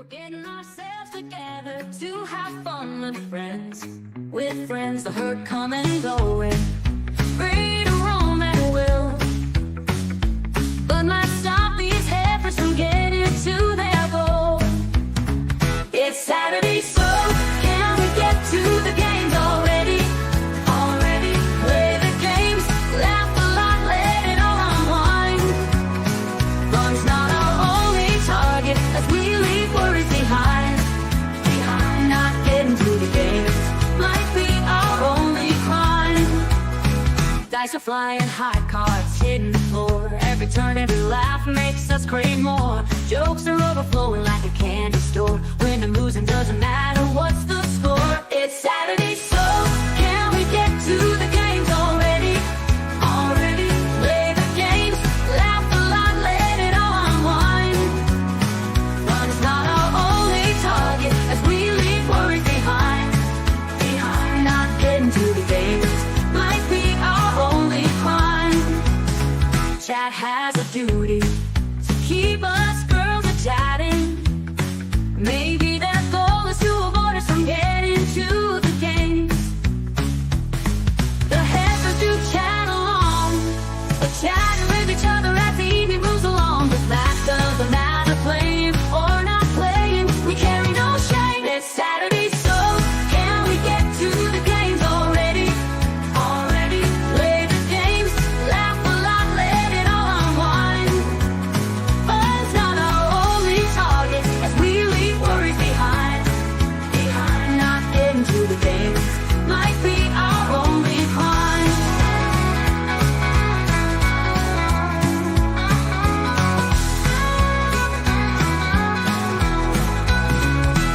We're getting ourselves together to have fun with friends. With friends, the hurt come and going, free to roam at will. But might stop these heifers from getting to their goal. It's Saturday, so can we get to the games already? Already play the games, laugh a lot, let it all unwind. Fun's not our only target as we leave worries behind. Not getting to the games might be our only crime. Dice are flying, high cards hitting the floor. Every turn, every laugh makes us crave more. Jokes are overflowing like a candy store. Winning and losing doesn't matter, what's the score? It's Saturday, so can we get to the games already? Already play the games, laugh a lot, let it all unwind. Fun is not our only target as we leave worries behind. Not getting to the games might be our only crime. Chat has a duty to keep us girls a-chatting. Maybe their goal is to avoid us from getting to the games. The heifers do chat along, but chatting with each other as the evening moves along. The fact of the matter, playing or not playing, we carry no shame. It's Saturday, so can we get to the games already? Already play the games, laugh a lot, let it all unwind. Fun's not our only target as we leave worries behind. Not getting to the games might be our only crime.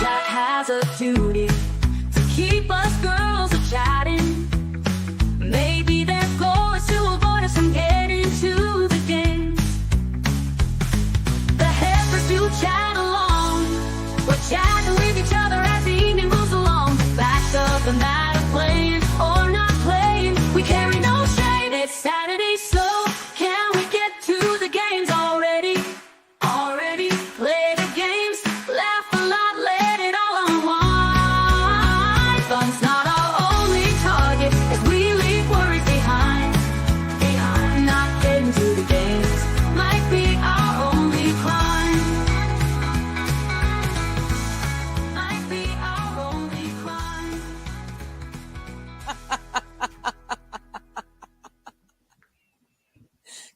That has a duty to keep us girls a-chatting. Maybe their goal is to avoid us from getting to the games. The heifers do chat along, we're chatting with each other as the evening moves along. The fact of the matter, playing or not playing, we carry no shame. It's Saturday, so can we get to the games already? Already play the games, laugh a lot, let it all unwind. Fun's not our only target as we leave worries behind. Not getting to the games might be our only crime. Might be our only crime.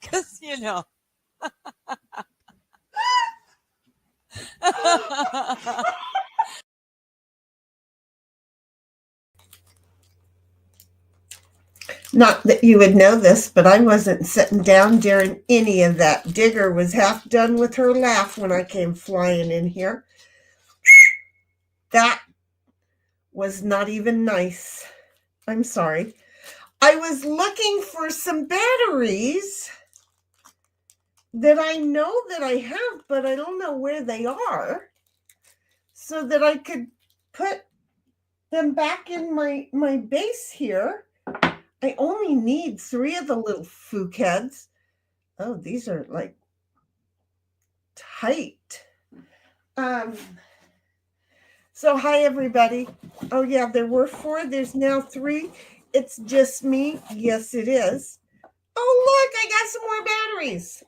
Because, you know. Not that you would know this, but I wasn't sitting down during any of that. Digger was half done with her laugh when I came flying in here. That was not even nice. I'm sorry. I was looking for some batteries that I know that I have, but I don't know where they are, so that I could put them back in my base here. I only need 3 of the little fukeheads. Oh, these are like tight. So hi everybody. Oh yeah, there were 4. There's now 3. It's just me. Yes, it is. Oh look, I got some more batteries.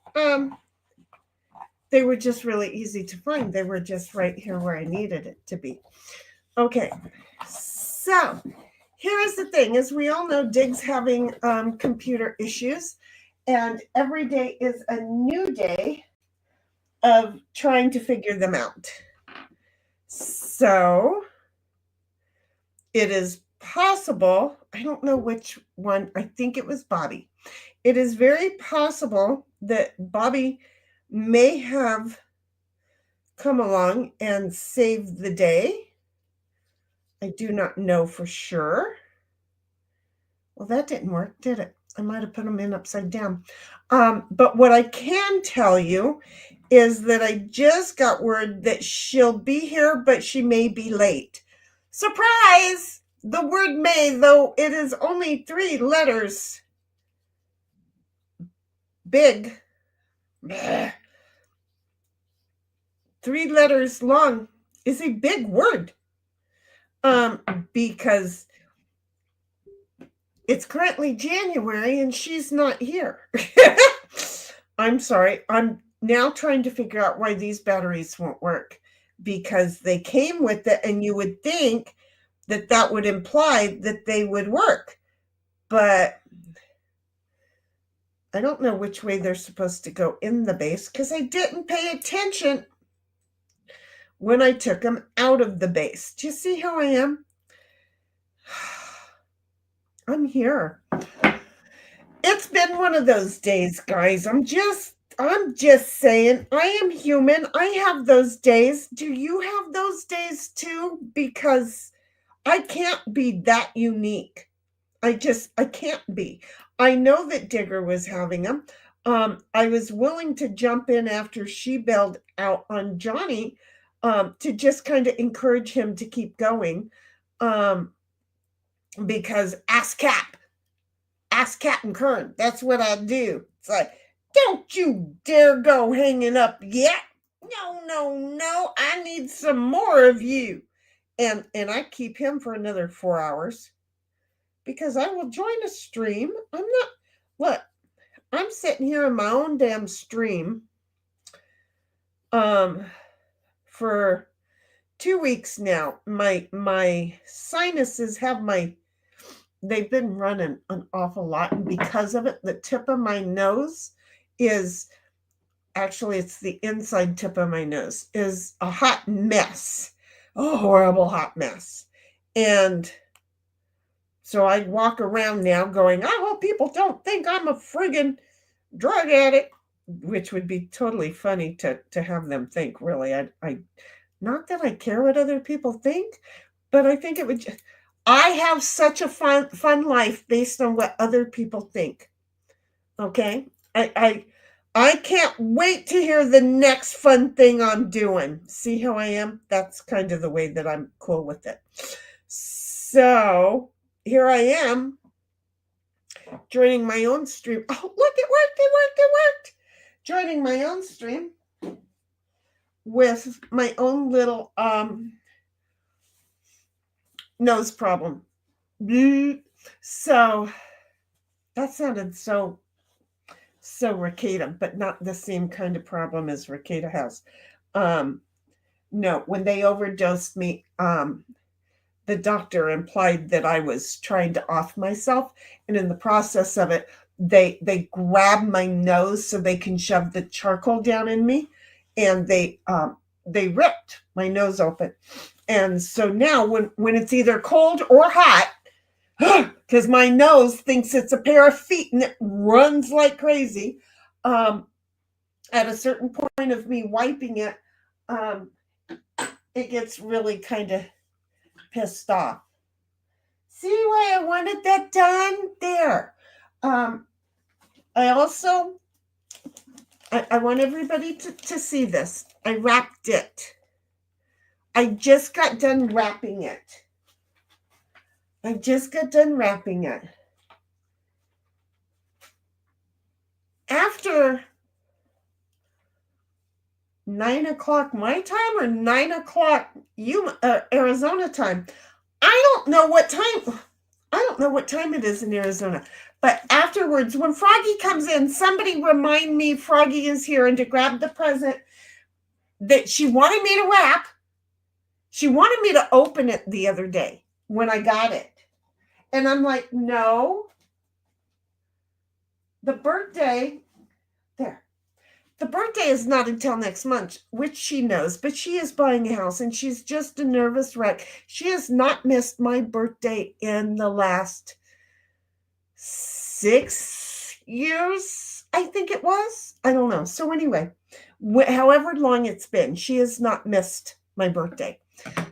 They were just really easy to find. They were just right here where I needed it to be. Okay, so here is the thing. As we all know, Dig's having computer issues, and every day is a new day of trying to figure them out. So it is possible, I don't know which one, I think it was Bobby. It is very possible that Bobby may have come along and saved the day. I do not know for sure. Well, that didn't work, did it? I might have put them in upside down. But what I can tell you is that I just got word that she'll be here, but she may be late. Surprise! The word may, though it is only 3 letters big. 3 letters long. is a big word. Because it's currently January and she's not here. I'm sorry. I'm now trying to figure out why these batteries won't work, because they came with it and you would think that that would imply that they would work. But I don't know which way they're supposed to go in the base because I didn't pay attention when I took them out of the base. Do you see how I am? I'm here. It's been one of those days, guys. I'm just saying, I am human. I have those days. Do you have those days too? Because I can't be that unique. I can't be. I know that Digger was having them. I was willing to jump in after she bailed out on Johnny, to just kind of encourage him to keep going. Because ask Captain Kern. That's what I do. It's like, don't you dare go hanging up yet. No. I need some more of you. And I keep him for another 4 hours because I will join a stream. I'm sitting here in my own damn stream for 2 weeks now. My sinuses they've been running an awful lot, and because of it, the tip of my nose it's the inside tip of my nose is a hot mess, a horrible hot mess. And so I walk around now going, I hope people don't think I'm a friggin' drug addict, which would be totally funny to have them think, really. I not that I care what other people think, but I think it would just, I have such a fun life based on what other people think. Okay? I can't wait to hear the next fun thing I'm doing. See how I am? That's kind of the way that I'm cool with it. So here I am joining my own stream. Oh, look, it worked. Joining my own stream with my own little nose problem. So that sounded so Rakita, but not the same kind of problem as Rakita has. No, when they overdosed me, the doctor implied that I was trying to off myself, and in the process of it, they grab my nose so they can shove the charcoal down in me, and they ripped my nose open. And so now when it's either cold or hot, because my nose thinks it's a pair of feet and it runs like crazy, at a certain point of me wiping it, it gets really kind of pissed off. See why I wanted that done? There. I also, I want everybody to see this. I wrapped it. I just got done wrapping it. After 9 o'clock my time or 9 o'clock Arizona time. I don't know what time it is in Arizona. But afterwards, when Froggy comes in, somebody remind me Froggy is here and to grab the present that she wanted me to wrap. She wanted me to open it the other day when I got it. And I'm like, no. The birthday is not until next month, which she knows, but she is buying a house and she's just a nervous wreck. She has not missed my birthday in the last 6 years, I think it was. I don't know. So anyway, however long it's been, she has not missed my birthday.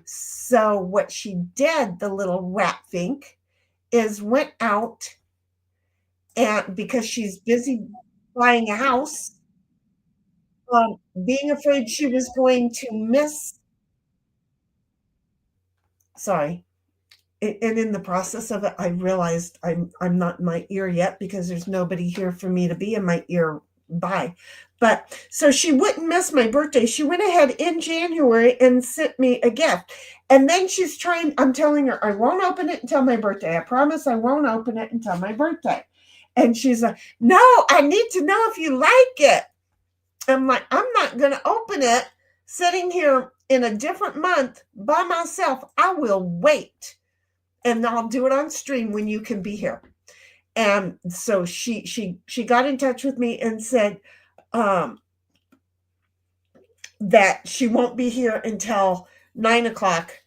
So what she did, the little rat fink, is went out, and because she's busy buying a house, being afraid she was going to miss. Sorry. And in the process of it, I realized I'm not in my ear yet because there's nobody here for me to be in my ear bye. But so she wouldn't miss my birthday. She went ahead in January and sent me a gift. And then she's trying, I'm telling her, I won't open it until my birthday. I promise I won't open it until my birthday. And she's like, no, I need to know if you like it. I'm like, I'm not going to open it sitting here in a different month by myself. I will wait. And I'll do it on stream when you can be here. And so she got in touch with me and said that she won't be here until 9 o'clock,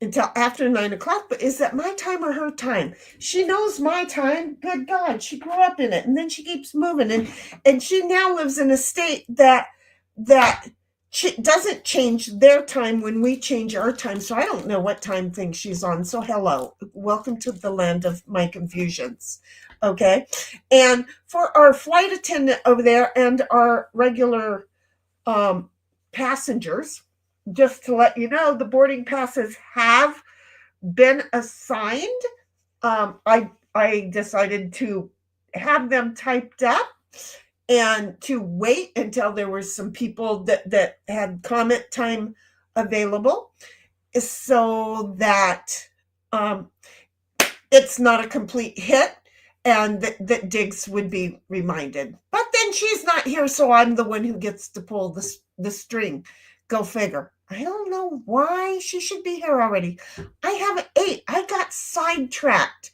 until after 9 o'clock. But is that my time or her time? She knows my time. Good God, she grew up in it, and then she keeps moving, and she now lives in a state that doesn't change their time when we change our time. So I don't know what time thing she's on. So hello, welcome to the land of my confusions. Okay. And for our flight attendant over there and our regular passengers, just to let you know, the boarding passes have been assigned. I decided to have them typed up and to wait until there were some people that had comment time available, so that it's not a complete hit, and that Diggs would be reminded. But then she's not here, so I'm the one who gets to pull the string. Go figure. I don't know why she should be here already. I haven't ate. I got sidetracked.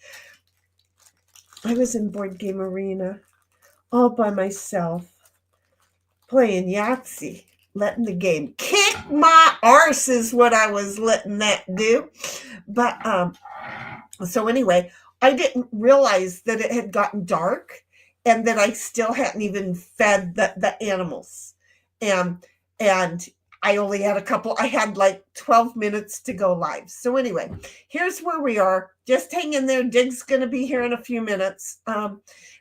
I was in Board Game Arena all by myself, playing Yahtzee, letting the game kick my arse is what I was letting that do. But so anyway, I didn't realize that it had gotten dark and that I still hadn't even fed the animals. And I only had I had like 12 minutes to go live. So anyway, here's where we are. Just hang in there. Dig's going to be here in a few minutes.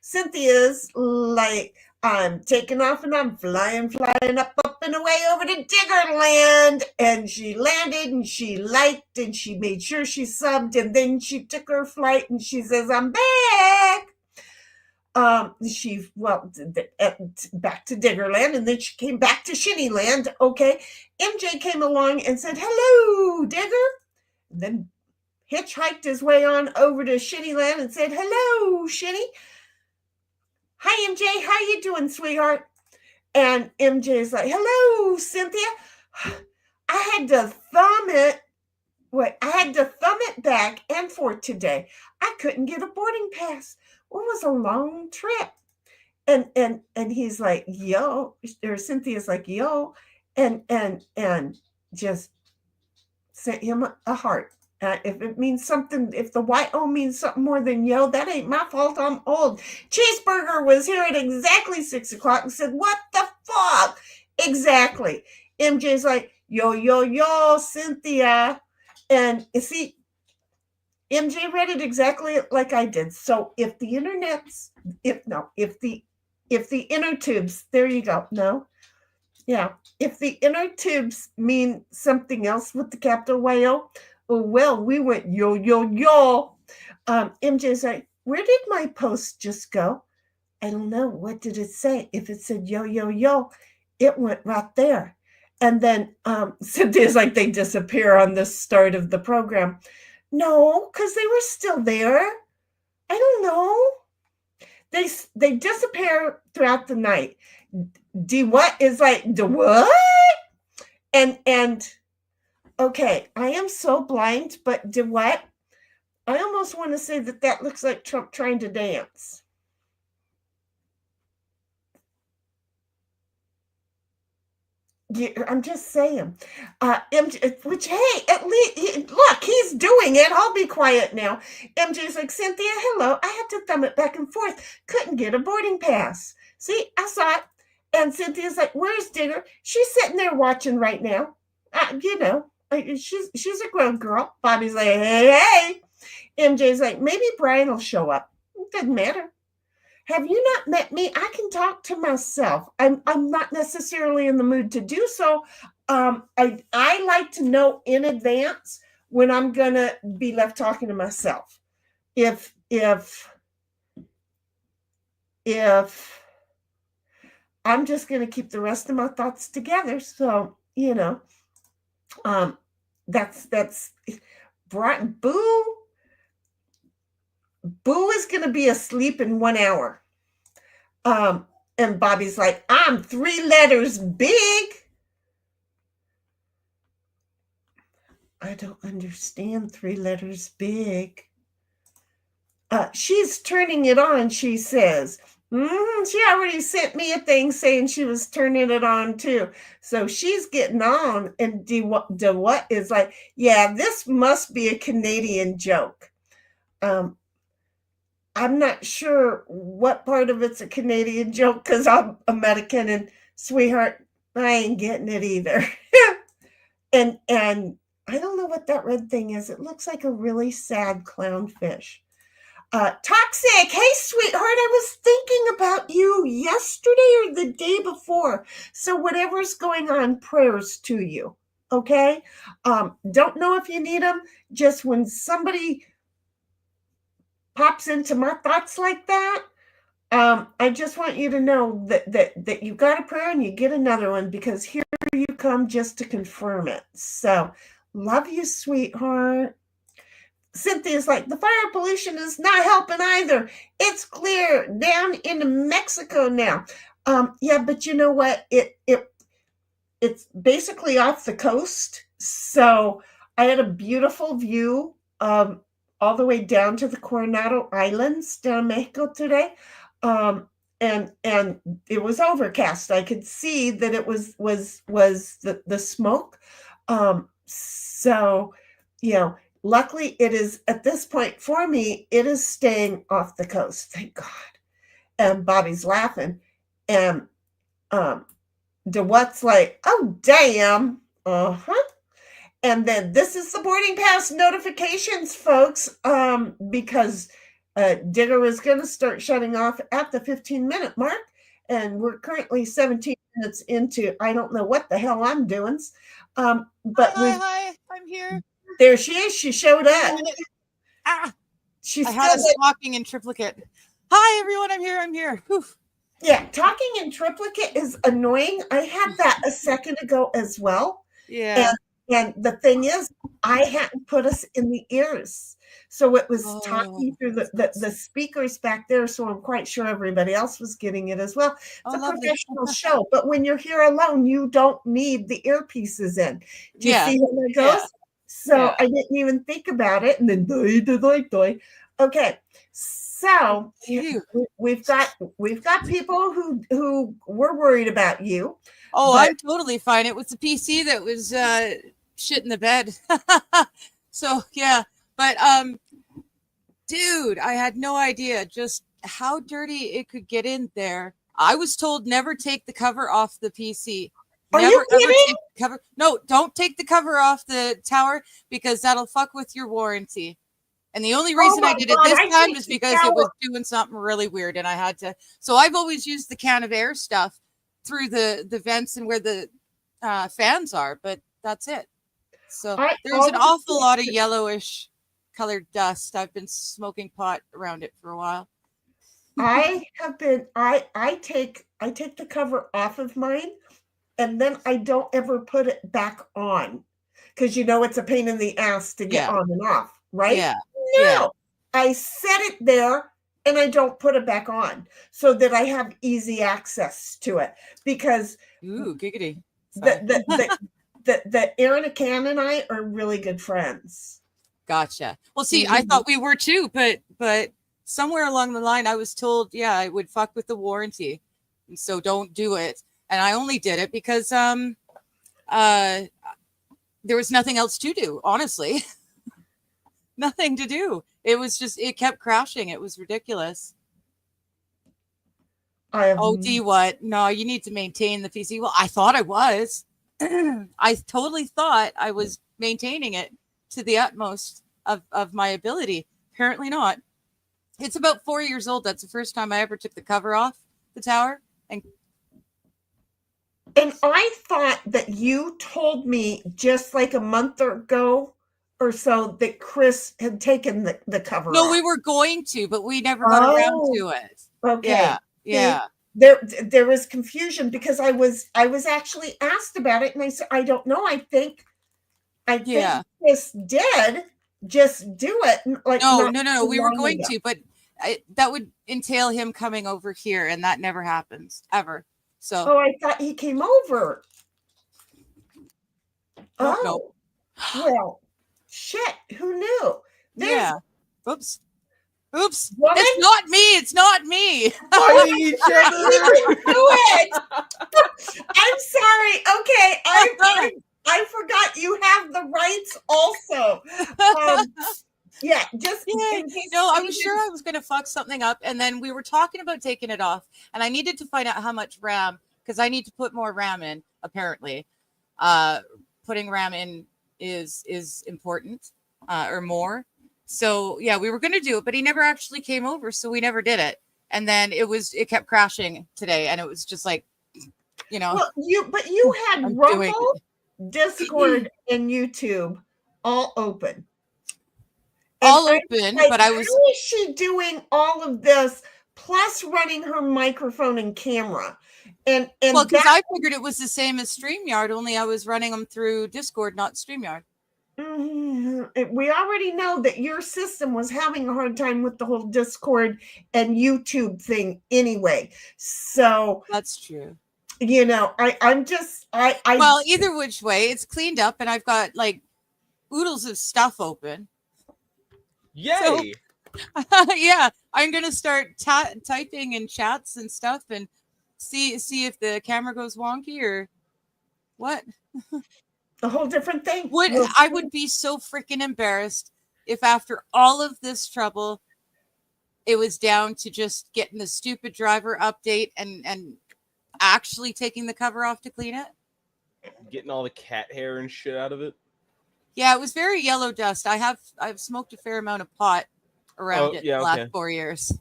Cynthia's like, I'm taking off and I'm flying up and away over to Diggerland. And she landed and she liked and she made sure she subbed, and then she took her flight and she says, I'm back. Back to Diggerland, and then she came back to Shinnyland. Okay. MJ came along and said, hello, Digger. And then hitchhiked his way on over to Shinnyland and said, hello, Shinny. Hi, MJ. How you doing, sweetheart? And MJ's like, hello, Cynthia. I had to thumb it back and forth today. I couldn't get a boarding pass. It was a long trip. And he's like, yo, or Cynthia's like, yo, and just sent him a heart. If it means something, if the YO means something more than yo, that ain't my fault. I'm old. Cheeseburger was here at exactly 6 o'clock and said, what the fuck? Exactly. MJ's like, yo, Cynthia. And you see, MJ read it exactly like I did. So if the inner tubes, there you go. No. Yeah. If the inner tubes mean something else with the capital YO, oh, well, we went yo. MJ's like, where did my post just go? I don't know. What did it say? If it said yo, it went right there. And then Cynthia's like, they disappear on the start of the program. No, because they were still there. I don't know. They disappear throughout the night. What is like, what? And okay, I am so blind, but what? I almost want to say that looks like Trump trying to dance. Yeah, I'm just saying. Which, hey, at least, look, he's doing it. I'll be quiet now. MJ's like, Cynthia, hello. I had to thumb it back and forth. Couldn't get a boarding pass. See, I saw it. And Cynthia's like, where's Digger? She's sitting there watching right now. She's a grown girl. Bobby's like, hey. MJ's like, maybe Brian will show up. It doesn't matter. Have you not met me? I can talk to myself. I'm not necessarily in the mood to do so. I like to know in advance when I'm gonna be left talking to myself. If I'm just going to keep the rest of my thoughts together. So, that's Brian. Boo is going to be asleep in 1 hour. And Bobby's like, I'm 3 letters big. I don't understand 3 letters big. She's turning it on, she says. She already sent me a thing saying she was turning it on too. So she's getting on, and DeWatt is like, yeah, this must be a Canadian joke. I'm not sure what part of it's a Canadian joke because I'm American, and sweetheart, I ain't getting it either. and I don't know what that red thing is. It looks like a really sad clownfish. Toxic. Hey, sweetheart, I was thinking about you yesterday or the day before. So whatever's going on, prayers to you. Okay. Don't know if you need them. Just when somebody pops into my thoughts like that, I just want you to know that you got a prayer and you get another one, because here you come just to confirm it. So love you, sweetheart. Cynthia's like, the fire pollution is not helping either. It's clear down in Mexico now. Yeah, but you know what? It's basically off the coast. So I had a beautiful view all the way down to the Coronado Islands down in Mexico today. And it was overcast. I could see that it was the smoke. So, luckily, it is, at this point for me, it is staying off the coast. Thank God. And Bobby's laughing. And DeWatt's like, oh, damn. And then this is the boarding pass notifications, folks, because Digger is going to start shutting off at the 15-minute mark. And we're currently 17 minutes into, I don't know what the hell I'm doing. But hi, I'm here. There she is. She showed up. I had us talking in triplicate. Hi, everyone. I'm here. Whew. Yeah, talking in triplicate is annoying. I had that a second ago as well. Yeah. And the thing is, I hadn't put us in the ears. So it was talking through the speakers back there. So I'm quite sure everybody else was getting it as well. It's a professional show. But when you're here alone, you don't need the earpieces in. Do you see how that goes? Yeah. So I didn't even think about it. And then okay. So we've got people who were worried about you. Oh, I'm totally fine. It was the PC that was shit in the bed. So yeah, but dude, I had no idea just how dirty it could get in there. I was told never take the cover off the PC. Never ever take the cover. No, don't take the cover off the tower, because that'll fuck with your warranty. And the only reason I did it this time is because it was doing something really weird, and I had to. So I've always used the can of air stuff through the vents and where the fans are, but that's it. So there's an awful lot of yellowish colored dust. I've been smoking pot around it for a while. I take the cover off of mine, and then I don't ever put it back on, because it's a pain in the ass to get on and off, right? Yeah. No, yeah. I set it there and I don't put it back on, so that I have easy access to it, because giggity. The Aaron Akan and I are really good friends. Gotcha. Well, see, I thought we were too, but somewhere along the line, I was told, it would fuck with the warranty, and so don't do it. And I only did it because there was nothing else to do, honestly. Nothing to do. It was just, it kept crashing. It was ridiculous. What? No, you need to maintain the PC. Well, I thought I was. I totally thought I was maintaining it to the utmost of my ability. Apparently not. It's about 4 years old. That's the first time I ever took the cover off the tower. And I thought that you told me just like a month ago or so that Chris had taken the cover off. No, we were going to, but we never got around to it. Okay. Yeah. there was confusion because I was actually asked about it, and I said, I don't know. I think just did just do it. Like no. We were going to, but that would entail him coming over here, and that never happens ever. So I thought he came over. No. Well, shit. Who knew? Oops. Woman? It's not me. Fighting each other. You can do it. I'm sorry. Okay, I forgot you have the rights also. No, I was sure I was going to fuck something up, and then we were talking about taking it off, and I needed to find out how much RAM, because I need to put more RAM in. Apparently, putting RAM in is important, or more. So yeah, we were going to do it, but he never actually came over, so we never did it. And then it kept crashing today, and it was just like, Well, you had Rumble, Discord, and YouTube all open. But I was. How is she doing all of this plus running her microphone and camera? And because I figured it was the same as StreamYard, only I was running them through Discord, not StreamYard. We already know that your system was having a hard time with the whole Discord and YouTube thing anyway. So that's true. I'm just well, either which way, it's cleaned up, and I've got like oodles of stuff open. Yay! So, yeah, I'm gonna start typing in chats and stuff, and see if the camera goes wonky or what. A whole different thing. I would be so freaking embarrassed if after all of this trouble, it was down to just getting the stupid driver update and actually taking the cover off to clean it. Getting all the cat hair and shit out of it. Yeah, it was very yellow dust. I've smoked a fair amount of pot around it the last 4 years.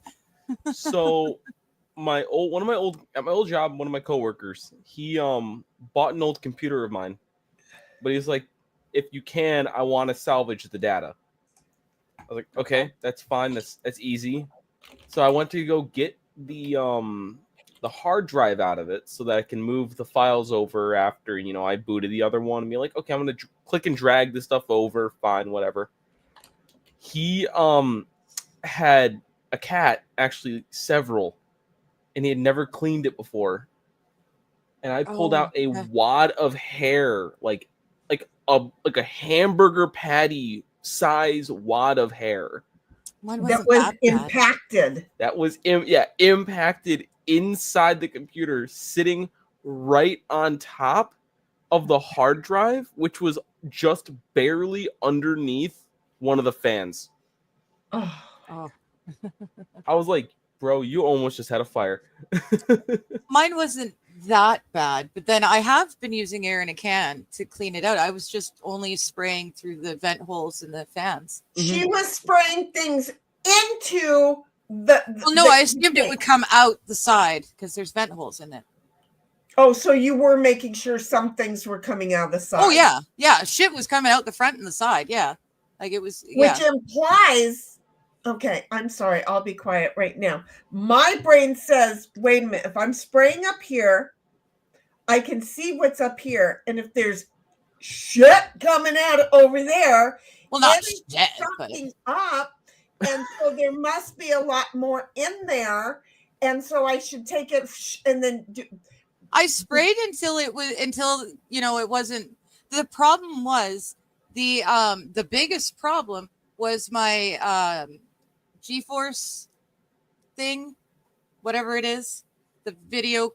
So at my old job, one of my coworkers, he bought an old computer of mine. But he's like, if you can, I want to salvage the data. I was like, okay, that's fine. That's easy. So I went to go get the hard drive out of it so that I can move the files over after, I booted the other one and be like, okay, I'm going to click and drag this stuff over. Fine, whatever. He had a cat, actually several, and he had never cleaned it before. And I pulled out a wad of hair, like a hamburger patty size wad of hair. That was impacted. That was impacted inside the computer, sitting right on top of the hard drive, which was just barely underneath one of the fans. Oh. I was like, bro, you almost just had a fire. Mine wasn't that bad, but then I have been using air in a can to clean it out. I was just only spraying through the vent holes in the fans. She was spraying things into the I assumed it would come out the side because there's vent holes in it. Oh, so you were making sure some things were coming out the side. Oh yeah, shit was coming out the front and the side. Yeah, like it was. Which implies. Okay, I'm sorry. I'll be quiet right now. My brain says, wait a minute. If I'm spraying up here, I can see what's up here. And if there's shit coming out over there, well, not shit, something up. And so there must be a lot more in there. And so I should take it and then do. I sprayed until it wasn't. The problem was the biggest problem was my GeForce thing, whatever it is, the video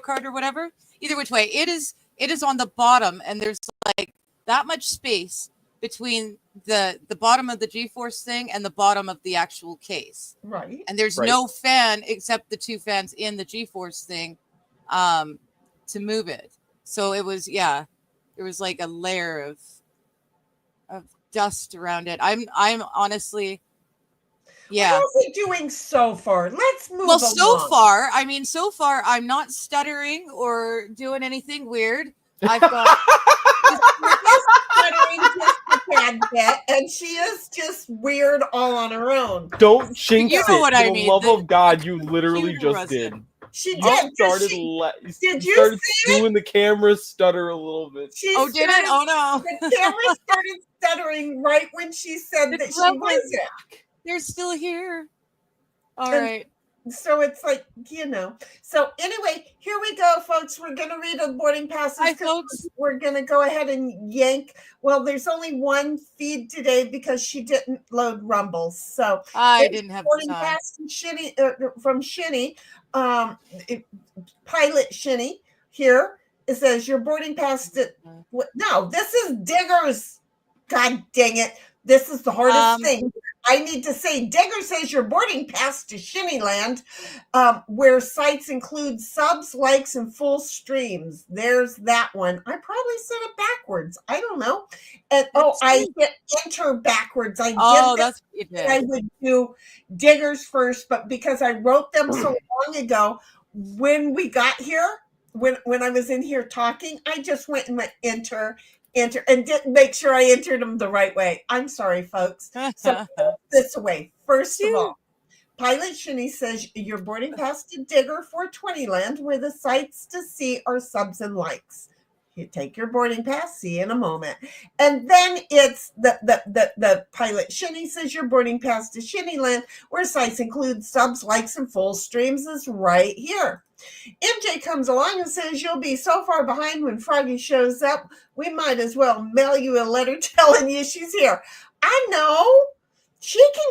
card or whatever. Either which way, it is on the bottom, and there's like that much space between the bottom of the GeForce thing and the bottom of the actual case. Right. And there's no fan except the two fans in the GeForce thing to move it. So it was there was like a layer of dust around it. I'm honestly. Yeah. How's it doing so far? Let's move along. So far, I'm not stuttering or doing anything weird. I've got stuttering just a tad bit, and she is just weird all on her own. Don't jinx you know it. What For I the mean. love of God, you literally just did. She You did. started, Did you started see doing the camera stutter a little bit. She Oh, did it? Oh no. The camera started stuttering right when she said that she wasn't. They're still here. All And right. So it's like, So anyway, here we go, folks. We're going to read the boarding passes. Hi, folks. We're going to go ahead and yank. Well, there's only one feed today because she didn't load Rumbles. So I didn't have the boarding time. pass from Shinny, Pilot Shinny here. It says your boarding pass. No, this is Digger's. God dang it. This is the hardest thing. I need to say, Digger says your boarding pass to Shinnyland, where sites include subs, likes, and full streams. There's that one. I probably said it backwards. I don't know. And I hit enter backwards. I that's what you did. I would do Digger's first, but because I wrote them so long ago, when we got here, when I was in here talking, I just went and went enter and didn't make sure I entered them the right way. I'm sorry, folks. So this way. First of all, Pilot Shinny says your boarding pass to Digger 420 Land, where the sites to see are subs and likes. You take your boarding pass, see you in a moment. And then it's the Pilot Shinny says your boarding pass to Shinnyland, where sites include subs, likes, and full streams is right here. MJ comes along and says you'll be so far behind when Froggy shows up, we might as well mail you a letter telling you she's here. I know.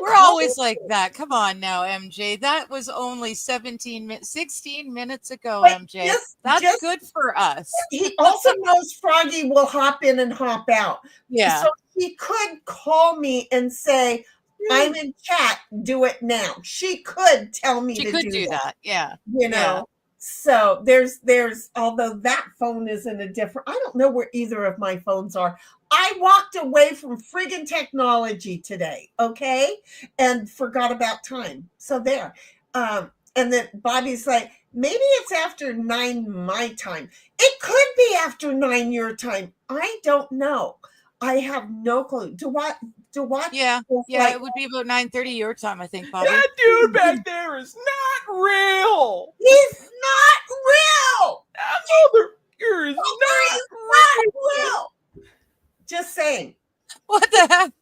We're always like that. Come on now, MJ. That was only 16 minutes ago, but MJ. That's good for us. He also knows Froggy will hop in and hop out. Yeah. So he could call me and say, I'm in chat, do it now. She could tell me to do that. Yeah. Yeah. So there's although that phone is in a different, I don't know where either of my phones are. I walked away from friggin' technology today, okay? And forgot about time. So there. And then Bobby's like, maybe it's after 9 my time. It could be after 9 your time. I don't know. I have no clue. To watch. Yeah, it would be about 9:30 your time, I think, Bobby. That dude back there is not real. He's not real. That motherfucker is not real. Just saying. What the heck?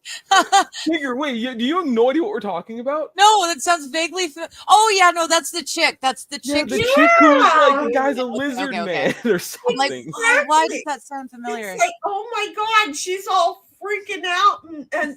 Digger, wait, do you have no idea what we're talking about? No, that sounds vaguely. Oh yeah, no, that's the chick. That's the chick. Yeah, the chick who's like the guy's a lizard man or something. Like, why does that sound familiar? It's like, oh my God, she's all freaking out and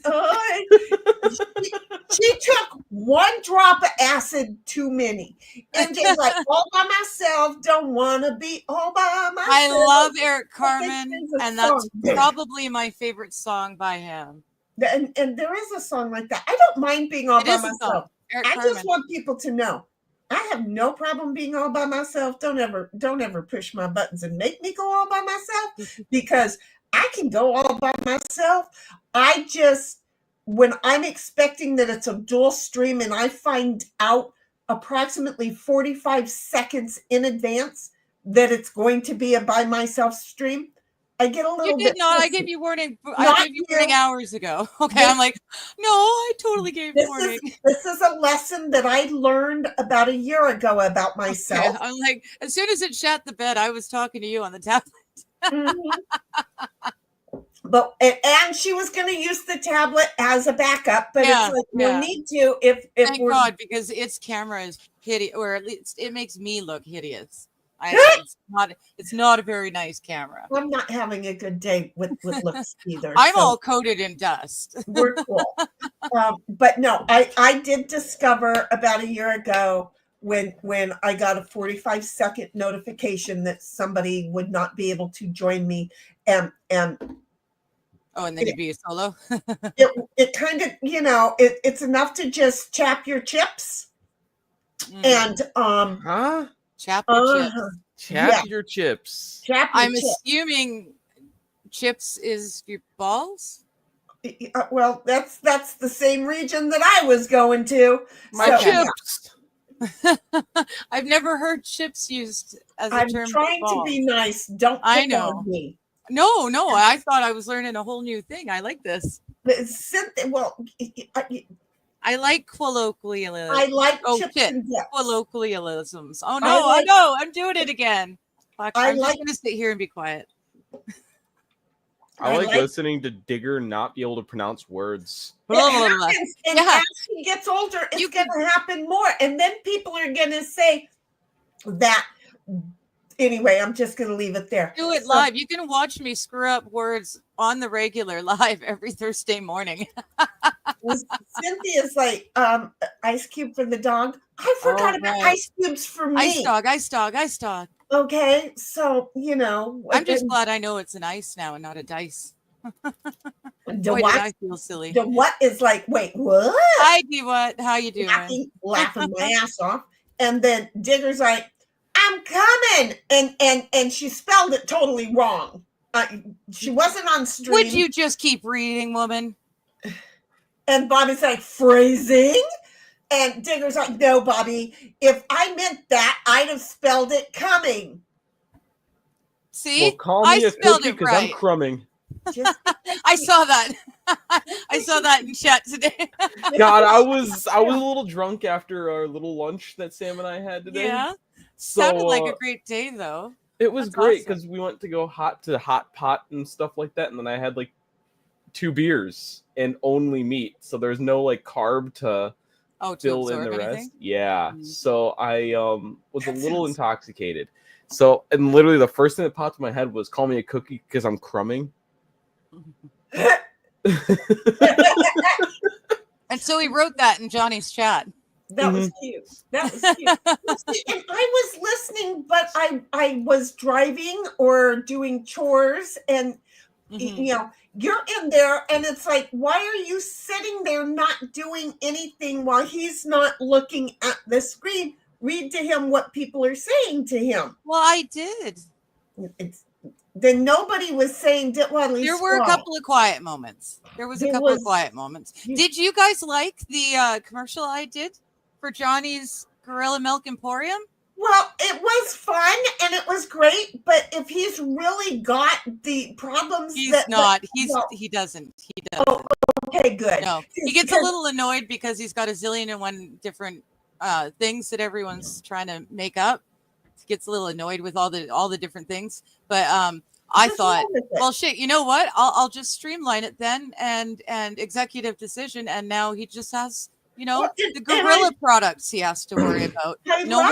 she took one drop of acid too many. MJ's like, all by myself, don't want to be all by myself. I love Eric Carmen, and that's probably my favorite song by him. And there is a song like that. I don't mind being all by myself. I just want people to know I have no problem being all by myself. Don't ever push my buttons and make me go all by myself, because I can go all by myself. I just, when I'm expecting that it's a dual stream and I find out approximately 45 seconds in advance that it's going to be a by myself stream, I get a little bit. You did not. I gave you warning. I gave you warning hours ago. Okay. I'm like, no, I totally gave warning. This is a lesson that I learned about a year ago about myself. Okay. I'm like, as soon as it shut the bed, I was talking to you on the tablet. But and she was going to use the tablet as a backup, but it's like we need to if thank we're God, because its camera is hideous, or at least it makes me look hideous. It's not a very nice camera. I'm not having a good day with looks either. I'm all coated in dust. We're cool. But no, I did discover about a year ago when I got a 45-second notification that somebody would not be able to join me, and then it'd be a solo. it kind of, it's enough to just chap your chips and chap your chips. Chap your chips. I'm assuming chips is your balls. Well, that's the same region that I was going to. My chips. I've never heard chips used as a term. I'm trying to be nice. Don't I know on me. No, I thought I was learning a whole new thing. I like this. Well, I like colloquialisms. I like Oh chips shit, and dips. colloquialisms. Oh I no, like- I'm doing it again. Fuck, I I'm like- just gonna sit here and be quiet. I like like- listening to Digger not be able to pronounce words. It happens, and Yeah. as he gets older, it's You going to happen more. And then people are going to say that. Anyway, I'm just going to leave it there. Do it So- live. You can watch me screw up words on the regular live every Thursday morning. Cynthia's like, ice cube for the dog. I forgot about right. ice cubes for me. Ice dog. Okay, so you know, I'm just glad I know it's an ice now and not a dice. the Boy, did what? I feel silly. The what is like? Wait, what? Hi, D. What? How you doing? Laughing my ass off, and then Digger's like, "I'm coming," and she spelled it totally wrong. She wasn't on stream. Would you just keep reading, woman? And Bobby's like, phrasing? And Digger's like, no, Bobby, if I meant that, I'd have spelled it coming. See, Well, call I me a spelled cookie it because right. I'm crumbing. Just I saw that. I saw that in chat today. God, I was a little drunk after our little lunch that Sam and I had today. Yeah, So, sounded like a great day though. It was That's great awesome. because we went to go hot pot and stuff like that, and then I had like 2 beers and only meat, so there's no like carb to Oh, to fill in absorb the anything? rest. Yeah, Mm. so I was That a little sounds- intoxicated. So, and literally the first thing that popped in my head was call me a cookie because I'm crumbing. And so he wrote that in Johnny's chat. that was cute. That was cute. And I was listening, but I was driving or doing chores, and Mhm. you know, you're in there, and it's like, why are you sitting there not doing anything while he's not looking at the screen? Read to him what people are saying to him. Well, I did. It's then nobody was saying Ditwaddly There were a Squall. couple of quiet moments. There was a There couple of was- quiet moments. You- Did you guys like the commercial I did for Johnny's Gorilla Milk Emporium? Well, it was fun and it was great, but if he's really got the problems, He's that not. well, He doesn't. He doesn't. okay, good. No, he It's gets a because- little annoyed because he's got a zillion and one different things that everyone's trying to make up. He gets a little annoyed with all the different things. But I What's thought, wrong with it? well, shit, you know what? I'll just streamline it then and executive decision, and now he just has, you know, Well, the and gorilla products he has to worry about. I No love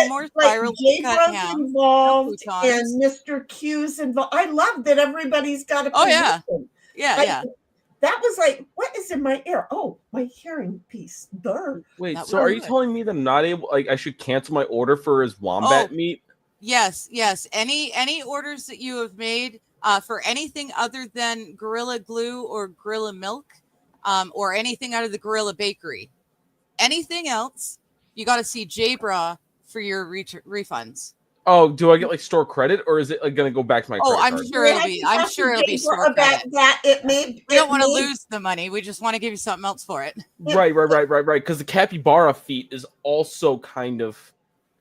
more that, like, spiral J-Brub's cut ham. involved No and Mr. Q's involved. I love that everybody's got a Oh, yeah. position. Yeah, I- yeah. That was like, what is in my ear? Oh, my hearing piece. Durr. Wait, That so was are you good. telling me that I'm not able? Like, I should cancel my order for his wombat meat? Yes. Any orders that you have made for anything other than Gorilla Glue or Gorilla Milk, or anything out of the Gorilla Bakery, anything else, you got to see J-Bra for your refunds. Oh, do I get like store credit, or is it like gonna go back to my? Oh, credit I'm card? sure it'll be. I'm sure it'll be store credit. That it may. We don't want to lose the money. We just want to give you something else for it. Right. Because the capybara feet is also kind of.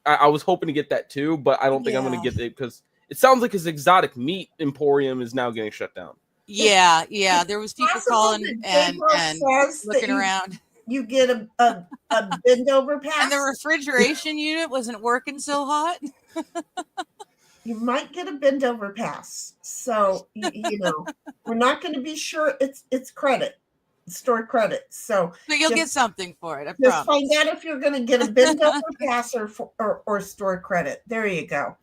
I was hoping to get that too, but I don't think I'm Yeah. gonna get it because it sounds like his exotic meat emporium is now getting shut down. Yeah. There was people possible calling that and J-Bra says that looking you- around. You get a bend over pass. And the refrigeration unit wasn't working so hot. You might get a bend over pass. So you know, we're not going to be sure it's credit, store credit. So But you'll Just- get something for it. I just promise. find out if you're going to get a bend over pass or store credit. There you go.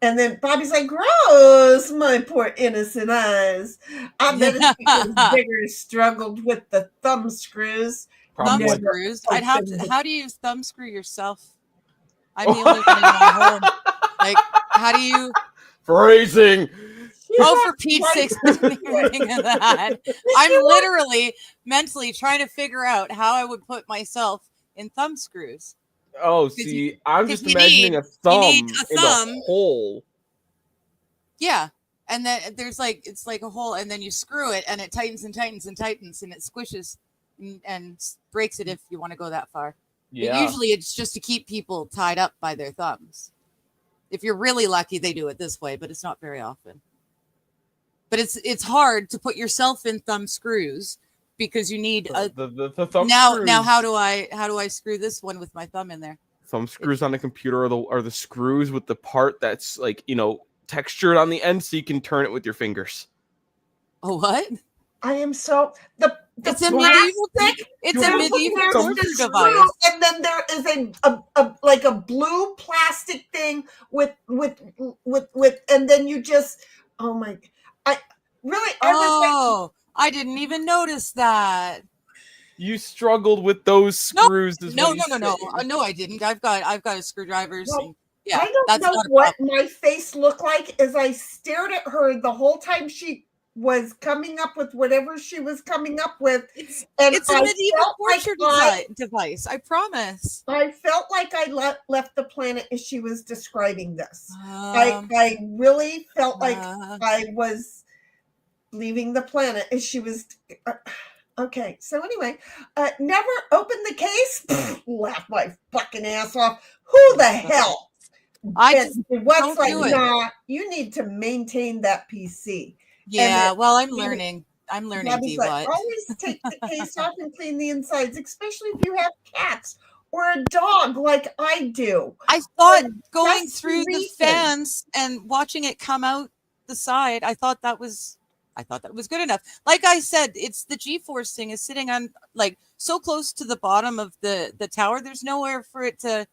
And then Bobby's like, gross, my poor innocent eyes. I bet it's because Digger struggled with the thumb screws. Thumb Never screws. I'd have to. opened How do you thumb screw yourself? I'm the only one in my home. Like, how do you? Phrasing. Oh, for Pete's sake, think of that. I'm literally mentally trying to figure out how I would put myself in thumb screws. Oh, 'Cause see, I'm 'cause just you imagining need- a thumb need a in thumb. a hole. Yeah. And then there's like, it's like a hole, and then you screw it, and it tightens and tightens and tightens, and it squishes and breaks it if you want to go that far. But Yeah. usually it's just to keep people tied up by their thumbs. If you're really lucky, they do it this way, but it's not very often. But it's hard to put yourself in thumb screws because you need a the thumb now. screws. Now, how do I screw this one with my thumb in there? Thumb screws on a computer are the screws with the part that's like, textured on the end, so you can turn it with your fingers. Oh, what? I am so the It's a medieval. plastic. It's a There's medieval there's torture the device. screw, and then there is a like a blue plastic thing with, and then you just, oh my, I was like, Oh, I didn't even notice that. You struggled with those screws. No, I didn't. I've got a screwdrivers. Well, And, yeah, I don't that's know not a what problem. my face looked like as I stared at her the whole time she was coming up with whatever she was coming up with. It's And a I medieval felt like torture device. I promise. I felt like I left the planet as she was describing this. Um, I really felt like uh, I was leaving the planet as she was. Okay, so anyway, never opened the case. Laugh my fucking ass off. Who the hell? I And just what's don't like, do it. nah, you need to maintain that PC. Yeah. then- Well, I'm learning. I'm learning. Bobby's like, what? always take the case off and clean the insides, especially if you have cats or a dog like I do. I thought for going just through the reason. fans and watching it come out the side, I thought that was good enough. Like I said, it's the G-force thing is sitting on like so close to the bottom of the tower. There's nowhere for it to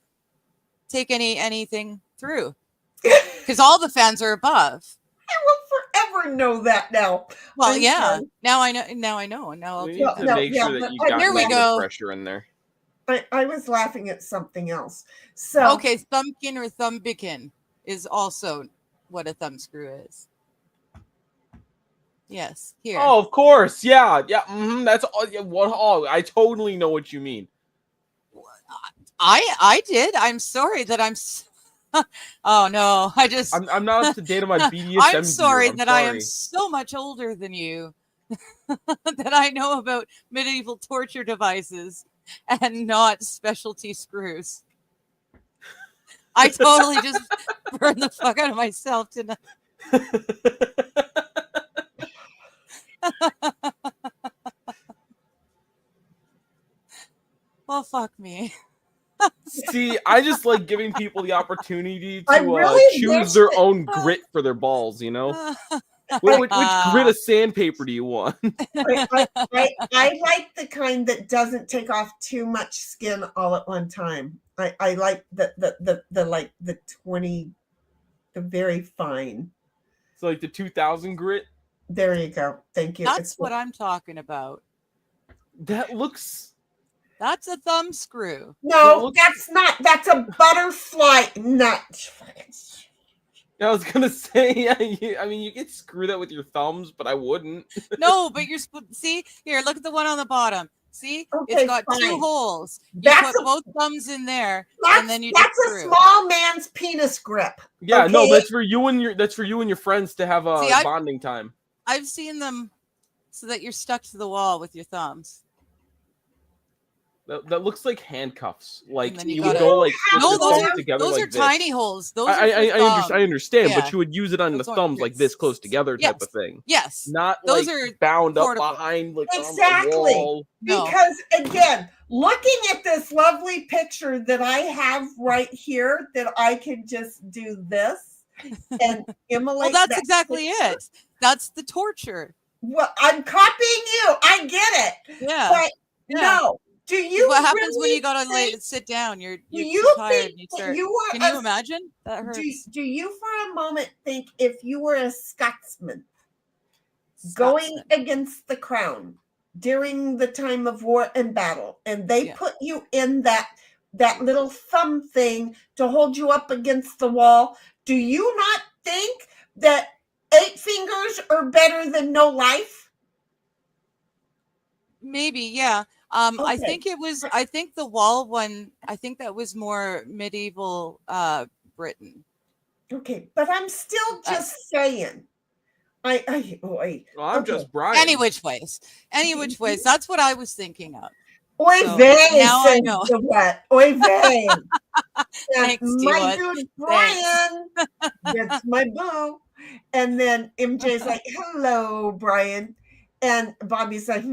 take anything through because all the fans are above. I will forever know that now. Well, I'm yeah. sorry. Now I know. And now I'll We do need that. to No, make yeah, sure but that you I- got There we the go. pressure in there. I was laughing at something else. So Okay, thumbkin or thumbbikin is also what a thumb screw is. Yes, here. Oh, of course. Yeah. That's all. Yeah, I totally know what you mean. I did. I'm sorry that I'm. Oh no, I'm not up to date on my BDSM. I'm sorry gear. that I am so much older than you that I know about medieval torture devices and not specialty screws. I totally just burned the fuck out of myself tonight. Well, fuck me. See, I just like giving people the opportunity I to really choose wish their that- own grit for their balls. Which grit of sandpaper do you want? I like the kind that doesn't take off too much skin all at one time. I like the like the 20, the very fine. So like the 2000 grit. There you go. Thank you. That's what I'm talking about. That looks. That's a thumb screw. No, that's not. That's a butterfly nut. I was gonna say, yeah, you could screw that with your thumbs, but I wouldn't. No, but you're see here. Look at the one on the bottom. See, Okay, it's got fine. 2 holes. You That's put both thumbs in there, That's, and then you that's just a screw. small man's penis grip. Yeah, no, Okay. that's for you and your friends to have a See, bonding time. I've seen them so that you're stuck to the wall with your thumbs. That looks like handcuffs. Like And then you you gotta- would go like No, put No, the those thumbs are together those like are this. tiny holes. Those I are for I understand, Yeah. but you would use it on the Those aren't thumbs like yours. this, close together type Yes. of thing. Yes. Not Those like are bound up portable. behind like on the Exactly. wall. No. Because again, looking at this lovely picture that I have right here, that I could just do this and immolate. Well, that's that exactly picture. it. That's the torture. Well, I'm copying you. I get it. Yeah. But Yeah. no. Do you What happens when really you gotta think- sit down? You're Do too you tired. think And you that start. you were Can you a- imagine? That hurts. do you for a moment think if you were a Scotsman going Scotsman. against the crown during the time of war and battle, and they Yeah. put you in that little thumb thing to hold you up against the wall, do you not think that 8 fingers are better than no life? Maybe, yeah. I Okay. think it was. I think the wall one. I think that was more medieval Britain. Okay, but I'm still just saying. I Well, I'm Okay. just Brian. Any which ways. Any which ways. That's what I was thinking of. Oy So, vey, now I says know. the what? Oy vey. Thanks, My T-What. dude Brian. That's my boo. And then MJ's like, hello, Brian. And Bobby's like, Hi,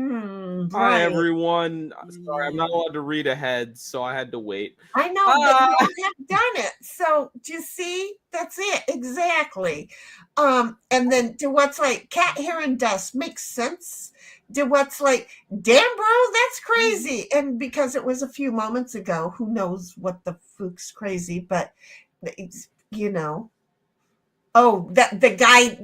right. everyone. Sorry, I'm not allowed to read ahead, so I had to wait. I know, but you have done it. So do you see? That's it. Exactly. And then DeWatt's like, cat hair and dust makes sense. DeWatt's like, damn, bro, that's crazy. And because it was a few moments ago, who knows what the fook's crazy, but it's, you know. Oh, the guy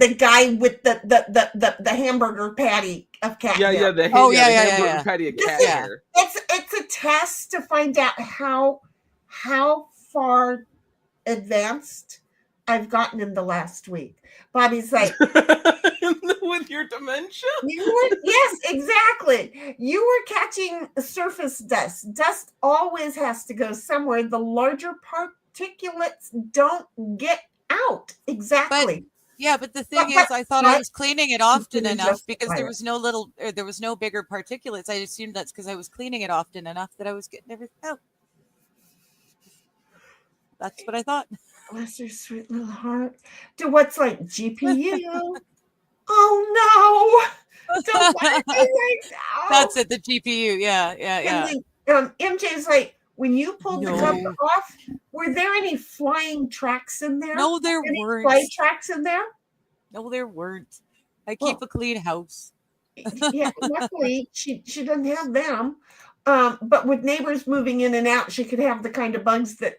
with the hamburger patty of cat hair. Yeah, the hamburger patty of cat hair. It's a test to find out how far advanced I've gotten in the last week. Bobby's like, with your dementia? Yes, exactly. You were catching surface dust. Dust always has to go somewhere. The larger particulates don't get out. Exactly. But the thing is, I thought I was cleaning it often enough because there was no bigger particulates. I assumed that's because I was cleaning it often enough that I was getting everything out. That's what I thought. Bless your sweet little heart. To what's like GPU? Oh no! Don't let it be like that. That's it. The GPU. Yeah. And then, MJ's like, when you pulled the cover off, were there any flying tracks in there? No, there weren't. Fly tracks in there? No, there weren't. I keep a clean house. Yeah, luckily she doesn't have them. But with neighbors moving in and out, she could have the kind of bugs that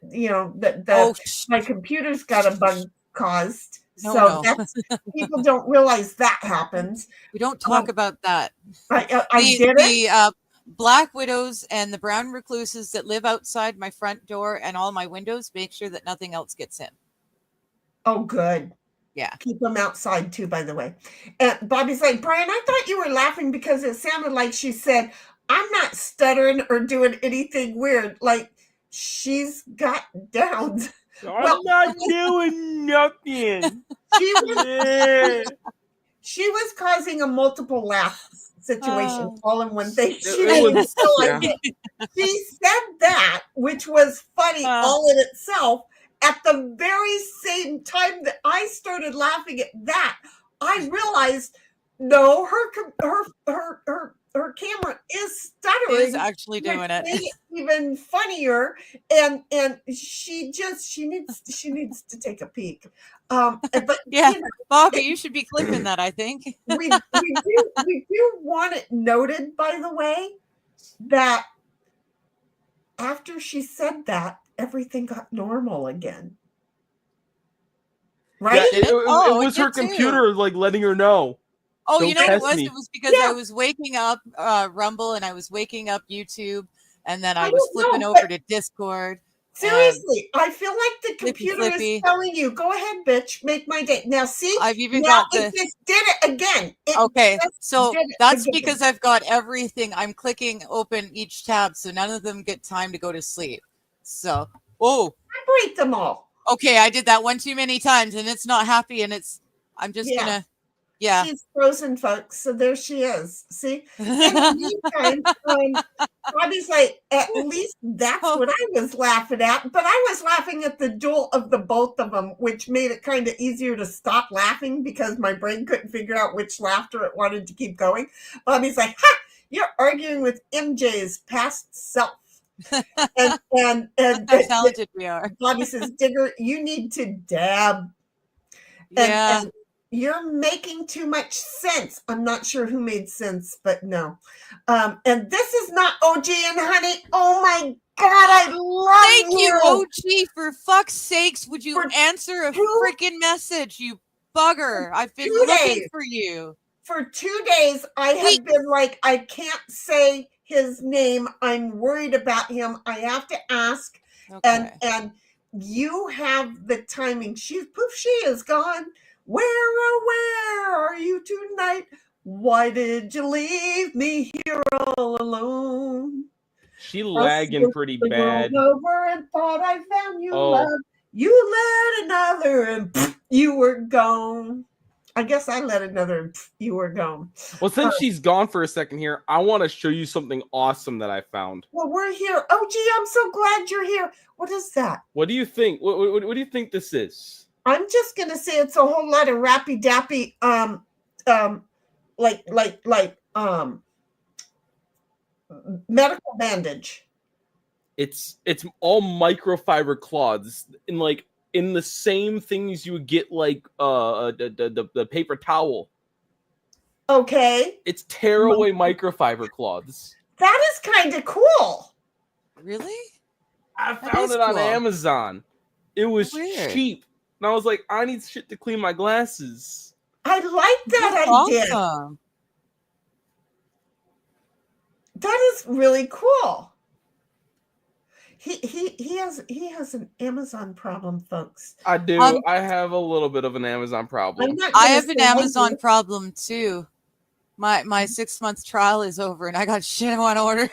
my computer's got a bug caused. That's, people don't realize that happens. We don't talk about that. The black widows and the brown recluses that live outside my front door and all my windows make sure that nothing else gets in. Oh, good. Yeah. Keep them outside too, by the way. And Bobby's like, Brian, I thought you were laughing because it sounded like she said, I'm not stuttering or doing anything weird. Like she's got downs. I'm not doing nothing. She was causing a multiple laugh situation all in one thing. She said that, which was funny all in itself. At the very same time that I started laughing at that, I realized no, her camera is stuttering. Is actually doing it. Even funnier, and she needs to take a peek. But yeah, Bobby, you should be clipping that. I think we do want it noted, by the way, that after she said that, everything got normal again. Right? Yeah, it was her computer like letting her know. Oh, you know what it was? It was because I was waking up Rumble and I was waking up YouTube, and then I was flipping over to Discord. Seriously, I feel like the computer is telling you, "Go ahead, bitch, make my day." Now, see, I've even got it just did it again. So that's because I've got everything. I'm clicking open each tab, so none of them get time to go to sleep. So, vibrate them all. Okay, I did that one too many times, and it's not happy, and I'm just gonna. Yeah, she's frozen, folks. So there she is. See, in the meantime, Bobby's like, at least that's what I was laughing at. But I was laughing at the duel of the both of them, which made it kind of easier to stop laughing because my brain couldn't figure out which laughter it wanted to keep going. Bobby's like, "Ha! You're arguing with MJ's past self." and how talented we are. Bobby says, "Digger, you need to dab." And you're making too much sense. I'm not sure who made sense, but no. And this is not OG and Honey. Oh my God, I love Thank you, OG. For fuck's sakes, would you answer a freaking message, you bugger? I've been looking for you. For 2 days, I have been like, I can't say his name. I'm worried about him. I have to ask. Okay. And you have the timing. She is gone. Where are you tonight? Why did you leave me here all alone? She lagging pretty bad. Over and thought I found you love. You let another and you were gone. I guess I let another and you were gone. Well, since she's gone for a second here, I want to show you something awesome that I found. Well, we're here. Oh, gee, I'm so glad you're here. What is that? What do you think? What do you think this is? I'm just gonna say it's a whole lot of rappy dappy medical bandage. It's all microfiber cloths in the same things you would get like the paper towel. Okay. It's tearaway microfiber cloths. That is kind of cool. Really? I found it on Amazon. It was cheap. And I was like, I need shit to clean my glasses. I like that idea. Awesome. That is really cool. He has an Amazon problem, folks. I do. I have a little bit of an Amazon problem. I have an Amazon problem too. My 6-month trial is over, and I got shit I want to order.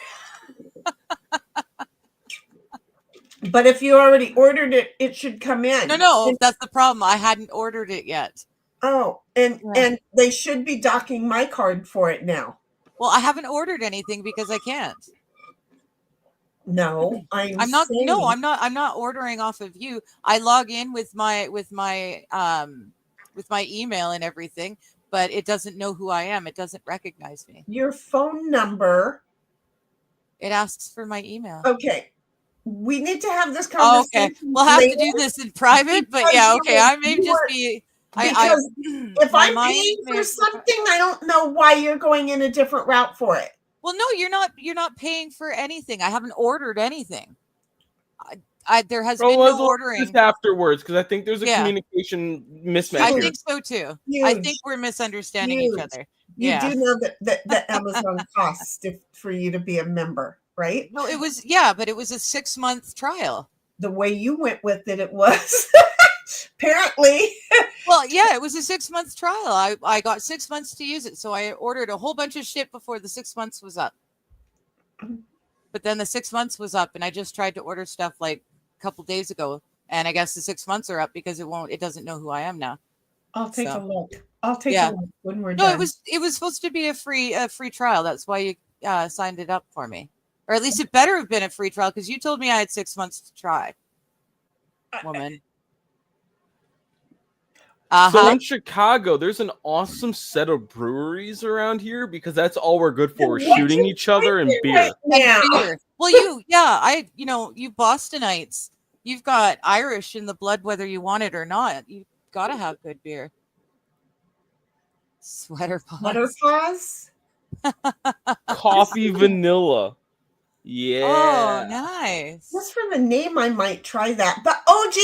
But if you already ordered it, it should come in. No, that's the problem. I hadn't ordered it yet. Oh, and they should be docking my card for it now. Well, I haven't ordered anything because I can't. No, I'm not. saying. No, I'm not. I'm not ordering off of you. I log in with my email and everything, but it doesn't know who I am. It doesn't recognize me. Your phone number. It asks for my email. Okay. We need to have this conversation. Oh, okay. We'll have to do this in private, but yeah, okay. I may just be. Because if I'm paying for something, I don't know why you're going in a different route for it. Well, no, you're not. You're not paying for anything. I haven't ordered anything. There has been no ordering. Just afterwards, because I think there's a communication mismatch. I think so too. Huge. I think we're misunderstanding each other. You do know that Amazon costs for you to be a member, right? No, it was but it was a 6-month trial. The way you went with it was apparently. Well, yeah, it was a 6-month trial. I got 6 months to use it, so I ordered a whole bunch of shit before the 6 months was up. But then the 6 months was up, and I just tried to order stuff like a couple days ago, and I guess the 6 months are up because it doesn't know who I am now. I'll take a look. I'll take a look when we're done. No, it was supposed to be a free trial. That's why you signed it up for me, or at least it better have been a free trial because you told me I had 6 months to try. Woman. So in Chicago, there's an awesome set of breweries around here because that's all we're good for. We're shooting each other and beer. Beer. Well, you Bostonites, you've got Irish in the blood, whether you want it or not. You got to have good beer. Sweater paws. Coffee vanilla. Yeah. Oh, nice. Just from the name, I might try that. But OG,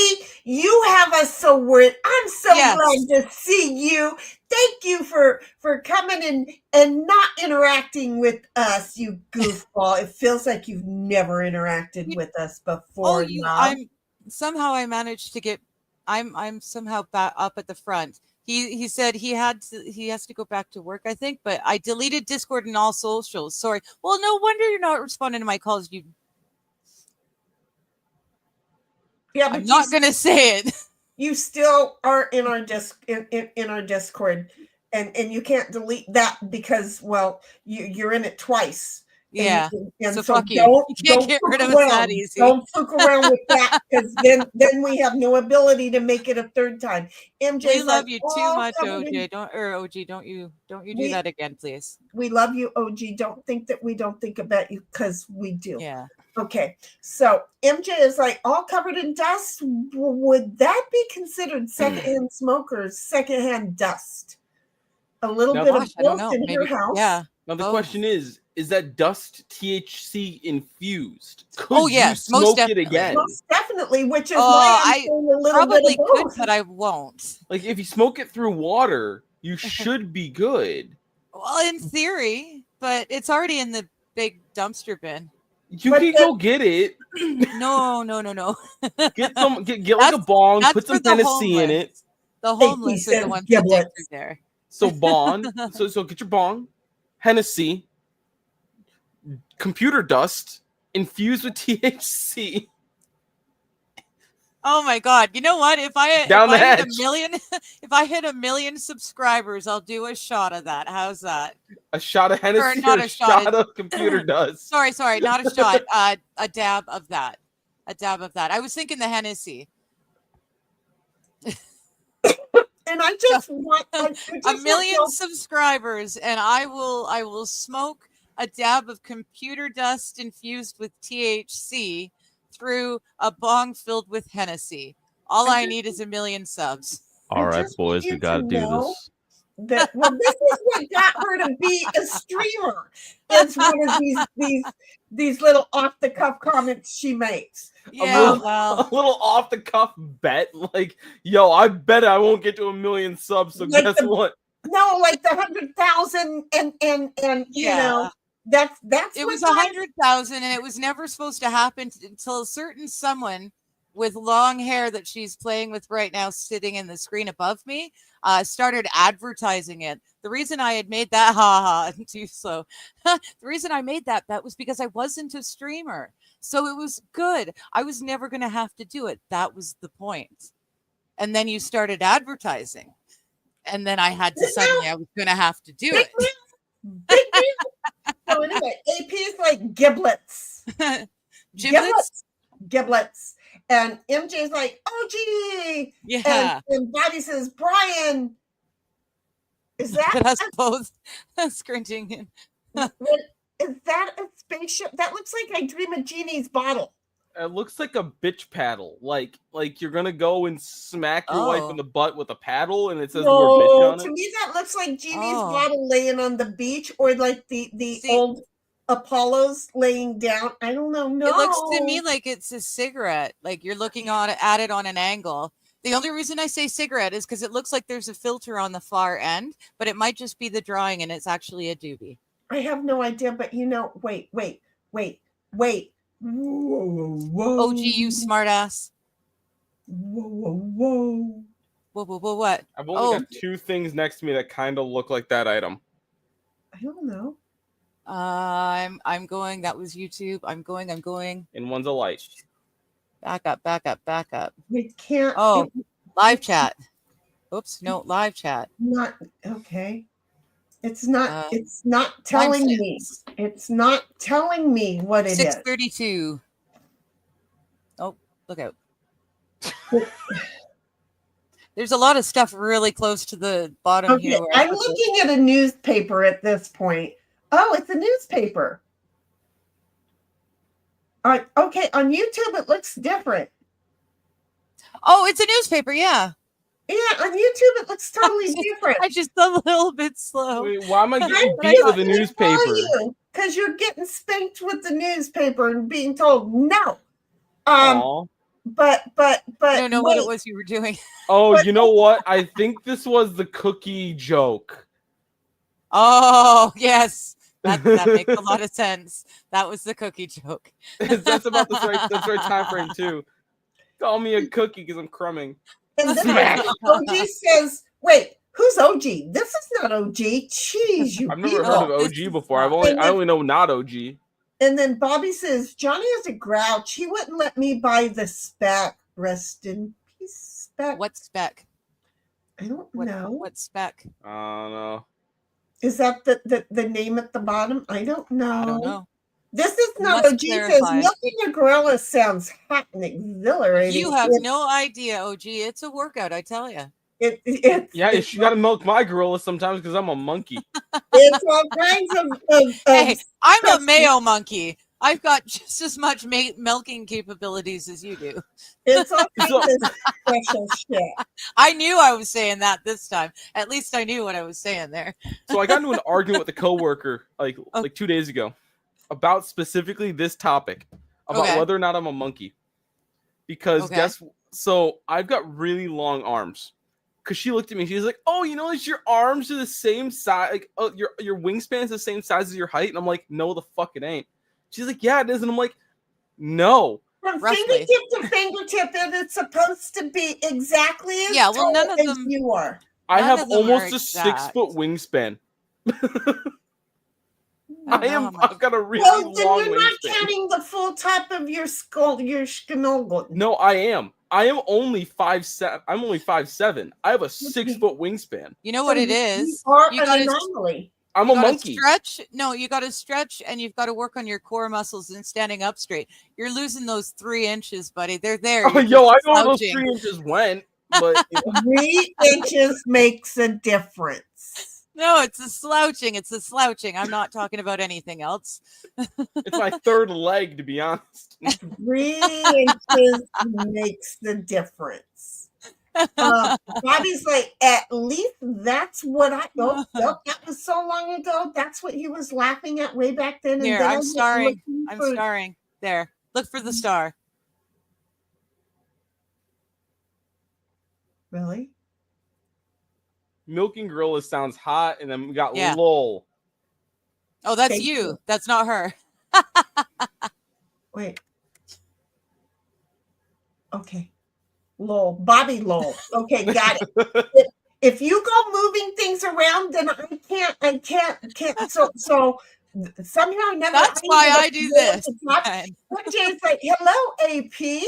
you have us so worried. I'm so glad to see you. Thank you for coming and not interacting with us, you goofball. It feels like you've never interacted with us before. I managed to get. I'm somehow back up at the front. He said he has to go back to work, I think, but I deleted Discord and all socials. Sorry. Well, no wonder you're not responding to my calls. I'm not gonna say it. You still are in our in our Discord, and you can't delete that because you're in it twice. Yeah. And so fuck you. You can't get rid of it that easy. Don't fuck around with that because then we have no ability to make it a third time. MJ, we love you too much, OJ. Don't you do that again, please. We love you, OG. Don't think that we don't think about you because we do. Yeah. Okay. So MJ is like all covered in dust. Would that be considered secondhand smokers, secondhand dust? A little bit of dust in your house. Yeah. Now the question is that dust THC infused? Yes, most definitely. It again? Most definitely, which is why I'm saying a little probably bit of could, both. but I won't. Like if you smoke it through water, you should be good. Well, in theory, but it's already in the big dumpster bin. You can go get it. No. Get like a bong, put some Tennessee in it. The homeless are the ones that are there. So bong, so get your bong, Hennessy, computer dust infused with THC. Oh my God! You know what? If I hit a million subscribers, I'll do a shot of that. How's that? A shot of Hennessy, or a shot of computer dust. Sorry, not a shot. A dab of that. I was thinking the Hennessy. And I just want a million subscribers, and I will smoke a dab of computer dust infused with THC through a bong filled with Hennessy. All I need is a million subs. All right, just boys, want you we got to to do know this. That this is what got her to be a streamer. It's one of these little off the cuff comments she makes. Yeah, A little off the cuff bet, like, yo, I bet I won't get to 1 million subs. So Like guess what? No, like the 100,000 and you know that's it was 100,000, and it was never supposed to happen until a certain someone with long hair that she's playing with right now, sitting in the screen above me, started advertising it. The reason I had made that too slow. The reason I made that bet was because I wasn't a streamer, so it was good. I was never going to have to do it. That was the point. And then you started advertising, and then I had to suddenly I was going to have to do it. Big deal. So anyway, AP is like giblets. Giblets. And MJ's like, OG. Yeah. And Bobby says, Brian. Is that us both squinting in? Is that a spaceship? That looks like I Dream of Genie's bottle. It looks like a bitch paddle. Like you're gonna go and smack your wife in the butt with a paddle, and it says the word bitch on it. To me, that looks like Genie's bottle laying on the beach, or like the old Apollo's laying down. I don't know. No, it looks to me like it's a cigarette. Like you're looking at it on an angle. The only reason I say cigarette is because it looks like there's a filter on the far end, but it might just be the drawing, and it's actually a doobie. I have no idea, but wait. Whoa. OG, you smartass. Whoa. What? I've only got 2 things next to me that kind of look like that item. I don't know. I'm going. That was YouTube. I'm going. And one's a light. Back up. We can't. Oh, live chat. Oops, no, live chat. Not okay. It's not. It's not telling me. It's not telling me what it is. 6:32. Oh, look out. There's a lot of stuff really close to the bottom here. I'm looking at a newspaper at this point. Oh, it's a newspaper. Okay, on YouTube it looks different. Oh, it's a newspaper, yeah. Yeah, on YouTube it looks totally different. I just a little bit slow. Wait, why am I getting beat with the newspaper? Because you're getting spanked with the newspaper and being told no. But I don't know what it was you were doing. Oh, you know what? I think this was the cookie joke. Oh, yes. That makes a lot of sense. That was the cookie joke. That's about the right time frame too. Call me a cookie because I'm crumbing. And then OG says, "Wait, who's OG? This is not OG. Jeez, you." I've never heard of OG before. I only know not OG. And then Bobby says, "Johnny has a grouch. He wouldn't let me buy the spec. Rest in peace, spec. What spec? I don't know. What spec? I don't know. Is that the name at the bottom? I don't know. I don't know. This is not OG. Says milking a gorilla sounds hot and exhilarating. You have no idea, OG. It's a workout, I tell you. Yeah, she got to milk my gorilla sometimes because I'm a monkey. It's all kinds of hey, I'm a Mayo monkey. I've got just as much milking capabilities as you do. It's all kinds of special shit. I knew I was saying that this time. At least I knew what I was saying there. So I got into an argument with a coworker like 2 days ago about specifically this topic about whether or not I'm a monkey. Because so I've got really long arms. Because she looked at me, she's like, "Oh, you know, your arms are the same size, like your wingspan is the same size as your height." And I'm like, "No, the fuck it ain't." She's like, "Yeah, it is." And I'm like, "No." From fingertip to fingertip, and it's supposed to be exactly as tall none of as them, you are. I have almost a 6 foot wingspan. I've got a really long wingspan. Well, then you're not counting the full top of your skull, your schnogle. No, I am. I am only 5'7". I'm only 5'7". I have a 6 foot wingspan. You know what it is? You got an anomaly. I'm a monkey. You got to stretch, and you've got to work on your core muscles and standing up straight. You're losing those 3 inches, buddy. They're there. Oh, yo, I know where those 3 inches went. but you know, 3 inches makes a difference. No, it's a slouching. It's a slouching. I'm not talking about anything else. it's my third leg, to be honest. 3 inches makes the difference. Bobby's like, at least that's what I know. That was so long ago. That's what he was laughing at way back then. Here, then I'm starring. I'm starring. There. Look for the star. Really? Milking Gorilla sounds hot, and then we got Yeah. lol. Oh, that's Thank you. you. That's not her. Wait. Okay. Lol. Bobby lol. Okay, got it. If you go moving things around, then I can't. So somehow or another. That's why I do this. Jay's like, hello, AP.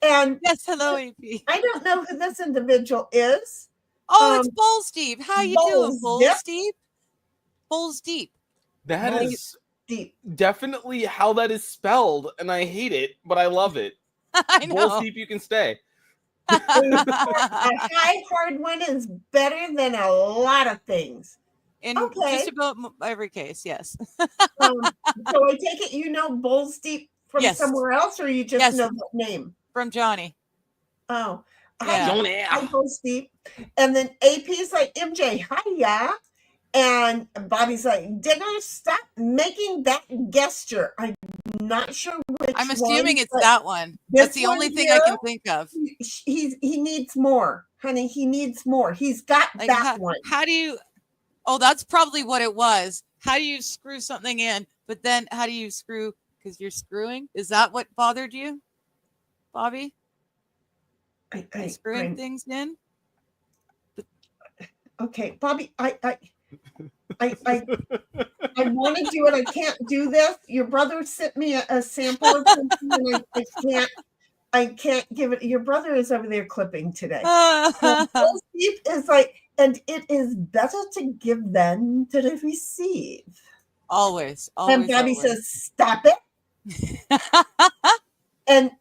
And yes, hello, AP. I don't know who this individual is. Oh, it's Bulls Deep. How you doing, Bulls Yep. Deep? Bulls Deep. That Bulls is Deep. definitely how that is spelled, and I hate it, but I love it. I Bulls know. Deep, you can stay. A high hard one is better than a lot of things. In Okay. just about every case, yes. So I take it you know Bulls Deep from Yes. somewhere else, or you just Yes. know that name? From Johnny. Oh, Yeah. Don't hi, Bulls Deep. And then AP's like, MJ, hiya. And Bobby's like, did I stop making that gesture? I'm not sure which I'm assuming one, it's but that one. this That's the only one thing I here, can think of. he needs more, honey. He needs more. He's got Like, that one. how do you? Oh, that's probably what it was. How do you screw something in? But then, how do you screw? Because you're screwing. Is that what bothered you, Bobby? Screwing things in. Okay, Bobby, I want to do it. I can't do this. Your brother sent me a sample of something, and I can't give it. Your brother is over there clipping today. Steve is like, and it is better to give than to receive. Always. And Bobby says, "Stop it." And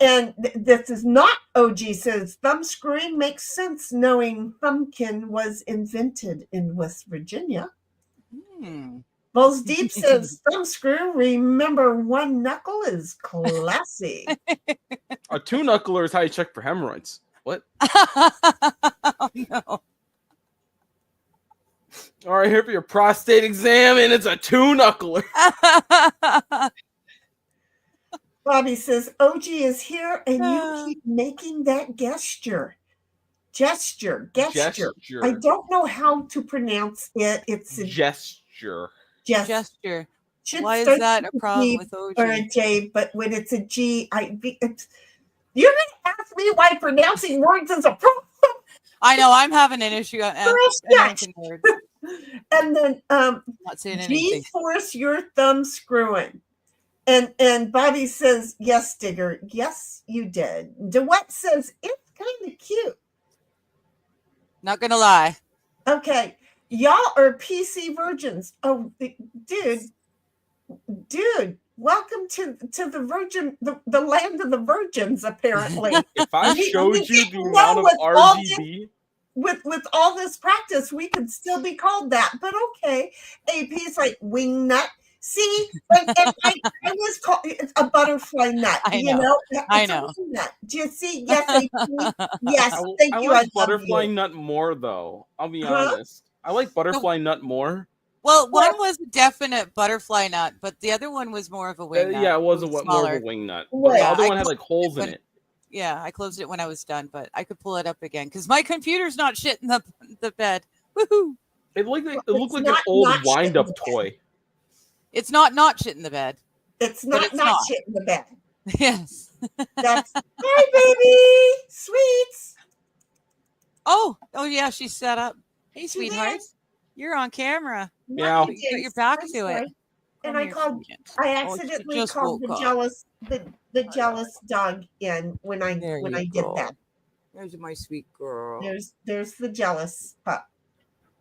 this is not OG says thumb screwing makes sense knowing thumbkin was invented in West Virginia. Bulls Deep says thumb screw. Remember, one knuckle is classy. A two knuckler is how you check for hemorrhoids. What? Oh, no. All right, here for your prostate exam, and it's a two knuckler. Bobby says, OG is here, and you keep making that gesture. Gesture. I don't know how to pronounce it. It's a gesture. Gesture. Should Why is start that a with problem G with OG? or a J, but when it's a G, you're going to ask me why pronouncing words is a problem. I know, I'm having an issue on announcing words. And then Not saying anything. G-force your thumb screwing. And Bobby says, yes, Digger. Yes, you did. DeWitt says, it's kind of cute. Not going to lie. Okay. Y'all are PC virgins. Oh, dude, welcome to the virgin, the land of the virgins, apparently. If I showed you the amount of RGB. With all this practice, we could still be called that. But okay. AP's like wing nut. See, and I was called it's a butterfly nut. I know. You know, I it's a know. wing nut. Do you see? Yes, AP. Yes, thank you. I like I love butterfly you. nut more, though. I'll be honest. I like butterfly nut more. Well, one was a definite butterfly nut, but the other one was more of a wing nut. Yeah, it was more of a wing nut. But the other one had like holes in it. Yeah, I closed it when I was done, but I could pull it up again because my computer's not shitting the bed. Woohoo! It looked like an old wind-up toy. It's not shit in the bed. It's not shit in the bed. Yes. That's hi, baby, sweets. Oh yeah, she's set up. Hey, She's sweetheart, there. you're on camera. Yeah. You got your back to it. And I accidentally called the jealous dog in when I did that. There's my sweet girl. There's the jealous pup.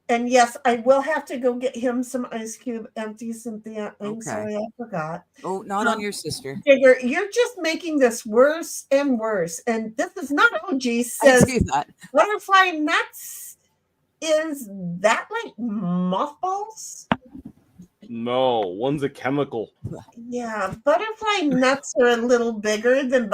And yes, I will have to go get him some ice cube empty, Cynthia. I'm Okay. sorry, I forgot. Oh, not on your sister. Digger, you're just making this worse and worse. And this is not OG I says do that. butterfly nuts. Is that like mothballs? No, one's a chemical. Yeah, butterfly nuts are a little bigger than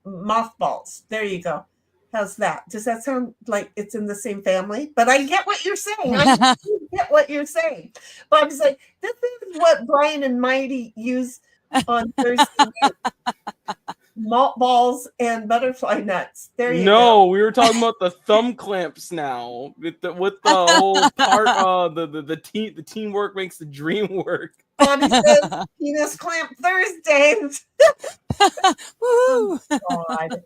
mothballs. There you go. How's that? Does that sound like it's in the same family? But I get what you're saying. I get what you're saying. But I was like, this is what Brian and Mighty use on Thursday night. Malt balls and butterfly nuts. There you go. No, we were talking about the thumb clamps now. With the whole part, the teamwork makes the dream work. Bobby says penis clamp Thursdays. Woo! God.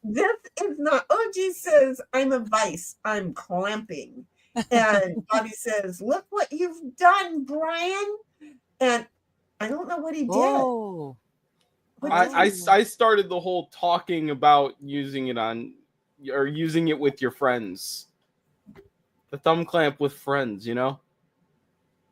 This is not. OG says, I'm a vice. I'm clamping. And Bobby says, look what you've done, Brian. And I don't know what he did. Whoa. I started the whole talking about using it with your friends. The thumb clamp with friends, you know?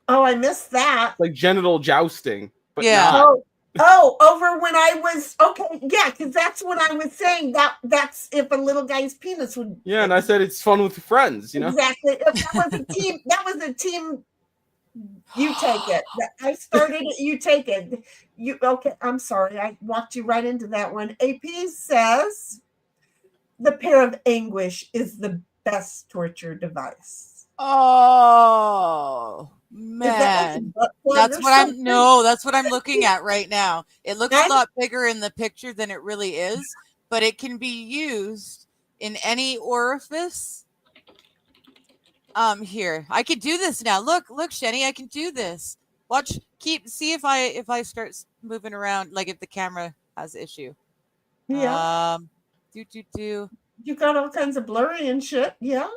Oh, I missed that. Like genital jousting. But Yeah. not. Oh, over when I was okay, yeah, because that's what I was saying. That's if a little guy's penis would. Yeah, and I said it's fun with your friends, you know? Exactly. If that was a team. That was a team. You take it. I started it. You take it. You okay? I'm sorry. I walked you right into that one. AP says the pair of anguish is the best torture device. Oh Is that man. like a butt plug That's or what something? that's what I'm looking at right now. It looks a lot bigger in the picture than it really is, but it can be used in any orifice. Here. I could do this now. Look, Shenny, I can do this. Watch, see if I start moving around, like if the camera has issue. Yeah. Do. You got all kinds of blurry and shit. Yeah.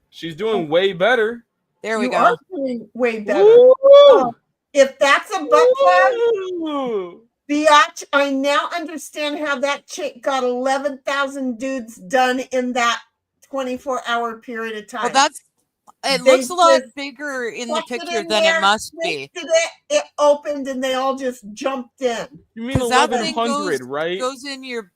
She's doing way better. There we You go. are doing way better. Woo! If that's a butt plug, Woo! biatch, I now understand how that chick got 11,000 dudes done in that 24-hour period of time. Well, it They looks a lot just bigger in the stuck it picture in than there, it must be. twisted it opened, and they all just jumped in. You mean 'Cause that thing 1100, right? goes in your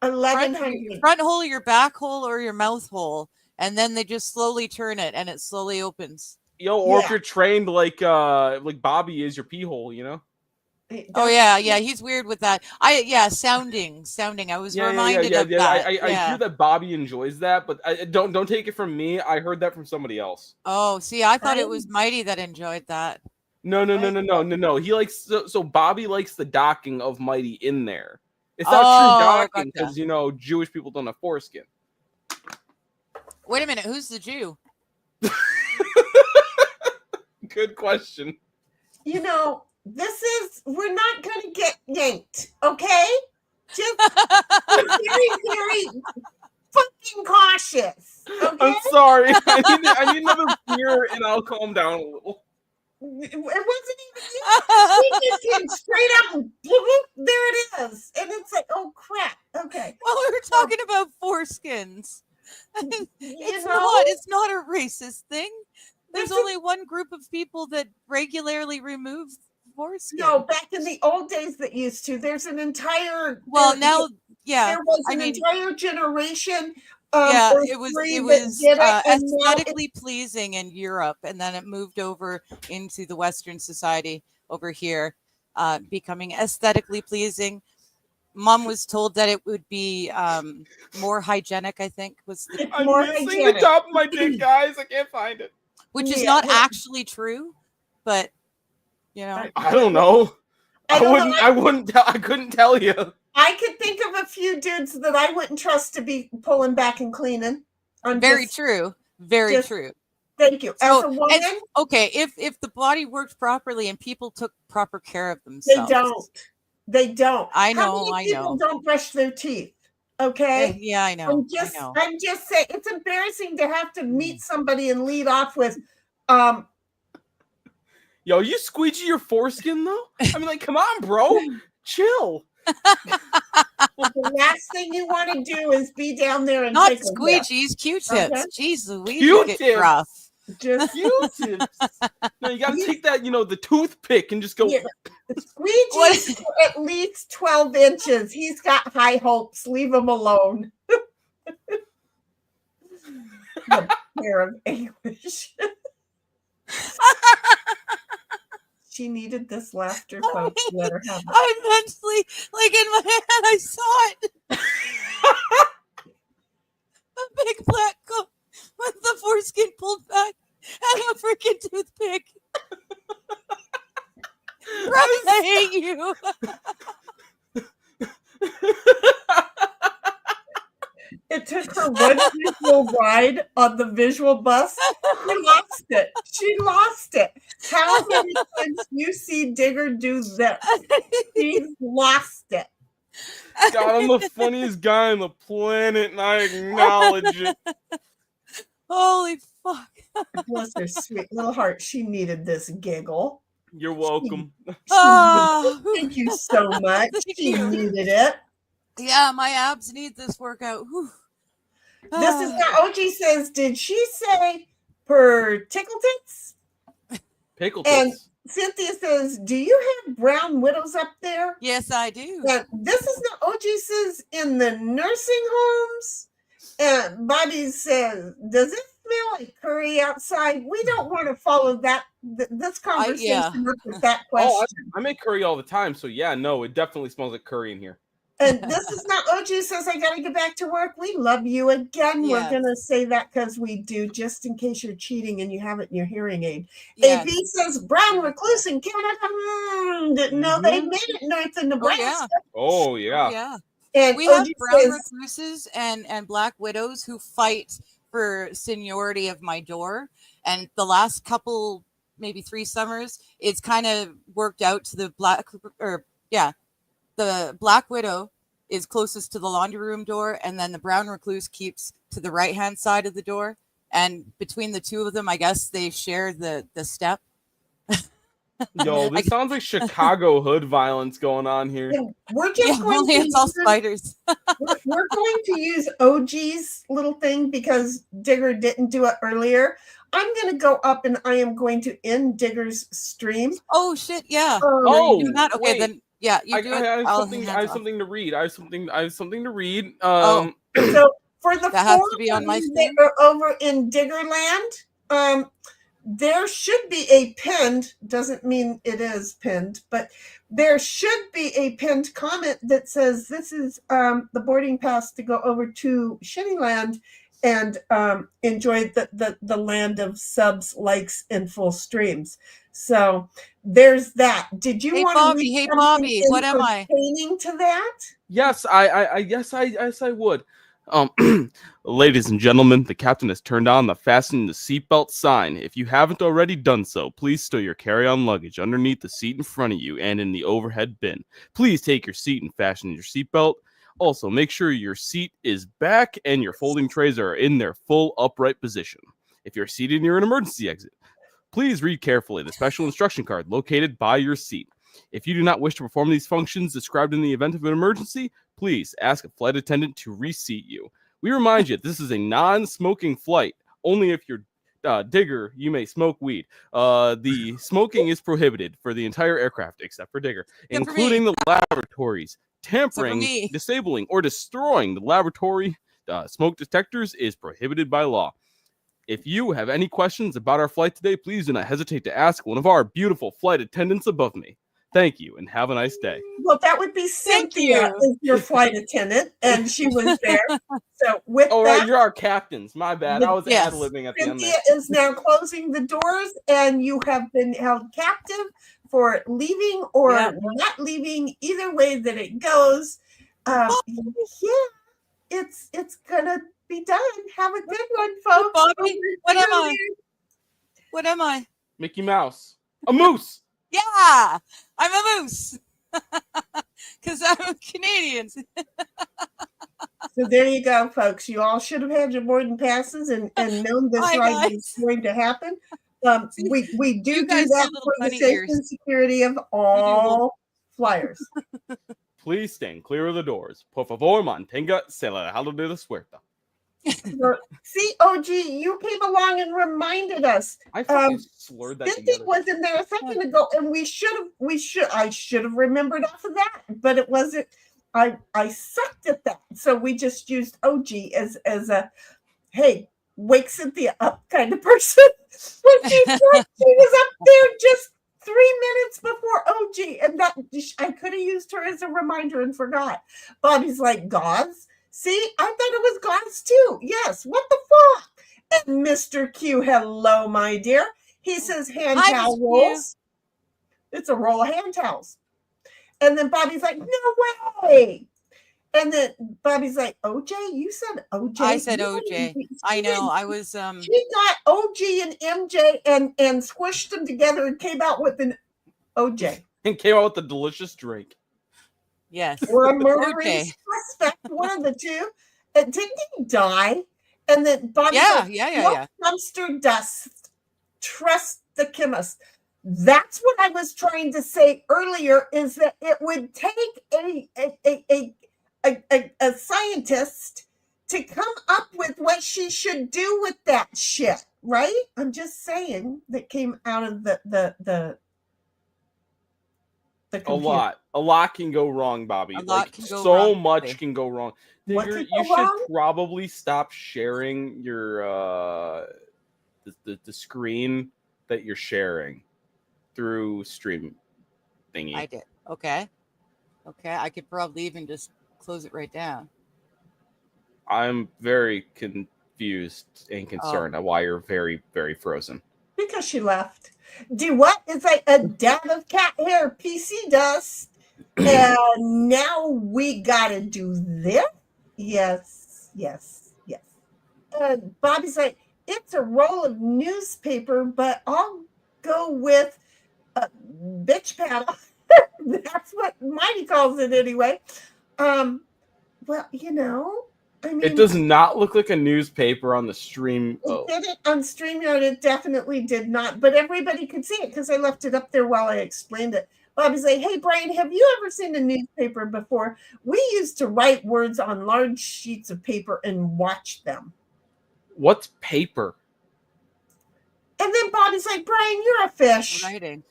1,100. front hole, your back hole, or your mouth hole, and then they just slowly turn it, and it slowly opens. Yo, or if Yeah. you're trained like Bobby is, your pee hole, you know? Oh yeah, he's weird with that. Sounding. I was reminded of that. I hear that Bobby enjoys that, but don't take it from me. I heard that from somebody else. Oh, see, I thought it was Mighty that enjoyed that. No. He likes so Bobby likes the docking of Mighty in there. It's not Oh, true docking gotcha. because Jewish people don't have foreskin. Wait a minute, who's the Jew? Good question. We're not going to get yanked, okay? Just be very, very fucking cautious, okay? I'm sorry. I need another beer and I'll calm down a little. It wasn't even we just came straight up and there it is. And it's like, oh crap. Okay. Well, we were talking about foreskins. It's not a racist thing. There's only one group of people that regularly remove foreskin. No, back in the old days that used to. There's an entire there was an entire generation. It was aesthetically pleasing in Europe, and then it moved over into the Western society over here, becoming aesthetically pleasing. Mom was told that it would be more hygienic, I think. I'm missing the top of my dick, guys. I can't find it. Which is not actually true, but I don't know. I couldn't tell you. I could think of a few dudes that I wouldn't trust to be pulling back and cleaning. Very true. Thank you. As a woman, if the body worked properly and people took proper care of themselves. They don't. I know. How many people don't brush their teeth? Okay. Yeah, I know. I'm just saying it's embarrassing to have to meet somebody and lead off with, Yo, you squeegee your foreskin though? I mean, like, come on, bro, chill. Well, the last thing you want to do is be down there and Not take a whip. squeegees, Q-tips. Okay. Jeez Louise, you get Q-tips. rough. Just Q-tips. No, you gotta take that, the toothpick and just go. Yeah. Squeegee's at least 12 inches. He's got high hopes. Leave him alone. The pair of English. She needed this laughter, folks. Let her have it. I mentally, like in my head, I saw it. A big black coat with the foreskin pulled back and a freaking toothpick. Right, I hate you. It took her one visual ride on the visual bus. She lost it. She lost it. How many times you see Digger do this? She's lost it. God, I'm the funniest guy on the planet, and I acknowledge it. Holy fuck. Bless her sweet little heart. She needed this giggle. You're welcome. Thank you so much. Thank She you. needed it. Yeah, my abs need this workout. Whew. This is now OG says, did she say per tickle tits? Pickle And tits. Cynthia says, do you have brown widows up there? Yes, I do. This is not OG says in the nursing homes. And Bobby says, does it smell like curry outside? We don't want to follow this conversation up with that question. Oh, I make curry all the time, so yeah, no, it definitely smells like curry in here. And this is not OG says, I got to get back to work. We love you again. Yes. We're going to say that because we do, just in case you're cheating and you have it in your hearing aid. Yes. AP says, brown recluse in Canada. Didn't know they made it north in Nebraska. Oh, yeah. Yeah. And We have OG brown says, recluses and black widows who fight for seniority of my door. And the last couple, maybe 3 summers, it's kind of worked out to the the black widow is closest to the laundry room door, and then the brown recluse keeps to the right hand side of the door. And between the two of them, I guess they share the step. Yo, this sounds like Chicago hood violence going on here. we're just going only to it's all use, spiders. we're going to use OG's little thing because Digger didn't do it earlier. I'm going to go up and I am going to end Digger's stream. Oh shit! Yeah. Oh, You do that? Okay, wait. then yeah, you do it. I have I'll something. hand I have it off. something to read. I have something to read. Oh. So for the That has four to be on my of you screen? that are over in Diggerland, there should be a pinned, doesn't mean it is pinned, but there should be a pinned comment that says this is the boarding pass to go over to Shittyland and enjoy the land of subs, likes, and full streams. So there's that. Did you Hey, want Bobby, to read hey, something Bobby, what am I? pertaining to that? Yes, I would. Ladies and gentlemen, the captain has turned on the fasten the seatbelt sign. If you haven't already done so, please stow your carry-on luggage underneath the seat in front of you and in the overhead bin. Please take your seat and fasten your seatbelt. Also, make sure your seat is back and your folding trays are in their full upright position. If you're seated near an emergency exit, please read carefully the special instruction card located by your seat. If you do not wish to perform these functions described in the event of an emergency, please ask a flight attendant to reseat you. We remind you, this is a non-smoking flight. Only if you're Digger, you may smoke weed. The smoking is prohibited for the entire aircraft, except for Digger, Except for including the laboratories. Tampering, me. disabling, or destroying the laboratory smoke detectors is prohibited by law. If you have any questions about our flight today, please do not hesitate to ask one of our beautiful flight attendants above me. Thank you, and have a nice day. Well, that would be Cynthia as your flight attendant, and she was there. So with Oh, that, right, you're our captains. My bad. I was Yes. ad-libbing at the end Cynthia there. is now closing the doors, and you have been held captive for leaving or not leaving. Either way that it goes, yeah, it's gonna be done. Have a good one, folks. Bobby, what am I? What am I? Mickey Mouse. A moose. Yeah, I'm a moose. Because I'm Canadian. So there you go, folks. You all should have had your boarding passes and known this Hi, ride guys. was going to happen. We do You guys that do little for the bunny safety ears. and security of all flyers. Please stand clear of the doors. Por favor, mantenga se la alejado de la puerta. See, OG, you came along and reminded us. I fucking slurred that Cynthia together. was in there a second ago, and I should have remembered off of that, but it wasn't. I sucked at that, so we just used OG as a hey, wake Cynthia up kind of person. When she was up there just 3 minutes before OG, and that I could have used her as a reminder and forgot. Bobby's like, gauze? See, I thought it was gauze too. Yes, what the fuck? And Mr. Q, hello, my dear. He says hand Hi, towel Mr. Q. rolls. It's a roll of hand towels. And then Bobby's like, no way. And then Bobby's like, OJ? You said OJ? I said OJ. I know. I was She got OG and MJ and squished them together and came out with an OJ. And came out with a delicious drink. yes. Or a murdering OJ. suspect, one of the two. And didn't he die? And then Bobby's Yeah, like, yeah. no dumpster dust. Trust the chemist. That's what I was trying to say earlier, is that it would take a scientist to come up with what she should do with that shit, right? I'm just saying that came out of the computer. A lot can go wrong, Bobby. A lot Like, can go so wrong, much Bobby. can go wrong. What Digger, could go you should wrong? probably stop sharing your the screen that you're sharing through stream thingy. I did. Okay. I could probably even just close it right down. I'm very confused and concerned at why you're very, very frozen. Because she left. Do what? It's like a dab of cat hair, PC dust. And now we gotta do this. Yes. Bobby's like, it's a roll of newspaper, but I'll go with a bitch paddle. That's what Mighty calls it anyway. Well, I mean, It does not look like a newspaper on the stream. It didn't on StreamYard. It definitely did not, but everybody could see it because I left it up there while I explained it. Bobby's like, hey, Brian, have you ever seen a newspaper before? We used to write words on large sheets of paper and watch them. What's paper? And then Bobby's like, Brian, you're a fish. Writing.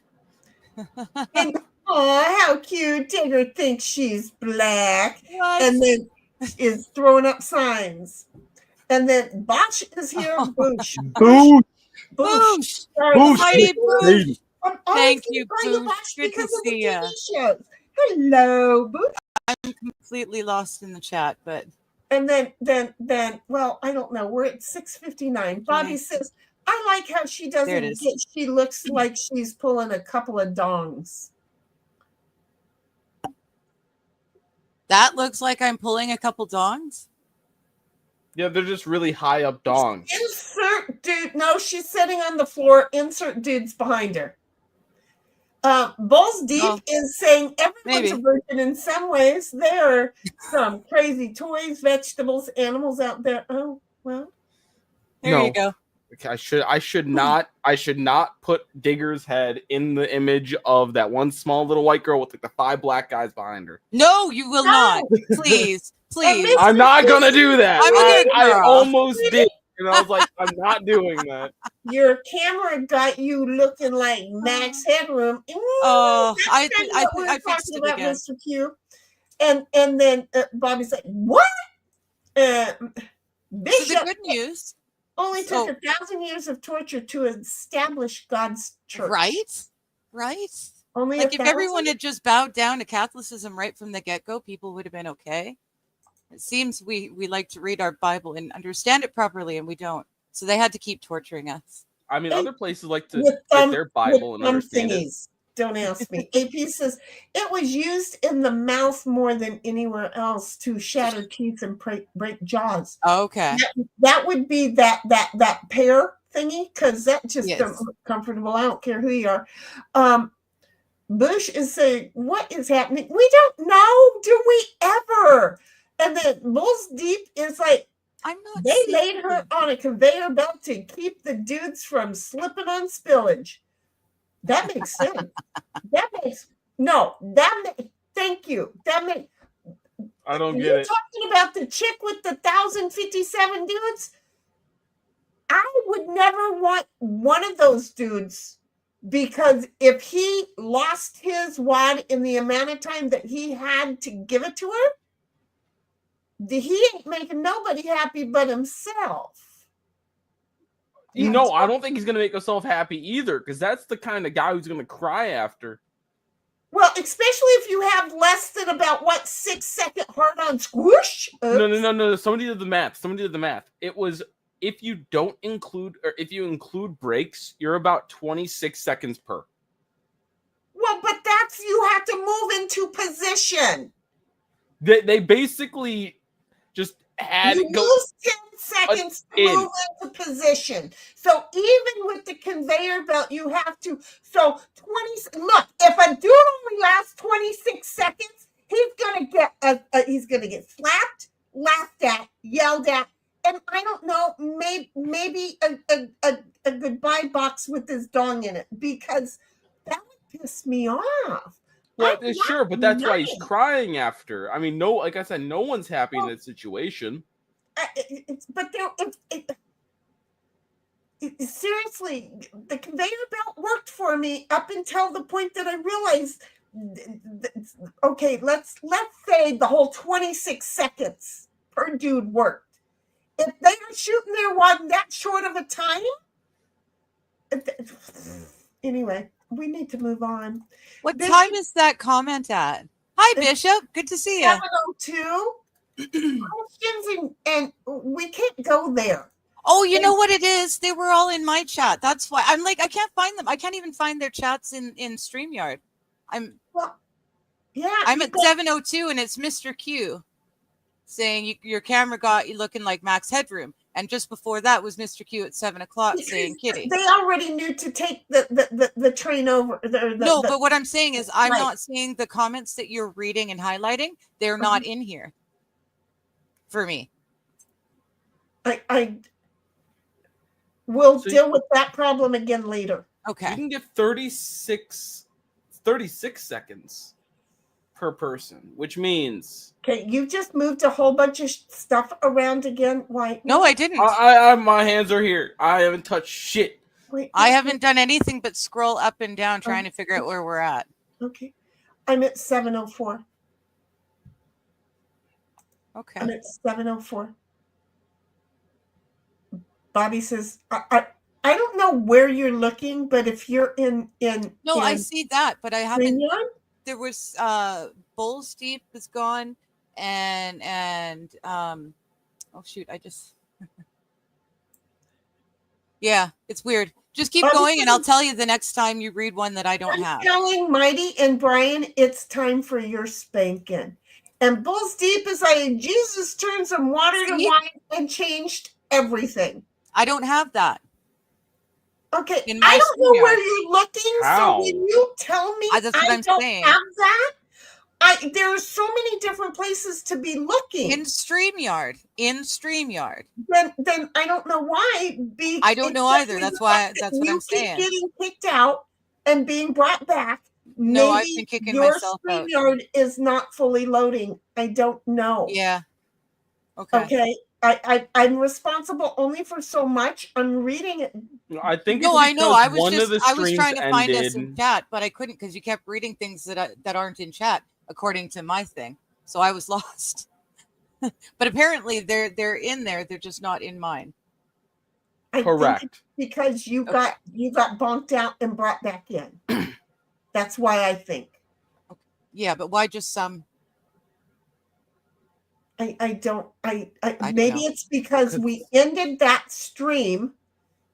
And, oh, how cute. Digger thinks she's black. What? And then is throwing up signs. And then Bosch is here. Boosh. Boo! Boosh. Boosh. Mighty Boosh. I'm Thank always you, calling Boosh. Bosch Good to because of the see ya. TV shows. Hello, Boosh. I'm completely lost in the chat, but And then, well, I don't know. We're at 6:59. Bobby says, I like how she There it doesn't is. get, she looks like she's pulling a couple of dongs. that looks like I'm pulling a couple dongs. Yeah, they're just really high up dongs. Insert dude. No, she's sitting on the floor. Insert dudes behind her. Bulls Deep is saying everyone's a virgin in some ways. There are some crazy toys, vegetables, animals out there. Oh, well. There you go. I should not put Digger's head in the image of that one small little white girl with like the 5 black guys behind her. No, you will not. Please. I'm not gonna do that. I'm a good I girl. almost did, and I was like, I'm not doing that. Your camera got you looking like Max Headroom. Oh, I fixed it again. Mr. Q. And then Bobby's like, what? So Bishop the good news, only took 1,000 years of torture to establish God's church. right? Only Like if 1,000? everyone had just bowed down to Catholicism right from the get-go, people would have been okay. It seems we like to read our Bible and understand it properly, and we don't. So they had to keep torturing us. I mean, other places like to With get their Bible and understand it. thingies. Don't ask me. AP says it was used in the mouth more than anywhere else to shatter teeth and break jaws. Okay. That would be that pear thingy, because that just Yes. don't look comfortable. I don't care who you are. Bush is saying, what is happening? We don't know. Do we ever? And then Bulls Deep is like, I'm not. they laid her on a conveyor belt to keep the dudes from slipping on spillage. That makes sense. Thank you. That makes. I don't get You're it. talking about the chick with the 1,057 dudes. I would never want one of those dudes, because if he lost his wad in the amount of time that he had to give it to her, he ain't making nobody happy but himself. No, I don't think he's gonna make himself happy either, because that's the kind of guy who's gonna cry after. Well, especially if you have less than about 6-second hard-on squish. No. Somebody did the math. It was, if you don't include, or if you include breaks, you're about 26 seconds per. Well, but that's, you have to move into position. They basically just had you lose 10 seconds to move into position. So even with the conveyor belt, you have to. So 20. Look, if a dude only lasts 26 seconds, he's gonna get slapped, laughed at, yelled at, and I don't know, maybe a goodbye box with his dong in it, because that would piss me off. Well, sure, but that's why he's crying after. I mean, no, like I said, no one's happy in this situation. But seriously, the conveyor belt worked for me up until the point that I realized, okay, let's say the whole 26 seconds per dude worked. If they are shooting their wad that short of a time, anyway, we need to move on. What time is that comment at? Hi, Bishop. Good to see you. 7:02. Questions and we can't go there. Oh, you know what it is? They were all in my chat. That's why I'm like, I can't find them. I can't even find their chats in StreamYard. I'm at 7:02 and it's Mr. Q saying your camera got you looking like Max Headroom. And just before that was Mr. Q at 7 o'clock saying Kitty. They already knew to take the train over. But what I'm saying is I'm not seeing the comments that you're reading and highlighting. They're not in here for me. I will deal with that problem again later. Okay. You can get 36 seconds per person, which means... Okay, you just moved a whole bunch of stuff around again. Why? No, I didn't. My hands are here. I haven't touched shit. Wait, I haven't done anything but scroll up and down trying to figure out where we're at. Okay. I'm at 7:04. Okay. I'm at 7:04. Bobby says, I don't know where you're looking, but if you're in I see that, but I haven't. Streamyard? There was Bull's Deep is gone, and oh shoot, I just yeah, it's weird. Just keep going, and I'll tell you the next time you read one that I don't have. Telling Mighty and Brian, it's time for your spanking. And Bull's Deep is like Jesus turned some water to wine and changed everything. I don't have that. Okay, I don't know where you're looking. How? So when you tell me That's what I'm don't saying. have that, there are so many different places to be looking. In StreamYard. Then I don't know why. I don't know either. That's why. That's what I'm saying. Getting kicked out and being brought back. No, maybe I've been kicking your myself out. StreamYard is not fully loading. I don't know. Yeah. Okay. I'm responsible only for so much. I'm reading it. I think. No, I know. I was trying to find us in ended. chat, but I couldn't because you kept reading things that aren't in chat according to my thing. So I was lost. But apparently they're in there. They're just not in mine. Correct. Because you got bonked out and brought back in. That's why I think. Okay. Yeah, but why just some? I don't maybe it's because we ended that stream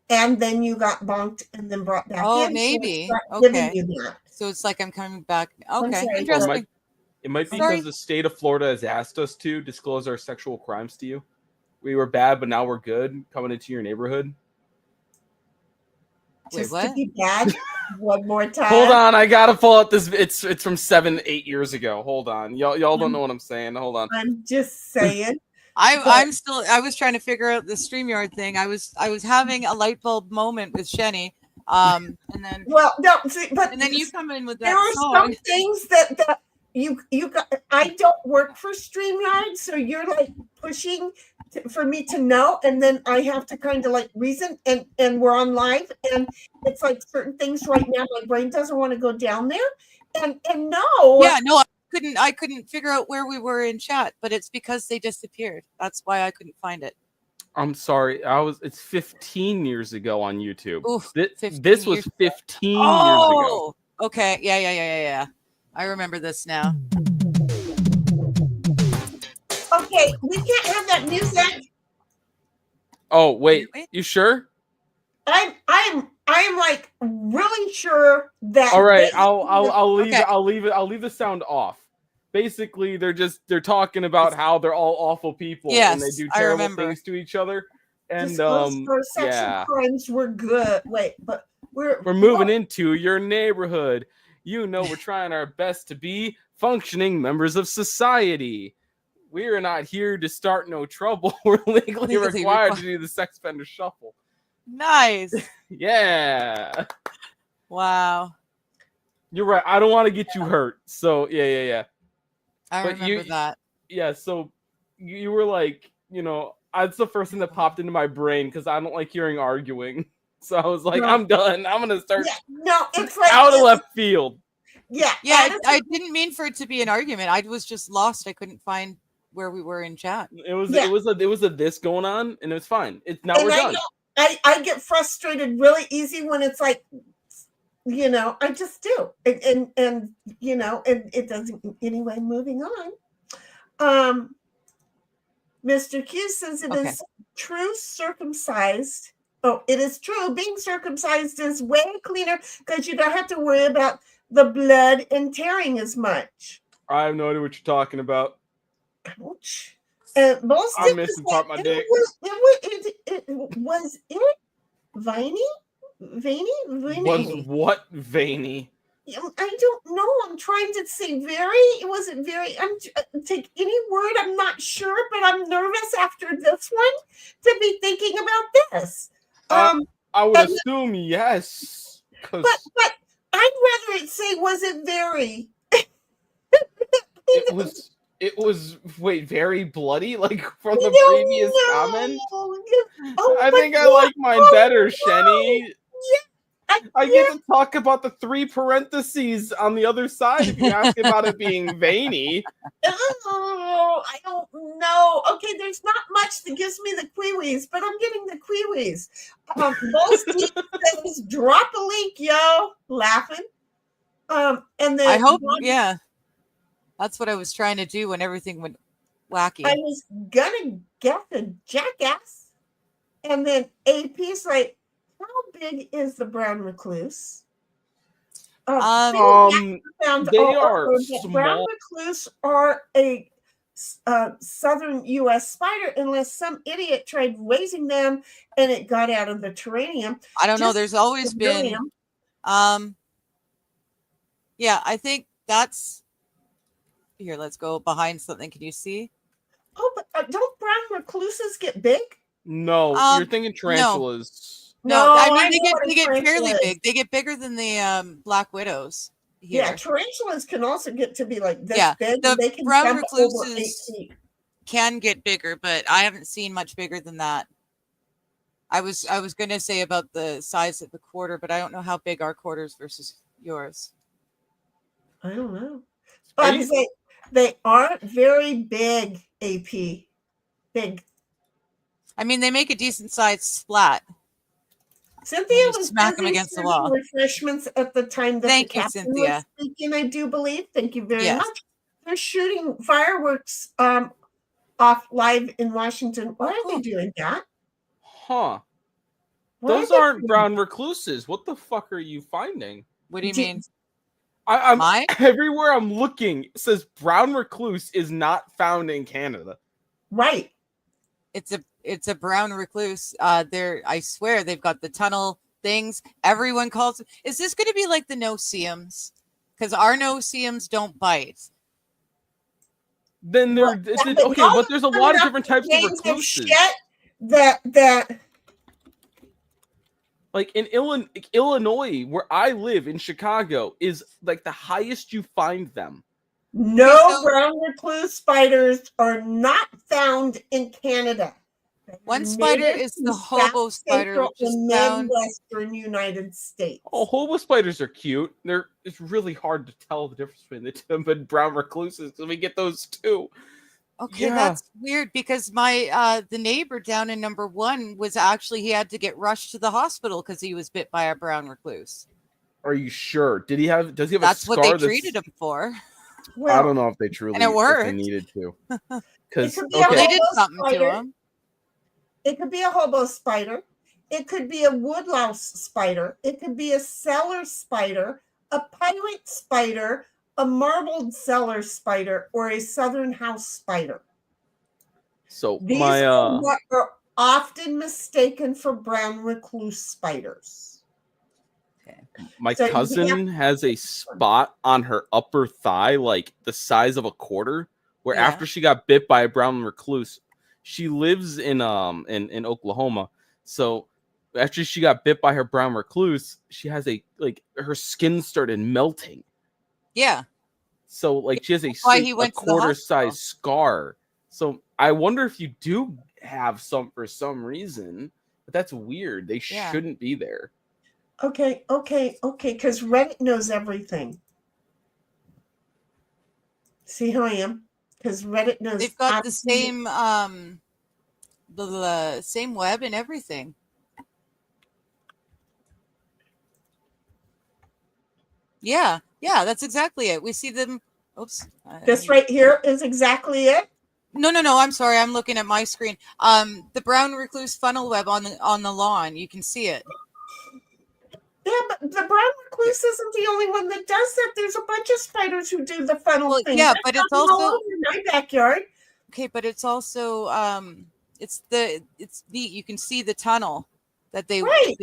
and then you got bonked and then brought back in. Oh, maybe. Okay. So it's like I'm coming back. Okay. sorry. Interesting. It might be because the state of Florida has asked us to disclose our sexual crimes to you. We were bad, but now we're good coming into your neighborhood. Wait, Just what? to be bad one more time. Hold on, I gotta pull out this. It's from 7-8 years ago. Hold on, y'all don't know what I'm saying. Hold on. I'm just saying. I was trying to figure out the StreamYard thing. I was having a light bulb moment with Shenny. And then Well, no, see, but and then you come in with that there are song. some things that you got, I don't work for StreamYard, so you're like pushing for me to know, and then I have to kind of like reason, and we're on live, and it's like certain things right now my brain doesn't want to go down there, and no. Yeah, no, I couldn't figure out where we were in chat, but it's because they disappeared. That's why I couldn't find it. I'm sorry. It's 15 years ago on YouTube. Oof, This was 15 years ago. Okay. Yeah. I remember this now. Okay, we can't have that music. Oh, wait. You sure? I'm like really sure that. All right, I'll leave it. I'll leave the sound off. Basically, they're talking about how they're all awful people and they do terrible things to each other. And sexual crimes were good. Wait, but we're moving into your neighborhood. You know, we're trying our best to be functioning members of society. We are not here to start no trouble. We're legally required to do the sex offender shuffle. Nice. Yeah. Wow. You're right. I don't want to get you hurt. So yeah. I remember that. Yeah. So you were like, you know, that's the first thing that popped into my brain because I don't like hearing arguing. So I was like, I'm done. I'm gonna start. Yeah, no, it's like out of left field. Yeah. I didn't mean for it to be an argument. I was just lost. I couldn't find where we were in chat. It was a this going on, and it was fine. It's now we're done. I get frustrated really easy when it's like, you know, I just do, and you know, and it doesn't. Anyway, moving on. Mr. Q says it is true circumcised. Oh, it is true. Being circumcised is way cleaner because you don't have to worry about the blood and tearing as much. I have no idea what you're talking about. Ouch. I'm missing part of my dick. Was it veiny? Was what veiny? I don't know. I'm trying to say very. Was it very? Take any word. I'm not sure, but I'm nervous after this one to be thinking about this. I would assume yes. But I'd rather it say, was it very? It was very bloody, like from the previous comment. Oh, I think I like mine better, Shenny. Yeah. I get to talk about the 3 parentheses on the other side if you ask about it being veiny. Oh, I don't know. Okay, there's not much that gives me the queewees, but I'm getting the queewees. Most people says drop a link, yo, laughing. And then I hope, that's what I was trying to do when everything went wacky. I was gonna get the jackass, and then AP's like, how big is the brown recluse? They are small. Brown recluse are a southern U.S. spider, unless some idiot tried raising them and it got out of the terrarium. I don't know. There's always been, I think that's here. Let's go behind something. Can you see? Oh, but don't brown recluses get big? No, you're thinking tarantulas. No, I mean they get fairly big. They get bigger than the black widows. Here. Yeah, tarantulas can also get to be like this big. The they can brown jump over 8 recluses feet. can get bigger, but I haven't seen much bigger than that. I was going to say about the size of the quarter, but I don't know how big our quarters versus yours. I don't know. They are very big, AP. Big. I mean, they make a decent sized splat. Cynthia was smack them against the wall. Refreshments at the time that Thank the you, captain Cynthia. was speaking, I do believe. Thank you very much. They're shooting fireworks off live in Washington. Why are they doing that? Huh. Those aren't brown recluses. What the fuck are you finding? What do you mean? I'm everywhere I'm looking, it says brown recluse is not found in Canada. Right. It's a brown recluse. I swear they've got the tunnel things. Everyone calls it. Is this going to be like the no-see-ums? Because our no-see-ums don't bite. Then but there's a lot of different types of recluses. That like in Illinois, where I live in Chicago, is like the highest you find them. No, so- brown recluse spiders are not found in Canada. One spider Native is to the hobo South spider, Central which is and found. Midwestern United States. Oh, hobo spiders are cute. It's really hard to tell the difference between the two and brown recluses because we get those too. Okay, Yeah. that's weird because my the neighbor down in number 1 was actually, he had to get rushed to the hospital because he was bit by a brown recluse. Are you sure? Does he have That's a what scar? they treated him for. Well, I don't know if they truly And it if they worked. needed to. It Because could be a Well, they okay, did hobo something spider. to him. It could be a hobo spider. It could be a woodlouse spider. It could be a cellar spider, a pirate spider, a marbled cellar spider, or a southern house spider. so These my are what are often mistaken for brown recluse spiders. my So you cousin has a spot on her upper thigh, like the size of a quarter, where Yeah. after she got bit by a brown recluse, she lives in Oklahoma. So after she got bit by her brown recluse, she has her skin started melting. Yeah. So like she has why a he went to the quarter hospital. size scar. So I wonder if you do have some for some reason, but that's weird. They Yeah. shouldn't be there. Okay, because Reddit knows everything. See how I am? Because Reddit knows. They've got the absolutely- same the same web and everything. Yeah, that's exactly it. We see them. Oops. This right here is exactly it. No. I'm sorry. I'm looking at my screen. The brown recluse funnel web on the lawn. You can see it. Yeah, but the brown recluse isn't the only one that does that. There's a bunch of spiders who do the funnel Well, thing. yeah, That's but it's all also over my backyard. okay. But it's also it's neat. You can see the tunnel that they Right.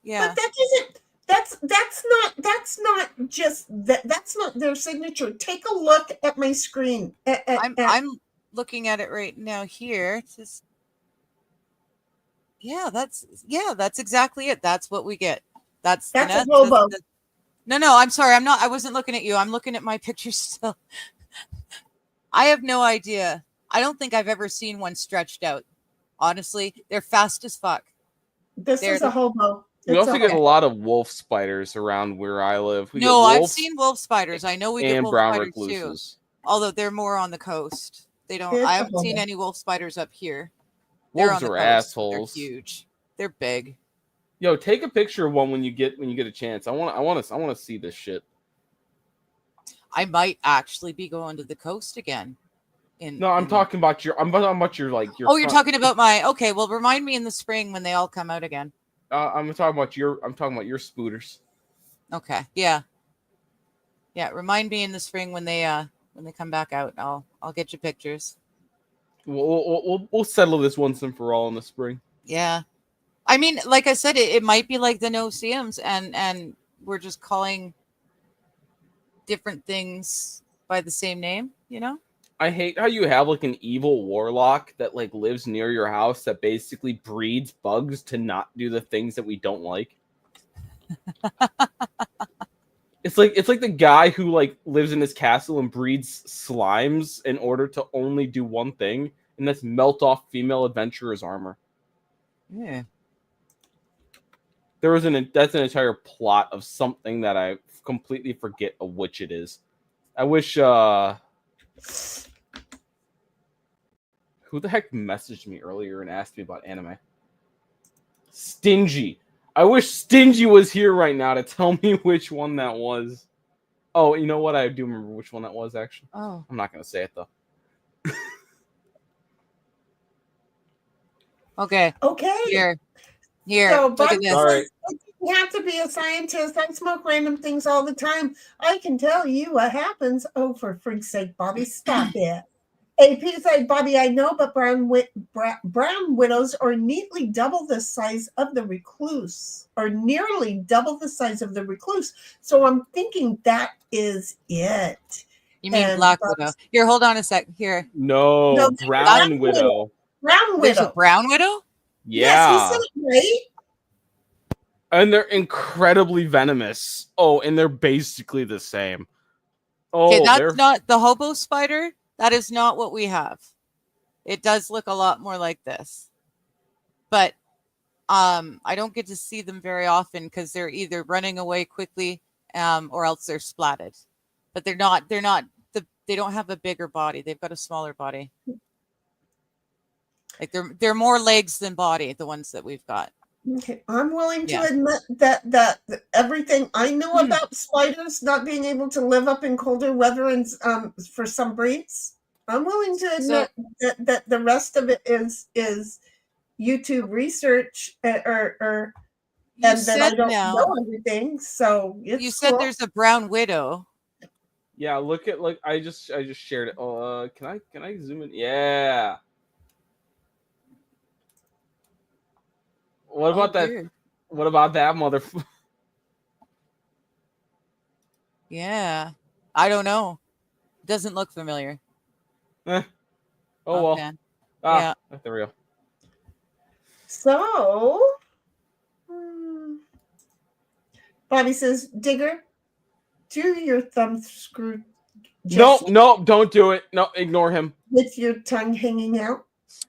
Yeah. But that isn't. That's not just that. That's not their signature. Take a look at my screen. I'm looking at it right now here. Just that's exactly it. That's what we get. That's the That's a nest. hobo. No, I'm sorry. I wasn't looking at you. I'm looking at my pictures still. I have no idea. I don't think I've ever seen one stretched out. Honestly, they're fast as fuck. This is a hobo. We It's also a get a hobo. lot of wolf spiders around where I live. We No, get I've wolves seen wolf spiders. I know we get and wolf brown spiders too. recluses. Although they're more on the coast. They don't. It's I a haven't seen hobo. any wolf spiders up here. They're Wolves on the are coast. assholes. They're huge. They're big. Yo, take a picture of one when you get a chance. I want to see this shit. I might actually be going to the coast again. No, I'm talking about your. I'm talking about your like your. Oh, you're talking about my. Okay, well, remind me in the spring when they all come out again. I'm talking about your. I'm talking about your spooters. Okay, yeah. Remind me in the spring when they come back out. I'll get you pictures. We'll settle this once and for all in the spring. Yeah, I mean, like I said, it might be like the no-see-ums, and we're just calling different things by the same name. You know. I hate how you have like an evil warlock that like lives near your house that basically breeds bugs to not do the things that we don't like. It's like the guy who like lives in his castle and breeds slimes in order to only do one thing, and that's melt off female adventurer's armor. Yeah. That's an entire plot of something that I completely forget of which it is. I wish who the heck messaged me earlier and asked me about anime? Stingy. I wish Stingy was here right now to tell me which one that was. Oh, you know what? I do remember which one that was, actually. Oh. I'm not going to say it, though. Okay. Okay. Here. So, Look at this. All right. You have to be a scientist. I smoke random things all the time. I can tell you what happens. Oh, for freak's sake, Bobby, stop it. AP said, Bobby, I know, but brown widows are neatly double the size of the recluse, or nearly double the size of the recluse. So I'm thinking that is it. You mean And black widow? Here, hold on a sec. Here. No, brown widow. Brown There's a widow. brown widow? Yeah. Yes, he said it right. And they're incredibly venomous. Oh, and they're basically the same. Okay, Oh, that's they're not the hobo spider. That is not what we have. It does look a lot more like this. But I don't get to see them very often because they're either running away quickly or else they're splatted. But they don't have a bigger body. They've got a smaller body. Like they're more legs than body, the ones that we've got. Okay, I'm willing to Yeah. admit that everything I know about spiders not being able to live up in colder weather and for some breeds, I'm willing to admit that the rest of it is YouTube research or and that I don't know everything. So it's you said there's a brown widow. yeah. Look at I just shared it. Oh, can I zoom in? Yeah. What about that? Dude. What about that motherfucker? Yeah. I don't know. Doesn't look familiar. Oh well. Okay. Yeah. There we go. So Bobby says, Digger, do your thumb screw. No, don't do it. No, ignore him. With your tongue hanging out.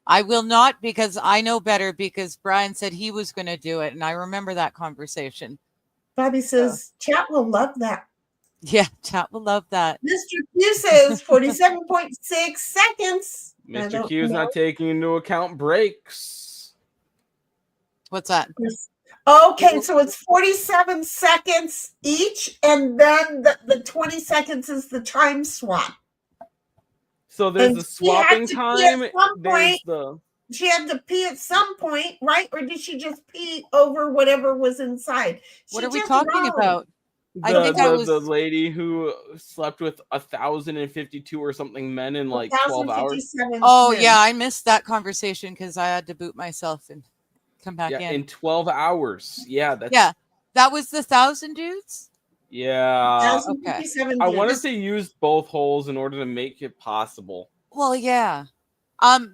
I will not, because I know better, because Brian said he was going to do it. And I remember that conversation. Bobby says, chat will love that. Yeah, chat will love that. Mr. Q says 47.6 seconds. Mr. Q is not taking into account breaks. What's that? Okay, so it's 47 seconds each, and then the 20 seconds is the time swap. So there's the swapping time. There's she had to pee at some point, right? Or did she just pee over whatever was inside? What are we talking about? I think that was the lady who slept with 1,052 or something men in like 12 hours. Oh yeah, I missed that conversation because I had to boot myself and come back in 12 hours. Yeah, that was the 1,000 dudes. Yeah. Okay. I wanted to use both holes in order to make it possible. Well, yeah.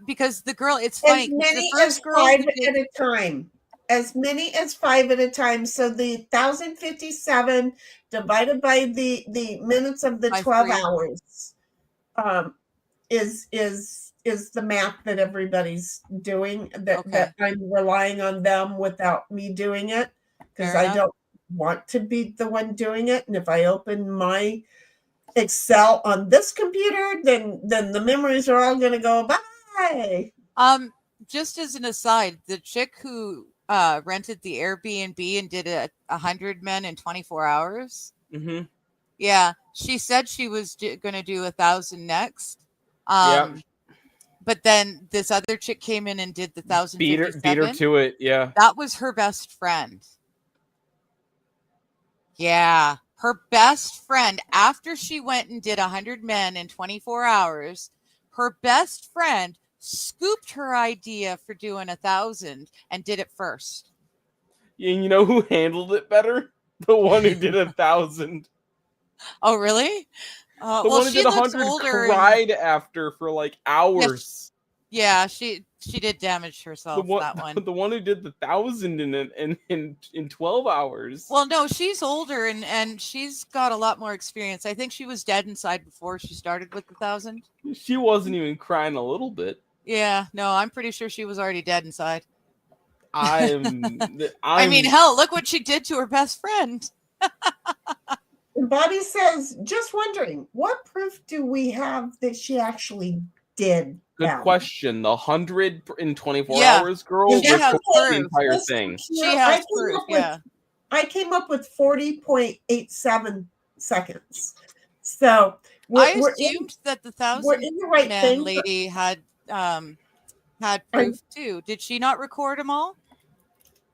Because the girl, it's funny. As many the first as girl 5 at a time. As many as 5 at a time. So the 1,057 divided by the minutes of the 12 hours is the math that everybody's doing. That I'm relying on them without me doing it, because I don't want to be the one doing it. And if I open my Excel on this computer, then the memories are all going to go bye. Just as an aside, the chick who rented the Airbnb and did 100 men in 24 hours. Mm-hmm. Yeah, she said she was going to do 1,000 next. But then this other chick came in and did the 1,057. Beat her to it. Yeah, that was her best friend. Yeah, her best friend. After she went and did 100 men in 24 hours, her best friend scooped her idea for doing 1,000 and did it first. And you know who handled it better? The one who did 1,000. Oh, really? The one who did 100 cried after for like hours. Yeah, she did damage herself. That one. The one who did the 1,000 in 12 hours. Well, no, she's older and she's got a lot more experience. I think she was dead inside before she started with the 1,000. She wasn't even crying a little bit. Yeah, no, I'm pretty sure she was already dead inside. I mean, hell, look what she did to her best friend. Bobby says, just wondering, what proof do we have that she actually did? Good question. The 100 in 24 hours girl recorded the entire thing. She has proof, I came up with 40.87 seconds. So I assumed that the 1,000 right man lady had proof too. Did she not record them all?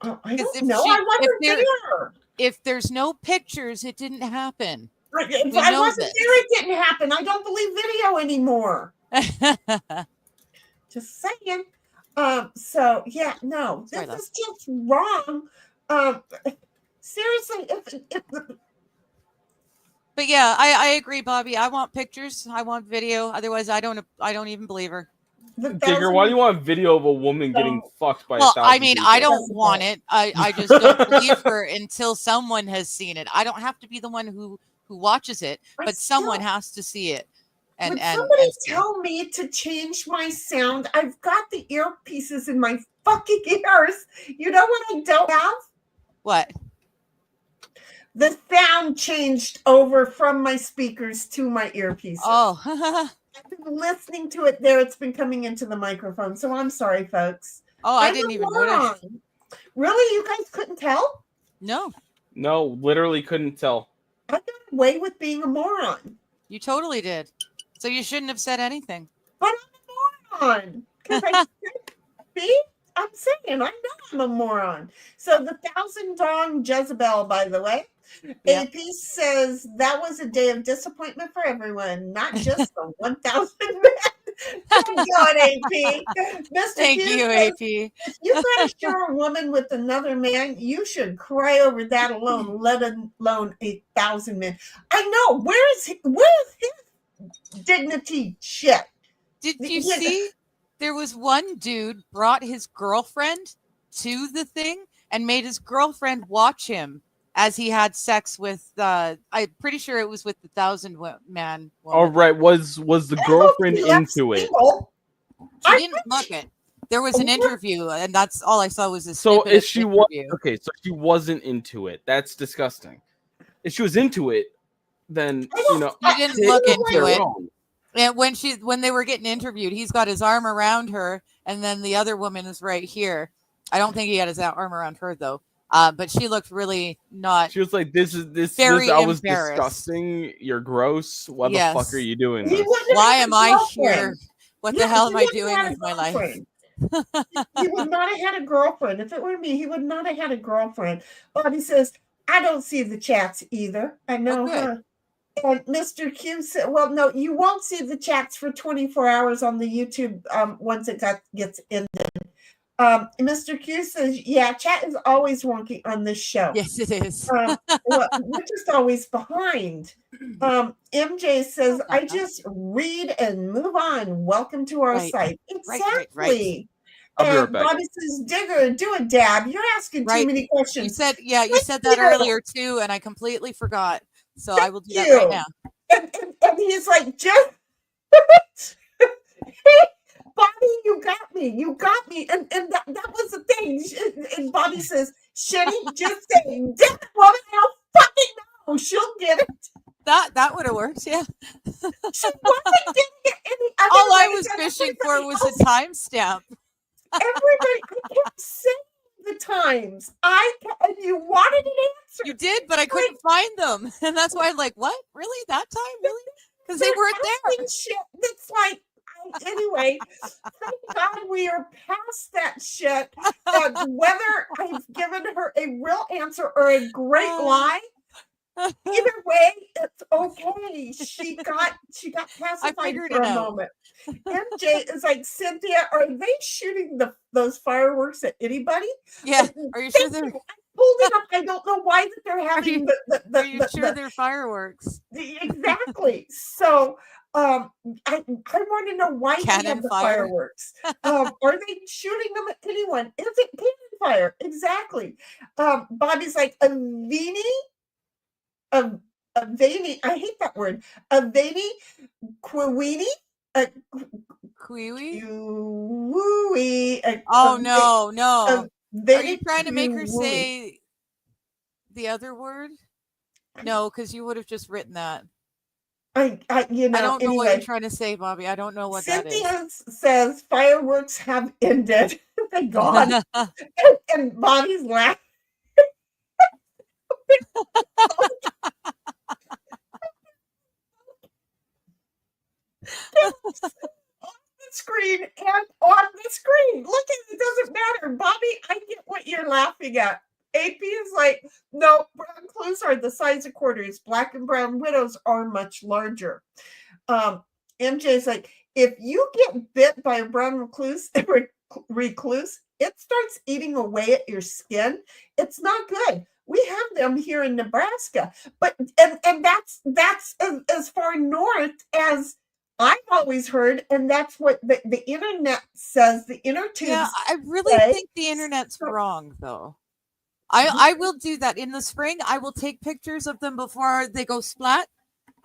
I don't know. I wasn't there. If there's no pictures, it didn't happen. If I wasn't there, it didn't happen. I don't believe video anymore. Just saying. So yeah, no, this is just wrong. Seriously, but yeah, I agree, Bobby. I want pictures. I want video. Otherwise, I don't even believe her. Digger, why do you want video of a woman getting fucked by 1,000 I mean, people? I don't want it. I just don't believe her until someone has seen it. I don't have to be the one who who watches it, I but someone still- has to see it. And Would and, somebody and see it. tell me to change my sound? I've got the earpieces in my fucking ears. You know what I don't have? What? The sound changed over from my speakers to my earpieces. Oh, I've been listening to it there. It's been coming into the microphone. So I'm sorry, folks. I I'm didn't a even moron. notice. Really? You guys couldn't tell? No, No, literally couldn't tell. I got away with being a moron. you totally did. So you shouldn't have said anything. But I'm a moron. Because I see? I'm saying I know I'm a moron. So the 1,000 Dong Jezebel, by the way, Yeah. AP says that was a day of disappointment for everyone, not just the 1,000 men. Thank God, AP. Mr. Thank Hughes you, says, AP. if you got to share a woman with another man, you should cry over that alone, let alone 1,000 men. I know. Where's his dignity shit? Did you Yeah. see? There was one dude brought his girlfriend to the thing and made his girlfriend watch him as he had sex with. I'm pretty sure it was with the 1,000-man woman. All right, was the girlfriend He left into it? single. She I didn't look it. There was an interview, and that's all I saw was a So snippet if of she the was interview. okay, so she wasn't into it. That's disgusting. If she was into it, then you know She didn't they- look they're into it. wrong. And when they were getting interviewed, he's got his arm around her, and then the other woman is right here. I don't think he had his arm around her though. But she looked really not. She was like, "This is this. Very This I was embarrassed. disgusting. You're gross. What Yes. the fuck are you doing?" He this?" wouldn't Why have am a I girlfriend. here? What Yeah, the hell he am I wouldn't doing have with a my life? girlfriend. He would not have had a girlfriend. If it were me, he would not have had a girlfriend. Bobby says, I don't see the chats either. I know, good. huh? And Mr. Q said, well, no, you won't see the chats for 24 hours on the YouTube once it gets ended. Mr. Q says, yeah, chat is always wonky on this show. Yes, it is. Well, we're just always behind. MJ says, I just read and move on. Welcome to our Right. site. Right. Exactly. I'll be right And back. Bobby says, Digger, do a dab. You're asking Right. too many You questions. said that Thank you. earlier too, and I completely forgot. So I will do that you. right now. And he's like, just Bobby, you got me. You got me. And that was the thing. And Bobby says, Shetty, just say, Dick, woman, I don't fucking know. She'll get it. That would have worked, yeah. She wasn't getting it. All I was fishing for was a timestamp. Everybody, I kept saying the times. And you wanted an answer. You did, but I couldn't find them. And that's why I'm like, what? Really? That time? Really? Because they weren't there. Shit that's like, anyway, thank God we are past that shit. Whether I've given her a real answer or a great lie, either way, it's okay. She got pacified figured for it a out. moment. MJ is like, Cynthia, are they shooting those fireworks at anybody? Yeah. Are you sure Thank they're you. I pulled it up. I don't know why that they're having Are you sure they're fireworks? exactly. So I want to know why they Cannon have the fire. fireworks. Are they shooting them at anyone? Is it cannon fire? Exactly. Bobby's like, a veiny, I hate that word. A veiny queenie? Kiwi? Wooey. Oh, no. Are Are you trying to make her say the other word? No, because you would have just written that. I don't know what you're trying to say, Bobby. I don't know what Cynthia that is. says fireworks have ended. Thank God. and Bobby's laughing. On the screen and on the screen. Look at it, doesn't matter. Bobby, I get what you're laughing at. AP is like, no, brown clues are the size of quarters. Black and brown widows are much larger. MJ is like, if you get bit by a brown recluse, it starts eating away at your skin. It's not good. We have them here in Nebraska, but and that's as far north as I've always heard, and that's what the internet says. The inner tubes. Yeah, I really think the internet's wrong, though. I will do that in the spring. I will take pictures of them before they go splat.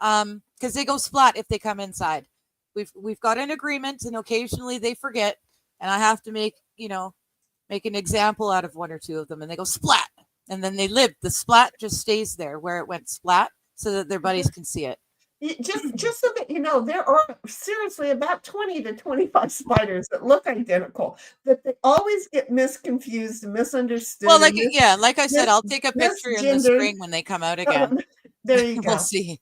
Because they go splat if they come inside. We've got an agreement, and occasionally they forget, and I have to make an example out of one or two of them, and they go splat, and then they live. The splat just stays there where it went splat, so that their buddies can see it. Just so that you know, there are seriously about 20 to 25 spiders that look identical, that they always get misconfused and misunderstood. Well, like I said, I'll take a picture in the spring when they come out again. There you go. We'll see.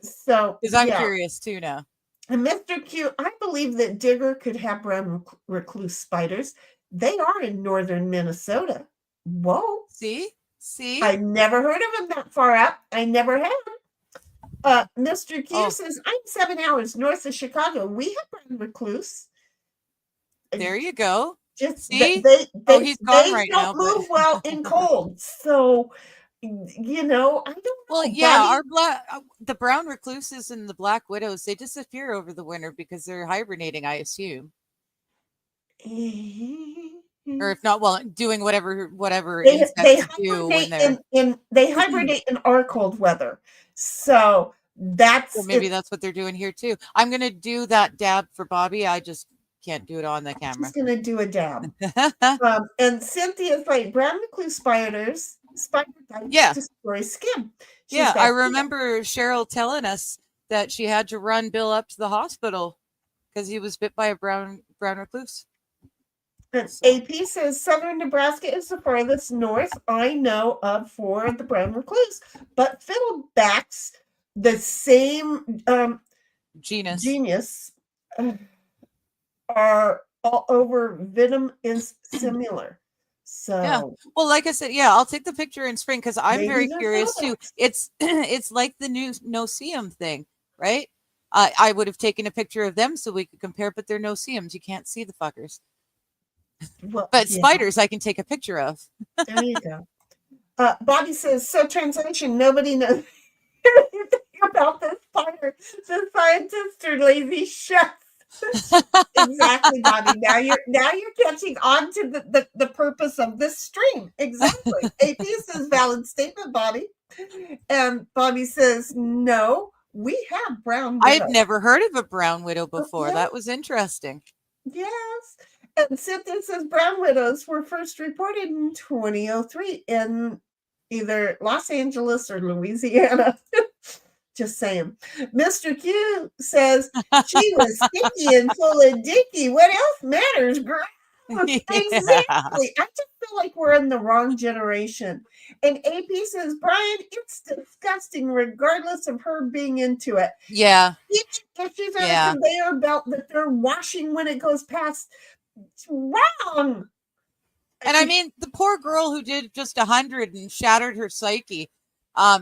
So because I'm curious too now. And Mr. Q, I believe that Digger could have brown recluse spiders. They are in northern Minnesota. Whoa. See? I never heard of them that far up. I never have. Mr. Q says, I'm 7 hours north of Chicago. We have brown recluse. There you go. Just see? He's gone right now. They don't move well in cold. So, I don't know. Well, yeah, the brown recluses and the black widows, they disappear over the winter because they're hibernating, I assume. Or if not, well, doing whatever they hibernate in our cold weather. So maybe that's what they're doing here too. I'm gonna do that dab for Bobby. I just can't do it on the camera. She's gonna do a dab. And Cynthia's like brown recluse spiders. Spider destroy skin. I remember Cheryl telling us that she had to run Bill up to the hospital because he was bit by a brown recluse. And AP says southern Nebraska is the farthest north I know of for the brown recluse, but fiddlebacks, the same genus, are all over. Venom is similar. So well, like I said, I'll take the picture in spring because I'm very curious too. It's like the new no-see-em thing, right? I would have taken a picture of them so we could compare, but they're no-see-ems. You can't see the fuckers. Well, but spiders I can take a picture of. There you go. Bobby says, so translation, nobody knows anything about this spider. The scientists are lazy chefs. Exactly, Bobby. Now you're catching on to the purpose of this stream. Exactly. AP says valid statement, Bobby. And Bobby says, no, we have brown widow. I've never heard of a brown widow before. Okay. That was interesting. Yes. And Cynthia says brown widows were first reported in 2003 in either Los Angeles or Louisiana. Just saying. Mr. Q says she was sticky and full of dicky. What else matters, girl? Exactly. I just feel like we're in the wrong generation. And AP says, Brian, it's disgusting regardless of her being into it. Yeah. Even if she's on a conveyor belt that they're washing when it goes past, it's wrong. And I mean, the poor girl who did just 100 and shattered her psyche.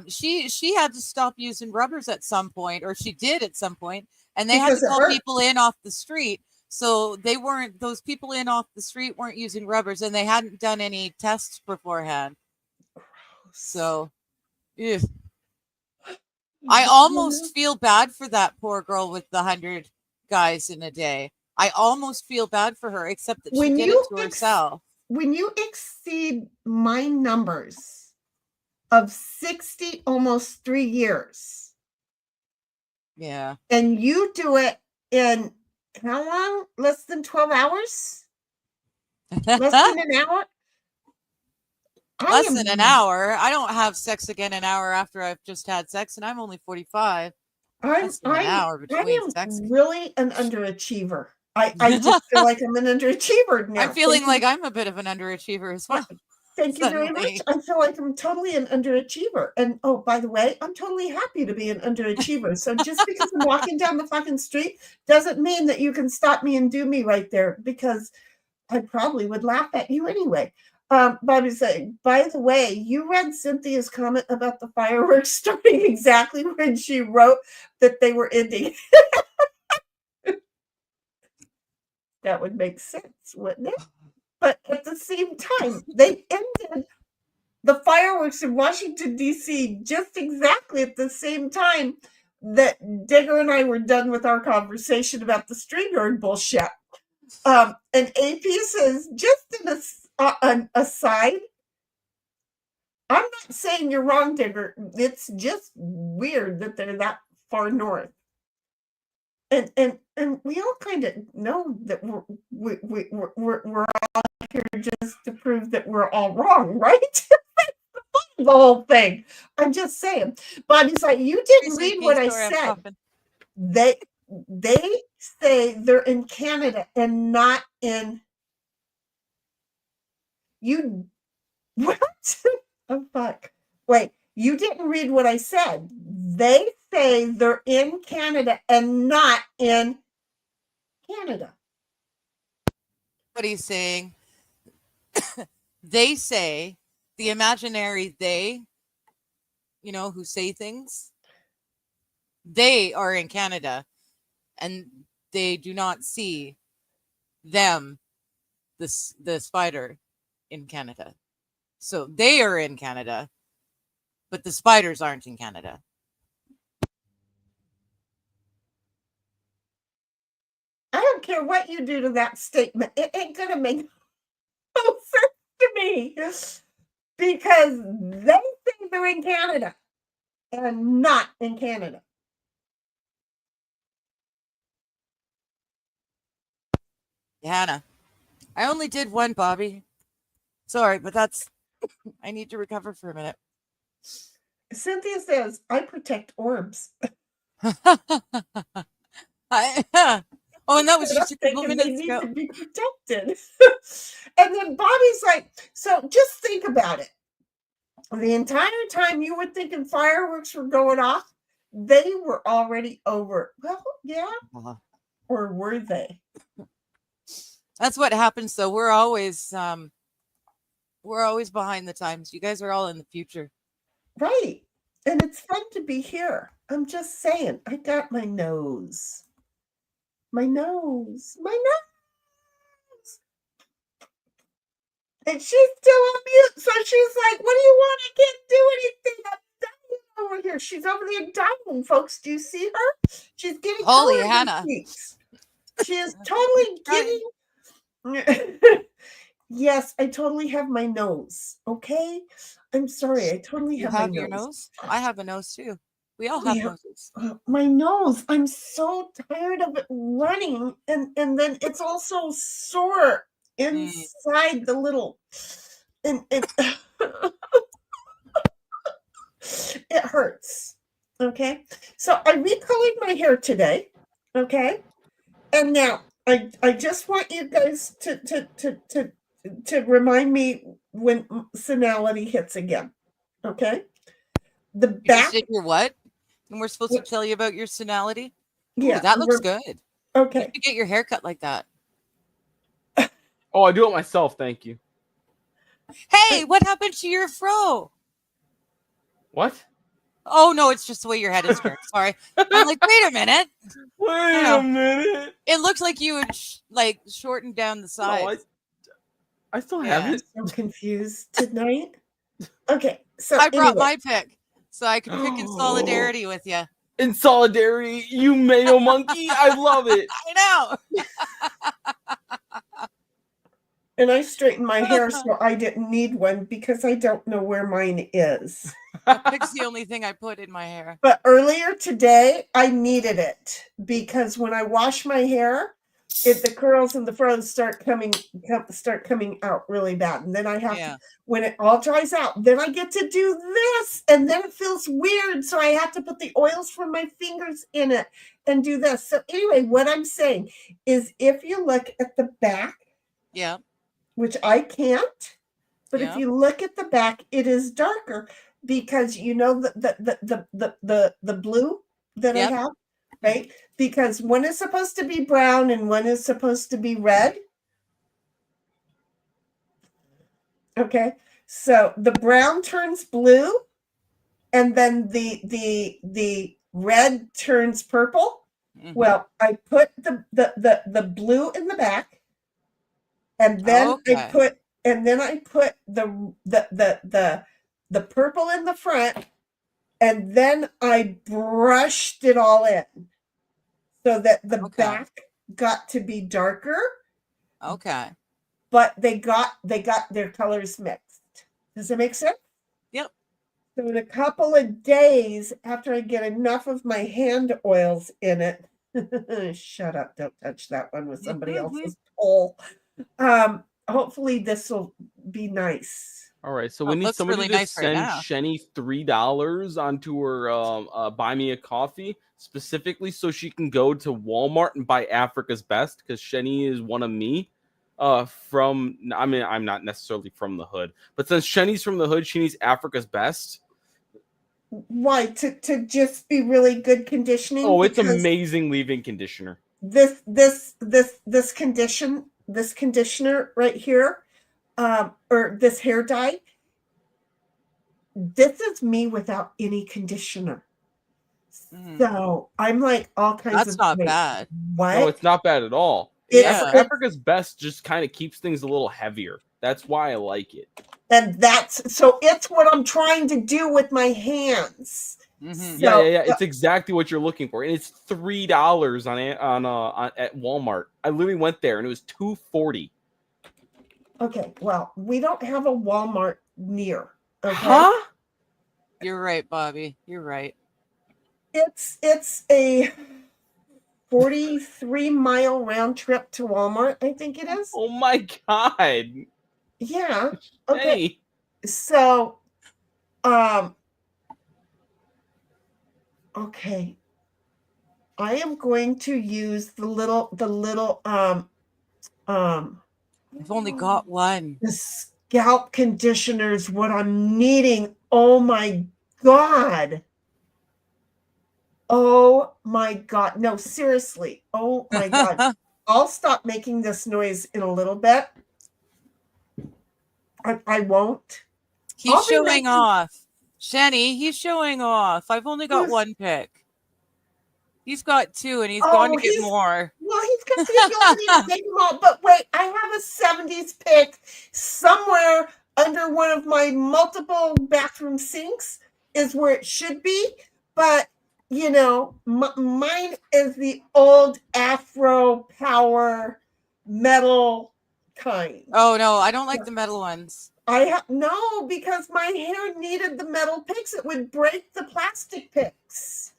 She had to stop using rubbers at some point, or she did at some point, and they had to call people in off the street. So those people in off the street weren't using rubbers, and they hadn't done any tests beforehand. So, I almost feel bad for that poor girl with the 100 guys in a day. I almost feel bad for her, except that she did it to herself. When you exceed my numbers of 60, almost 3 years. Yeah. And you do it in how long? Less than 12 hours? Less than an hour? Less than an hour. I don't have sex again an hour after I've just had sex, and I'm only 45. Less than an hour between sex. Really an underachiever. I just feel like I'm an underachiever now. I'm feeling like I'm a bit of an underachiever as well. Thank you very much. I feel like I'm totally an underachiever. And oh, by the way, I'm totally happy to be an underachiever. So just because I'm walking down the fucking street doesn't mean that you can stop me and do me right there, because I probably would laugh at you anyway. Bobby's saying, by the way, you read Cynthia's comment about the fireworks starting exactly when she wrote that they were ending. That would make sense, wouldn't it? But at the same time, they ended the fireworks in Washington, D.C. just exactly at the same time that Digger and I were done with our conversation about the streamyard bullshit. And AP says, just an aside, I'm not saying you're wrong, Digger. It's just weird that they're that far north. And we all kind of know that we're all here just to prove that we're all wrong, right? The whole thing. I'm just saying. Bobby's like, you didn't read what I said. They say they're in Canada and not in you. What? Oh fuck. Wait, you didn't read what I said. They say they're in Canada and not in Canada. What he's saying, they say, the imaginary they, you know, who say things, they are in Canada and they do not see them, the spider, in Canada. So they are in Canada, but the spiders aren't in Canada. I don't care what you do to that statement. It ain't going to make no sense to me because they think they're in Canada and not in Canada. Hannah, I only did one, Bobby. Sorry, but that's, I need to recover for a minute. Cynthia says, I protect orbs. Oh, and that was just a couple They minutes need ago. to be protected. And then Bobby's like, so just think about it. The entire time you were thinking fireworks were going off, they were already over. Well, yeah. Or were they? That's what happens, though. We're always behind the times. You guys are all in the future. Right. And it's fun to be here. I'm just saying, I got my nose. My nose. And she's still on mute. So she's like, what do you want? I can't do anything. I'm dying over here. She's over there dying, folks. Do you see her? She's getting Holy color in Hannah. her cheeks. She is totally getting. Yes, I totally have my nose. Okay. I'm sorry. I totally You have have my your nose? I have a nose too. We all have noses. My nose. I'm so tired of it running, and then it's also sore inside the little, and it hurts. Okay, so I recolored my hair today. Okay, and now I just want you guys to remind me when senility hits again. Okay, the You back. just did your what? And we're supposed to tell you about your senility? Ooh, Yeah, that looks good. Okay. You should get your hair cut like that. Oh, I do it myself. Thank you. Hey, what happened to your fro? What? Oh, no, it's just the way your head is turned. Sorry. I'm like, wait a minute. Wait a minute. It looks like you would shorten down the sides. No, I still have it. I'm confused tonight. Okay, so I brought my pick so I could pick in Oh. solidarity with you. In solidarity, you mayo monkey. I love it. I know. And I straightened my hair so I didn't need one because I don't know where mine is. That pick's the only thing I put in my hair. But earlier today, I needed it because when I wash my hair, the curls and the froze start coming out really bad. And then I have to, when it all dries out, then I get to do this. And then it feels weird. So I have to put the oils from my fingers in it and do this. So anyway, what I'm saying is if you look at the back, which I can't, but if you look at the back, it is darker because you know the blue that I have, right? Because one is supposed to be brown and one is supposed to be red. Okay, so the brown turns blue, and then the red turns purple. Mm-hmm. Well, I put the blue in the back. And then I put the purple in the front, and then I brushed it all in so that the back got to be darker. Okay. But they got their colors mixed. Does it make sense? Yep. So in a couple of days, after I get enough of my hand oils in it, shut up, don't touch that one with somebody else's pole. Hopefully this will be nice. All right, so Oh, we it need looks somebody really to nice right send now. Shenny $3 onto her buy me a coffee, specifically so she can go to Walmart and buy Africa's Best, because Shenny is one of me. I'm not necessarily from the hood, but since Shenny's from the hood, she needs Africa's Best. Why? To just be really good conditioning? Oh, it's Because amazing leave-in conditioner. this conditioner right here, or this hair dye, this is me without any conditioner. So I'm like all kinds That's of not wait, bad. What? No, it's not bad at all. Yeah. Africa's Best just kind of keeps things a little heavier. That's why I like it. And so it's what I'm trying to do with my hands. Mhm. Yeah. It's exactly what you're looking for, and it's $3 on at Walmart. I literally went there, and it was $2.40. Okay, well, we don't have a Walmart near. Okay? Huh? You're right, Bobby. You're right. It's a 43-mile round trip to Walmart, I think it is. Oh my god. Yeah. Okay. Hey. So, okay. I am going to use the little I've only got one. the scalp conditioner is what I'm needing. Oh my god. Oh my god. No, seriously. Oh my god. I'll stop making this noise in a little bit. I won't. He's showing off. Shenny, he's showing off. I've only got one pick. He's got two, and he's going to get more. Well, he's because he only needs to take them all. But wait, I have a 70s pick somewhere under one of my multiple bathroom sinks is where it should be. But, you know, mine is the old Afro Power metal kind. Oh, no, I don't like the metal ones. No, because my hair needed the metal picks. It would break the plastic picks.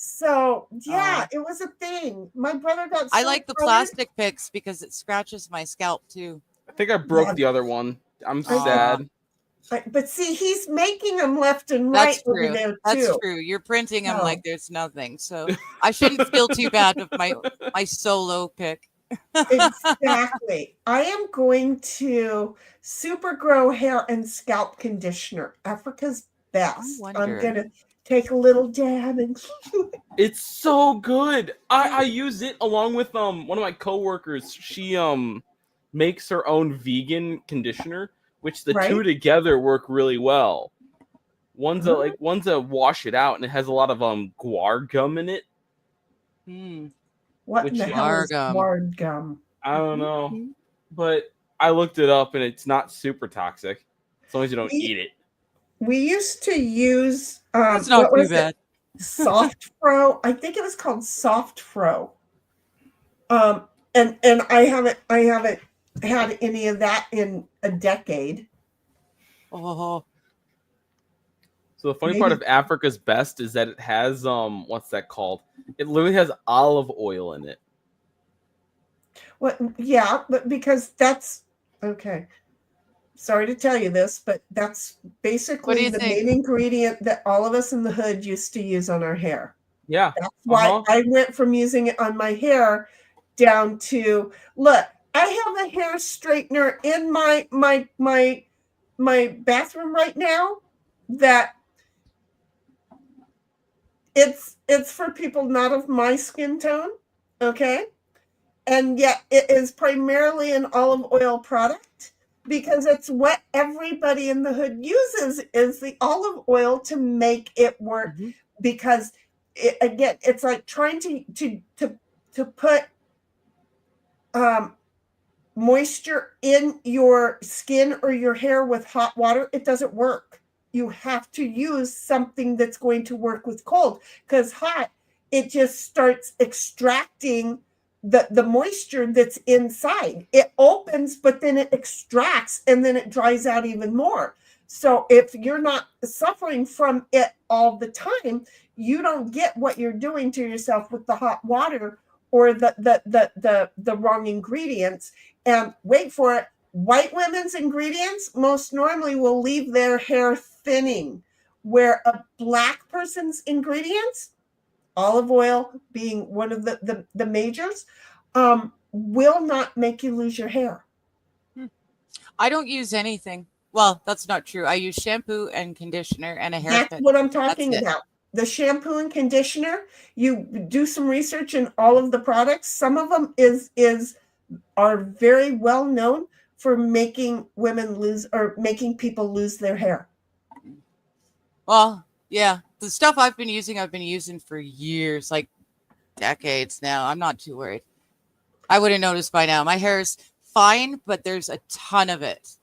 So yeah, it was a thing. My brother got. I like the plastic picks because it scratches my scalp too. I think I broke the other one. I'm sad. But see, he's making them left and right. That's true. Over there too. That's true. You're printing them like there's nothing. So I shouldn't feel too bad with my solo pick. Exactly. I am going to super grow hair and scalp conditioner. Africa's Best. I'm gonna take a little dab and it's so good. I use it along with one of my coworkers. She makes her own vegan conditioner, which the two together work really well. One's a wash it out, and it has a lot of guar gum in it. What in the hell is guar gum? I don't know, but I looked it up, and it's not super toxic as long as you don't eat it. We used to use it's not too bad. Soft Fro. I think it was called Soft Fro. And I haven't had any of that in a decade. Oh. So the funny part of Africa's Best is that it has what's that called? It literally has olive oil in it. Well, yeah, but because that's okay. Sorry to tell you this, but that's basically the main ingredient that all of us in the hood used to use on our hair. Yeah. That's why I went from using it on my hair down to look, I have a hair straightener in my bathroom right now that it's for people not of my skin tone, okay? And yet it is primarily an olive oil product because it's what everybody in the hood uses is the olive oil to make it work. Because it's like trying to put moisture in your skin or your hair with hot water. It doesn't work. You have to use something that's going to work with cold because hot, it just starts extracting the moisture that's inside. It opens, but then it extracts, and then it dries out even more. So if you're not suffering from it all the time, you don't get what you're doing to yourself with the hot water or the wrong ingredients. And wait for it, white women's ingredients most normally will leave their hair thinning, where a black person's ingredients, olive oil being one of the majors, will not make you lose your hair. I don't use anything. Well, that's not true. I use shampoo and conditioner and a haircut. That's what I'm talking about. The shampoo and conditioner, you do some research in all of the products. Some of them are very well known for making women lose or making people lose their hair. Well, yeah, the stuff I've been using for years, like decades now. I'm not too worried. I would have noticed by now. My hair is fine, but there's a ton of it.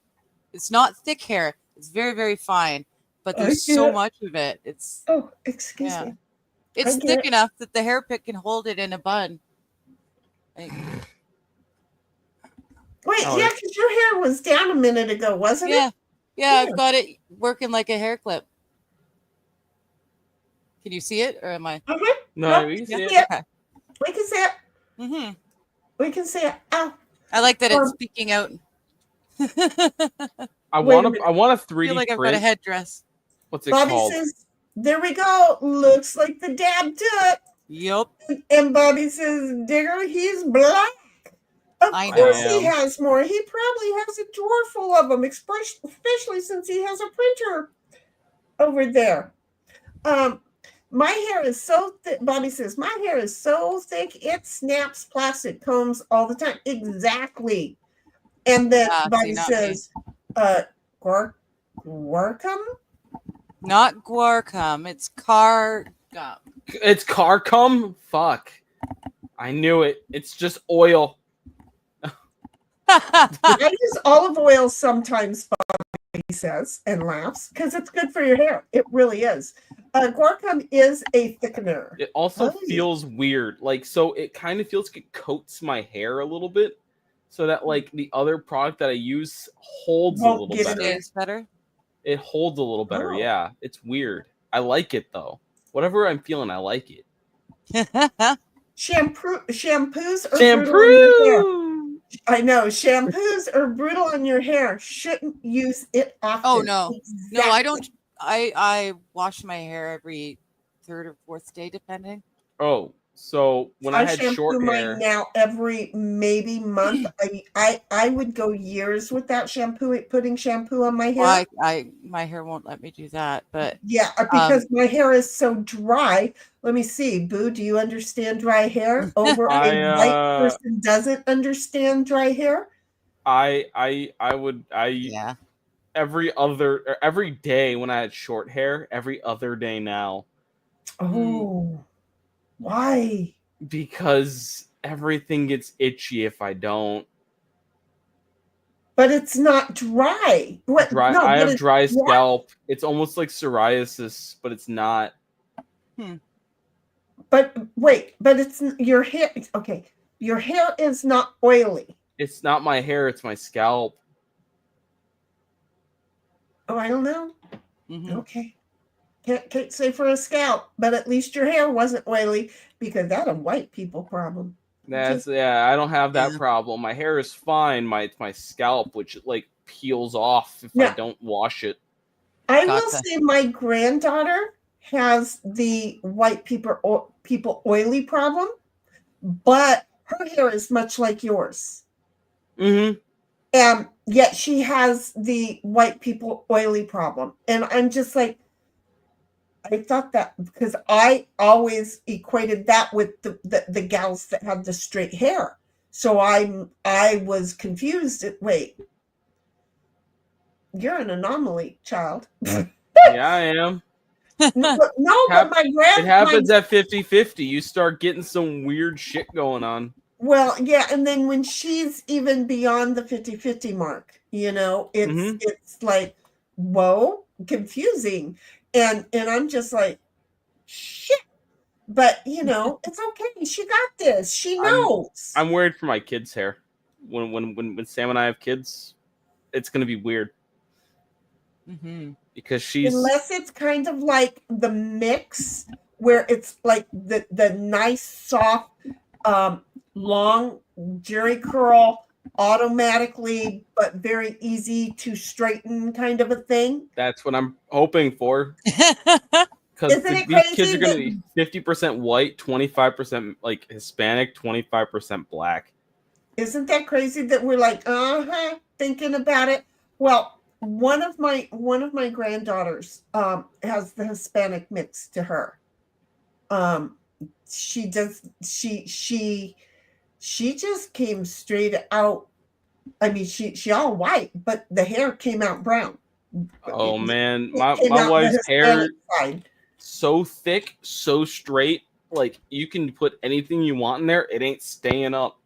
It's not thick hair. It's very, very fine, but there's so much of it. It's excuse me. It's thick enough that the hair pick can hold it in a bun. Wait, yeah, because your hair was down a minute ago, wasn't it? Yeah, I've got it working like a hair clip. Can you see it, or am I? No, we can see it. Okay. We can see it. Mm-hmm. We can see it. Ow. I like that it's speaking out. I want a 3D I feel like I've got print. a headdress. What's it Bobby called? says, there we go. Looks like the dab tip. Yup. And Bobby says, Digger, he's black. Of course he has more. He probably has a drawer full of them, especially since he has a printer over there. My hair is so thick. Bobby says, my hair is so thick, it snaps plastic combs all the time. Exactly. And then Bobby says, Guarcum? Not Guarcum. It's Cargum. It's Carcum? Fuck. I knew it. It's just oil. I use olive oil sometimes, Bobby says, and laughs, because it's good for your hair. It really is. Guarcum is a thickener. It also feels weird. Like, so it kind of feels like it coats my hair a little bit, so that, like, the other product that I use holds a little better. It holds a little better, yeah. It's weird. I like it, though. Whatever I'm feeling, I like it. Shampoos are brutal on your hair. I know. Shampoos are brutal on your hair. Shouldn't use it often. Oh, no. Exactly. No, I don't. I wash my hair every third or fourth day, depending. Oh, so when I had short hair mine now every maybe month. I would go years without putting shampoo on my hair. Well, my hair won't let me do that, but yeah, because my hair is so dry. Let me see, Boo. Do you understand dry hair? Over a white person doesn't understand dry hair. Every day when I had short hair, every other day now. Oh. Why? Because everything gets itchy if I don't. But it's not dry. What? Dry. No, I have dry scalp. It's almost like psoriasis, but it's not. But wait, but it's your hair. Okay, your hair is not oily. It's not my hair. It's my scalp. Oh, I don't know. Okay. Can't say for a scalp, but at least your hair wasn't oily, because that's a white people problem. I don't have that problem. My hair is fine. It's my scalp, which like peels off if I don't wash it. I will say my granddaughter has the white people oily problem, but her hair is much like yours. And yet she has the white people oily problem. And I'm just like, I thought that because I always equated that with the gals that have the straight hair. So I was confused. Wait, you're an anomaly, child. Yeah, I am. No, but my it happens at 50-50. You start getting some weird shit going on. Well, yeah, and then when she's even beyond the 50-50 mark, it's like, whoa, confusing. And I'm just like, shit. But it's okay. She got this. She knows. I'm worried for my kids' hair. When Sam and I have kids, it's gonna be weird. Mm-hmm. Because she's Unless it's kind of like the mix where it's like the nice soft long jerry curl automatically but very easy to straighten kind of a thing. that's what I'm hoping for. Because Isn't it these crazy kids are gonna that- be 50% white, 25% like Hispanic, 25% black. Isn't that crazy that we're like, thinking about it? Well, one of my granddaughters has the Hispanic mix to her. She just came straight out. I mean, she all white, but the hair came out brown. Oh man, It came my out wife's the hair Hispanic side. so thick, so straight. Like you can put anything you want in there, it ain't staying up.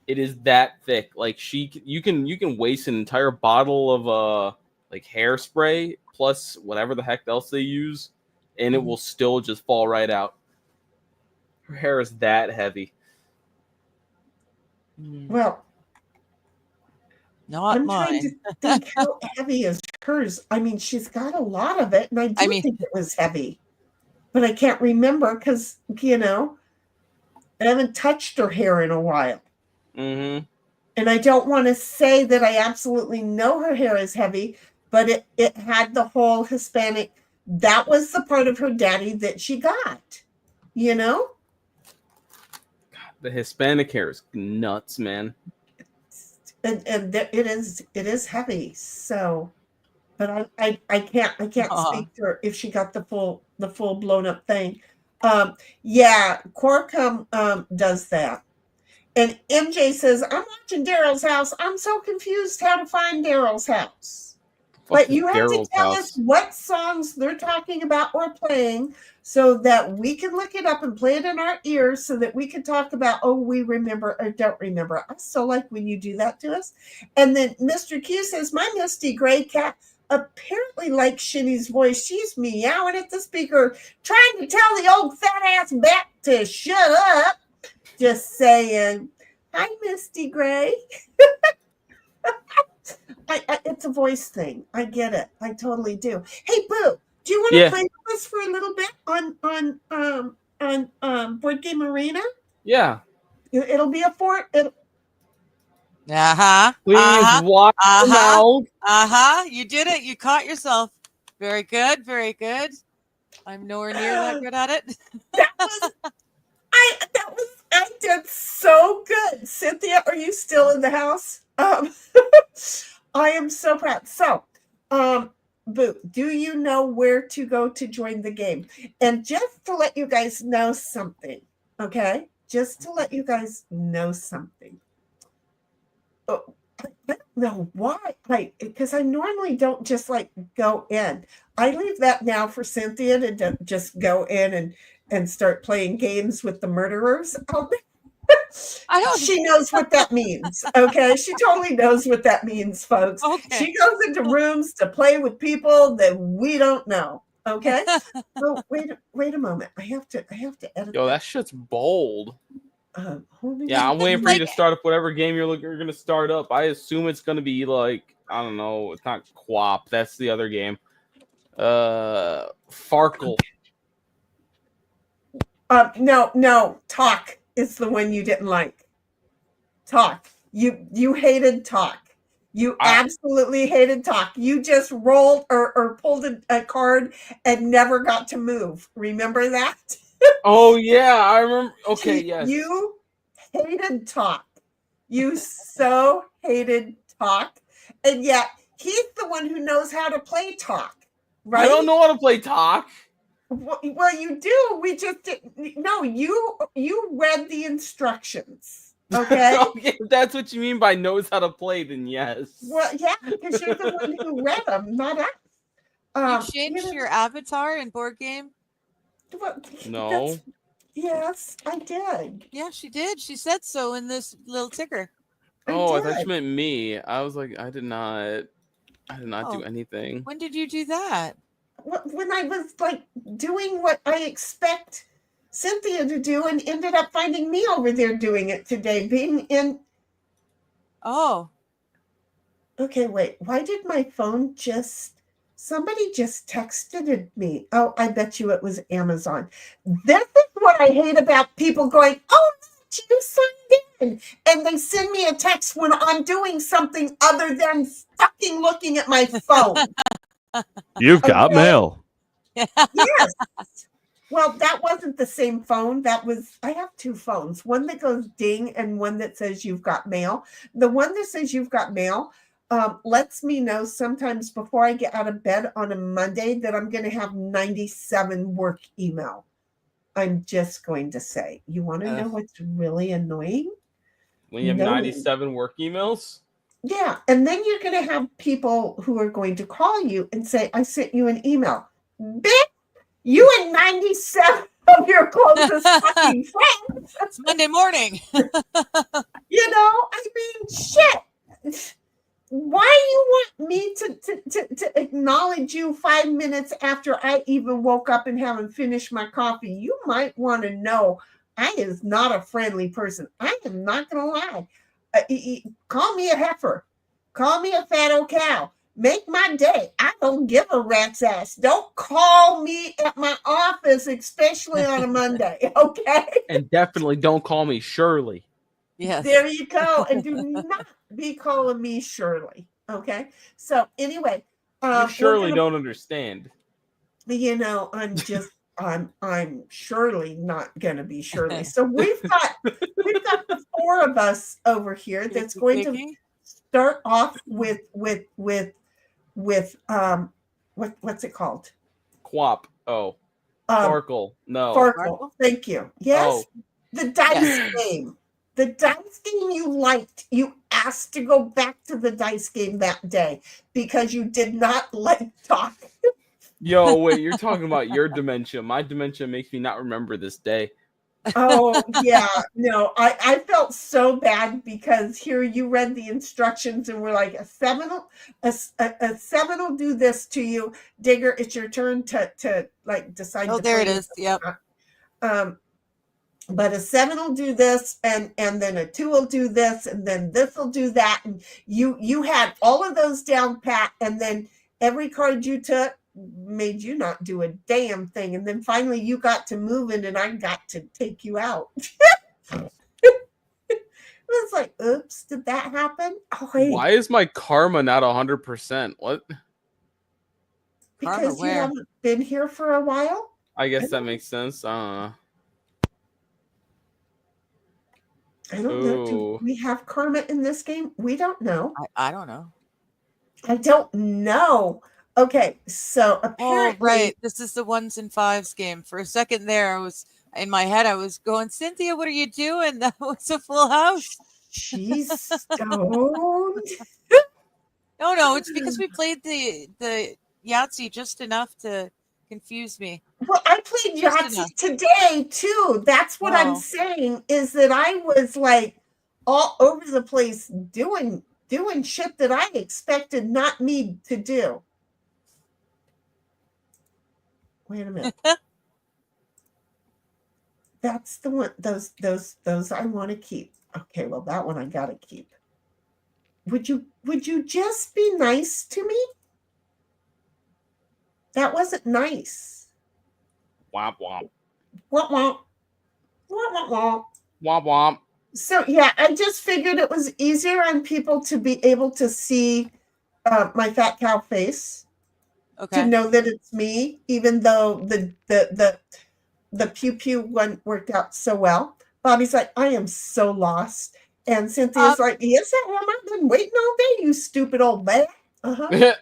It is that thick. Like you can waste an entire bottle of like hairspray plus whatever the heck else they use, and it will still just fall right out. Her hair is that heavy. Well, Not I'm mine. trying to think how heavy is hers. I mean, she's got a lot of it, and I do think it was heavy, but I can't remember because I haven't touched her hair in a while. Mm-hmm. And I don't want to say that I absolutely know her hair is heavy, but it had the whole Hispanic. That was the part of her daddy that she got, The Hispanic hair is nuts, man. and it is heavy. So, but I can't speak to her if she got the full blown up thing. Yeah, Quirkham does that. And MJ says, I'm watching Daryl's house. I'm so confused how to find Daryl's house. But you have to tell us what songs they're talking about or playing so that we can look it up and play it in our ears so that we can talk about, we remember or don't remember. I so like when you do that to us. And then Mr. Q says, my Misty Gray cat apparently likes Shinny's voice. She's meowing at the speaker, trying to tell the old fat ass bat to shut up. Just saying, hi, Misty Gray. It's a voice thing. I get it. I totally do. Hey, Boo, do you want to play with us for a little bit on Board Game Arena? Yeah. It'll be a fort. Please watch your mouth. You did it. You caught yourself. Very good. Very good. I'm nowhere near that good at it. I did so good. Cynthia, are you still in the house? I am so proud. So, Boo, do you know where to go to join the game? And just to let you guys know something, okay? Just to let you guys know something. I don't know why. Because I normally don't just go in. I leave that now for Cynthia to just go in and start playing games with the murderers. She knows what that means. Okay. She totally knows what that means, folks. Okay. She goes into rooms to play with people that we don't know. Okay. So wait a moment. I have to edit. Yo, that shit's bold. I'm waiting for you to start up whatever game you're going to start up. I assume it's going to be I don't know. It's not Quap. That's the other game. Farkle. No. Talk is the one you didn't like. Talk. You hated Talk. You absolutely hated Talk. You just rolled or pulled a card and never got to move. Remember that? Oh yeah, I remember. Okay, yes. You hated Talk. You so hated Talk, and yet he's the one who knows how to play Talk. Right? I don't know how to play Talk. Well, you do. We just didn't. No, you read the instructions. Okay. Okay, if that's what you mean by knows how to play, then yes. Well, yeah, because you're the one who read them, not us. You changed your avatar in board game? Well, no. Yes, I did. Yeah, she did. She said so in this little ticker. I thought you meant me. I was like, I did not do anything. When did you do that? when I was like doing what I expect Cynthia to do, and ended up finding me over there doing it today, being in. Oh, Okay, wait. Why did my phone just? Somebody just texted me. Oh, I bet you it was Amazon. This is what I hate about people going, "Oh, you signed in," and they send me a text when I'm doing something other than fucking looking at my phone. You've got Okay? mail. Yes. Well, that wasn't the same phone. That was, I have two phones, one that goes ding and one that says you've got mail. The one that says you've got mail lets me know sometimes before I get out of bed on a Monday that I'm going to have 97 work email. I'm just going to say, you want to know what's really annoying? When you have 97 work emails? Yeah. And then you're going to have people who are going to call you and say, I sent you an email. Bitch, you and 97 of your closest fucking friends. it's Monday morning. You know, I mean, shit. Why you want me to acknowledge you 5 minutes after I even woke up and haven't finished my coffee? You might want to know I is not a friendly person. I am not going to lie. Call me a heifer. Call me a fat old cow. Make my day. I don't give a rat's ass. Don't call me at my office, especially on a Monday, okay? And definitely don't call me Shirley. Yes. There you go. And do not be calling me Shirley, okay? So anyway. You surely don't understand. You know, I'm surely not going to be Shirley. So we've got the four of us over here that's going to start off with what's it called? Quap. Oh. Farkle. No. Farkle. Thank you. Yes. Oh. The dice game. The dice game you liked. You asked to go back to the dice game that day because you did not like talk. Yo, wait, you're talking about your dementia. My dementia makes me not remember this day. Oh, yeah. No, I felt so bad because here you read the instructions and we're like, a seven will do this to you. Digger, it's your turn to like decide. Oh, there it is. Yep. But a 7 will do this, and then a 2 will do this, and then this will do that. And you had all of those down pat, and then every card you took made you not do a damn thing. And then finally you got to moving, and I got to take you out. It was like, oops, did that happen? Oh, wait. Why is my karma not 100%? What? Because you haven't been here for a while? I guess that makes sense. I don't know. Do we have karma in this game? We don't know. I don't know. I don't know. Okay, so apparently... Oh, right. This is the 1s and 5s game. For a second there, I was in my head, I was going, Cynthia, what are you doing? That was a full house. She's stoned. No, it's because we played the Yahtzee just enough to confuse me. Well, I played Yahtzee today too. That's what I'm saying, is that I was like all over the place doing shit that I expected not me to do. Wait a minute. That's the one. Those I want to keep. Okay, well that one I gotta keep. Would you just be nice to me? That wasn't nice. Womp womp. Womp womp. Womp womp womp. Womp womp. So yeah, I just figured it was easier on people to be able to see my fat cow face. Okay. To know that it's me, even though the pew pew one worked out so well. Bobby's like, I am so lost. And Cynthia's like, yes, I've been waiting all day, you stupid old man. Uh-huh.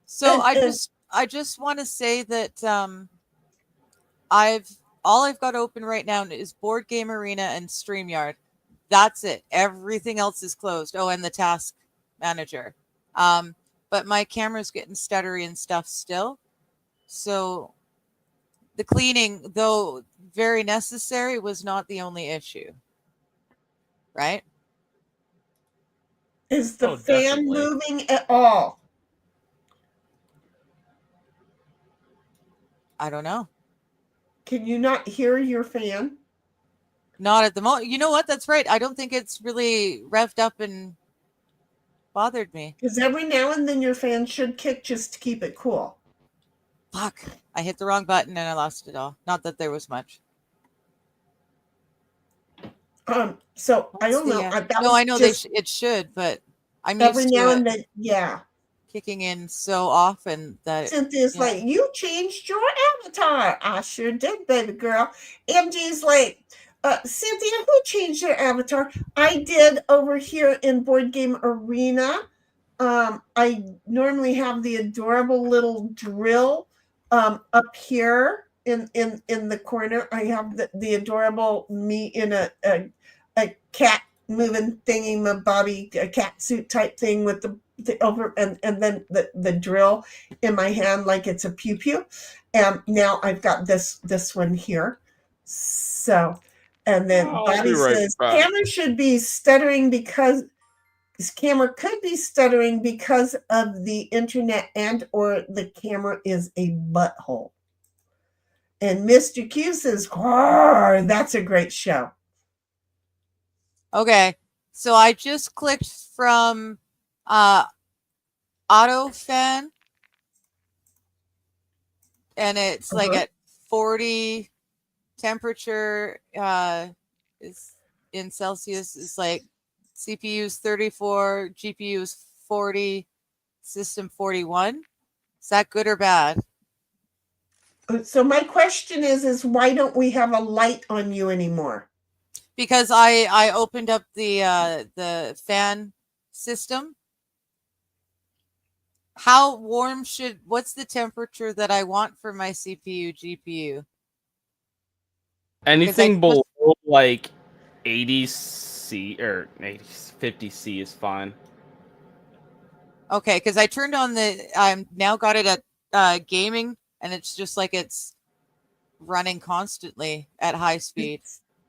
So I just want to say that I've got open right now is Board Game Arena and StreamYard. That's it. Everything else is closed. Oh, and the task manager. But my camera's getting stuttery and stuff still. So the cleaning, though very necessary, was not the only issue. Right? Is the fan moving at all? I don't know. Can you not hear your fan? Not at the moment. You know what? That's right. I don't think it's really revved up and bothered me. Because every now and then your fan should kick just to keep it cool. Fuck. I hit the wrong button and I lost it all. Not that there was much. So I don't know. No, I know it should, but I'm every used now to and it then, yeah. kicking in so often that Cynthia's like, you changed your avatar. I sure did, baby girl. MG's like, Cynthia, who changed your avatar? I did over here in Board Game Arena. I normally have the adorable little drill up here in the corner. I have the adorable me in a cat moving thingy, my bobby, a cat suit type thing with the over and then the drill in my hand like it's a pew pew. And now I've got this one here. So, and then Bobby says camera should be stuttering because this camera could be stuttering because of the internet and or the camera is a butthole. And Mr. Q says, that's a great show. Okay. So I just clicked from auto fan and it's like at 40 temperature is in Celsius is like CPU's 34, GPU's 40, system 41. Is that good or bad? So my question is why don't we have a light on you anymore? Because I opened up the fan system. How warm what's the temperature that I want for my CPU, GPU? Anything below like 80 C or 50 C is fine. Okay, because I turned on I'm now got it at gaming, and it's just like it's running constantly at high speed.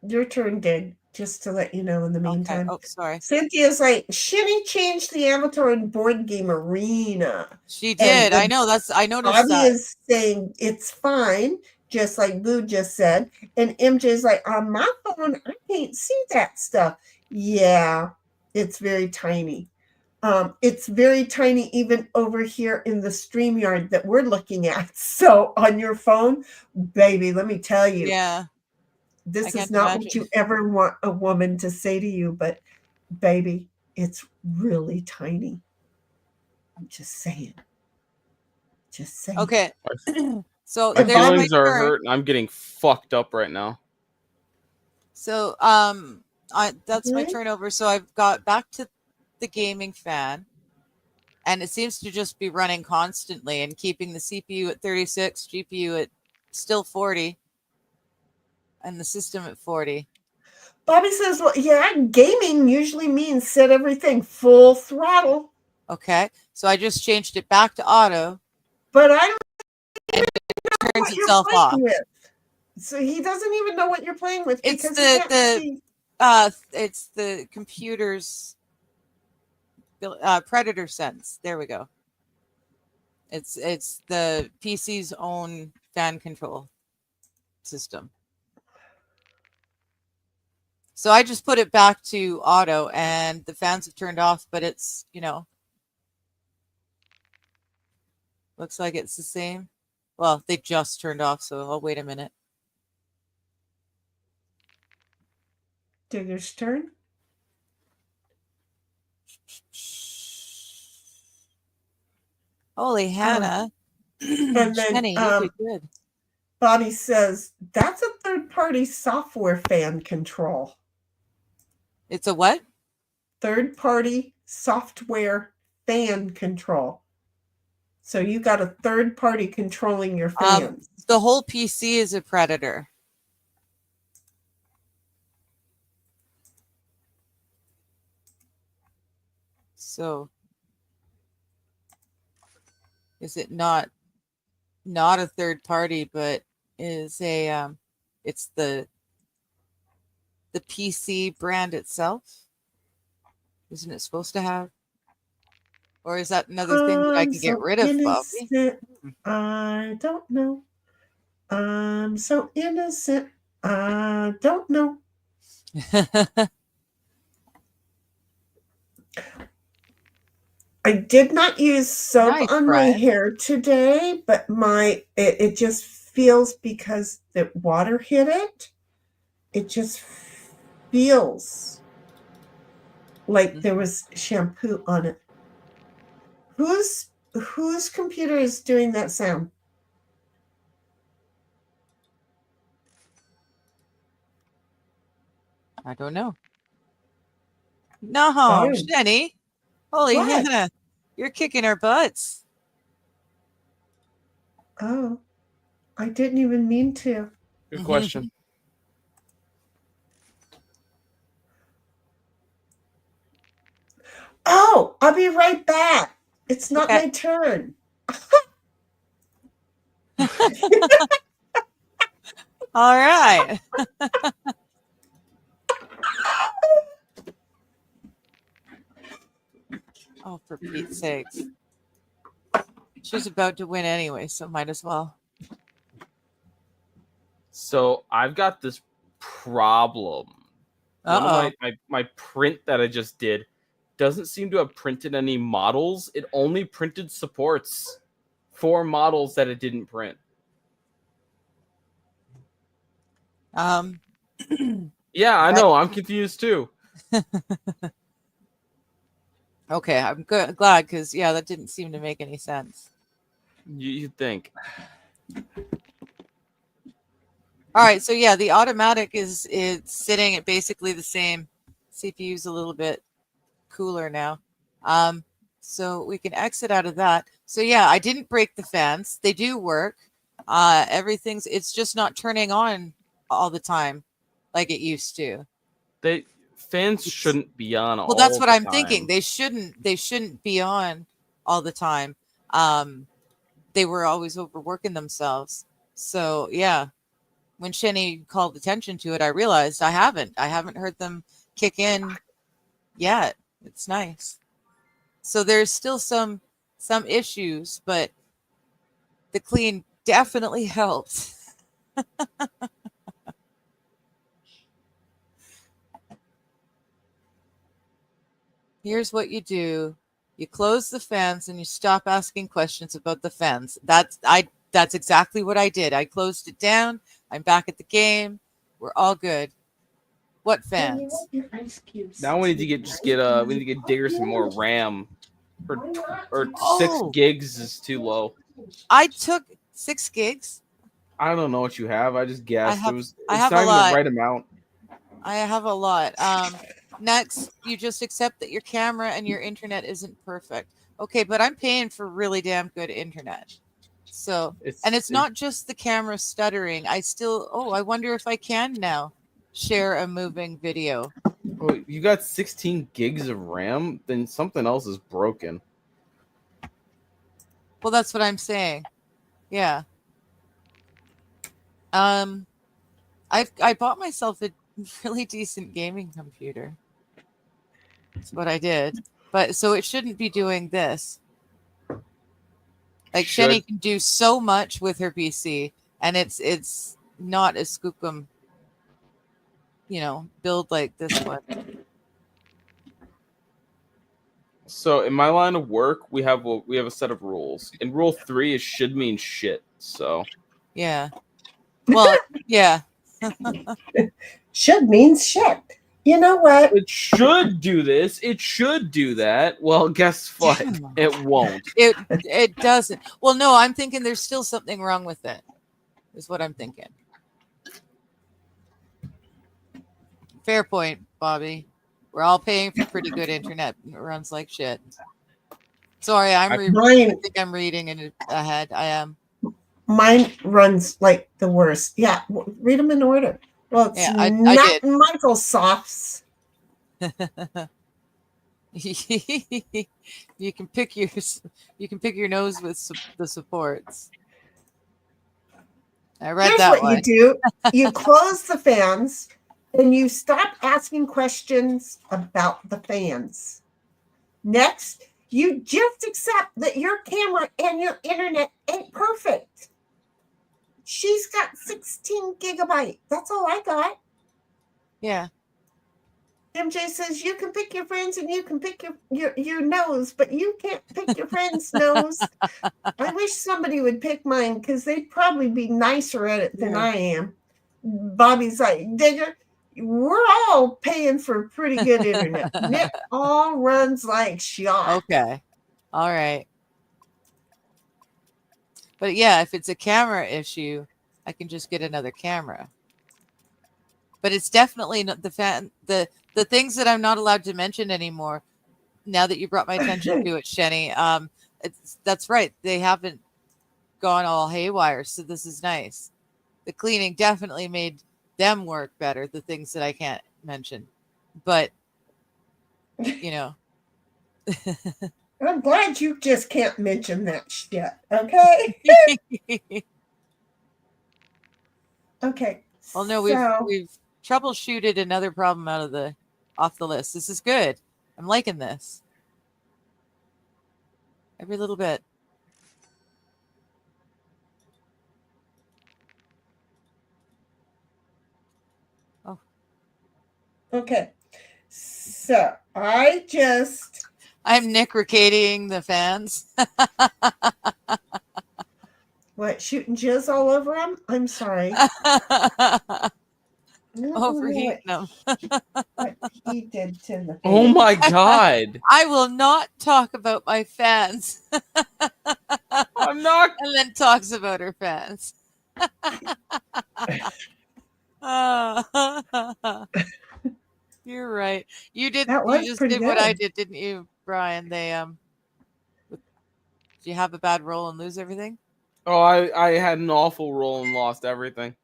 Your turn, Dig, just to let you know in the meantime. Okay. Oh, sorry. Cynthia's like, Shinny changed the avatar in Board Game Arena. She did. I know. I noticed Bobby that. is saying it's fine, just like Boo just said. And MJ's like, on my phone, I can't see that stuff. Yeah, it's very tiny. It's very tiny even over here in the StreamYard that we're looking at. So on your phone, baby, let me tell you. Yeah. This is not what you ever want a woman to say to you, but baby, it's really tiny. I'm just saying. Just saying. Okay. So my feelings are hurt and I'm getting fucked up right now. So that's my turn over. So I've got back to the gaming fan, and it seems to just be running constantly and keeping the CPU at 36, GPU at still 40. And the system at 40. Bobby says, well, yeah, gaming usually means set everything full throttle. Okay. So I just changed it back to auto. But I don't and it turns itself off. With. So he doesn't even know what you're playing with. It's it's the computer's predator sense. There we go. It's the PC's own fan control system. So I just put it back to auto and the fans have turned off, but it's, looks like it's the same. Well, they just turned off, so I'll wait a minute. Digger's turn. Holy Hannah. And then Jenny, you did good. Bobby says, that's a third-party software fan control. It's a what? Third-party software fan control. So you got a third party controlling your fans. The whole PC is a predator. So is it not a third party, but is a it's the PC brand itself? Isn't it supposed to have? Or is that another thing that I can get rid of, Bobby? I don't know. So innocent. Don't know. I did not use soap Nice, on my Brian. hair today, but it just feels because the water hit it. It just feels like there was shampoo on it. Whose computer is doing that sound? I don't know. No, Oh. Jenny. Holy What? Hannah. You're kicking our butts. Oh, I didn't even mean to. Good question. Oh, I'll be right back. It's not Okay. my turn. All right. Oh, for Pete's sakes. She's about to win anyway, so might as well. So I've got this problem. One Uh-oh. of my print that I just did doesn't seem to have printed any models. It only printed supports for models that it didn't print. Yeah, I know. I'm confused too. Okay, I'm glad because yeah, that didn't seem to make any sense. You'd think. All right, so yeah, the automatic is sitting at basically the same. CPU's a little bit cooler now. So we can exit out of that. So yeah, I didn't break the fans. They do work. It's just not turning on all the time like it used to. Fans shouldn't be on all Well, that's what the I'm time. thinking. They shouldn't be on all the time. They were always overworking themselves. So yeah, when Shenny called attention to it, I realized I haven't heard them kick in yet. It's nice. So there's still some issues, but the clean definitely helped. Here's what you do. You close the fans and you stop asking questions about the fans. That's exactly what I did. I closed it down. I'm back at the game. We're all good. What fans? Now we need to get Digger some more RAM. Or 6 gigs is too low. I took 6 gigs. I don't know what you have. I just guessed. It's have not a even lot. the right amount. I have a lot. Next, you just accept that your camera and your internet isn't perfect. Okay, but I'm paying for really damn good internet. So, it's not just the camera stuttering. I wonder if I can now share a moving video. Oh, you got 16 gigs of RAM? Then something else is broken. Well, that's what I'm saying. Yeah. I bought myself a really decent gaming computer. That's what I did. But so it shouldn't be doing this. Like Shenny can do so much with her PC, and it's not a skookum, build like this one. So in my line of work, we have a set of rules. And rule 3 is should mean shit. So yeah. Well, yeah. Should means shit. You know what? It should do this. It should do that. Well, guess what? It won't. It doesn't. Well, no, I'm thinking there's still something wrong with it. Is what I'm thinking. Fair point, Bobby. We're all paying for pretty good internet. It runs like shit. Sorry, I think I'm reading it ahead. I am. Mine runs like the worst. Yeah, read them in order. Well, it's I not did. Microsoft's. You can pick your nose with the supports. I read Here's that what you do. You close the fans and you stop asking questions about the fans. Next, you just accept that your camera and your internet ain't perfect. She's got 16 gigabyte. That's all I got. Yeah. MJ says you can pick your friends and you can pick your nose, but you can't pick your friend's nose. I wish somebody would pick mine because they'd probably be nicer at it than I am. Bobby's like, Digger, we're all paying for pretty good internet. Nick all runs like shot. Okay. All right. But yeah, if it's a camera issue, I can just get another camera. But it's definitely not the things that I'm not allowed to mention anymore. Now that you brought my attention to it, Shenny, that's right. They haven't gone all haywire, so this is nice. The cleaning definitely made them work better. The things that I can't mention, but you know. I'm glad you just can't mention that shit. Okay. Okay. Well, no, we've troubleshooted another problem off the list. This is good. I'm liking this. Every little bit. Oh. Okay. So I'm Nick Ricadying the fans. What, shooting jizz all over them? I'm sorry. Overheating them. What he did to the Oh my God. I will not talk about my fans. I'm not. And then talks about her fans. You're right. You just did what I did, didn't you, Brian? Did you have a bad roll and lose everything? Oh, I had an awful roll and lost everything.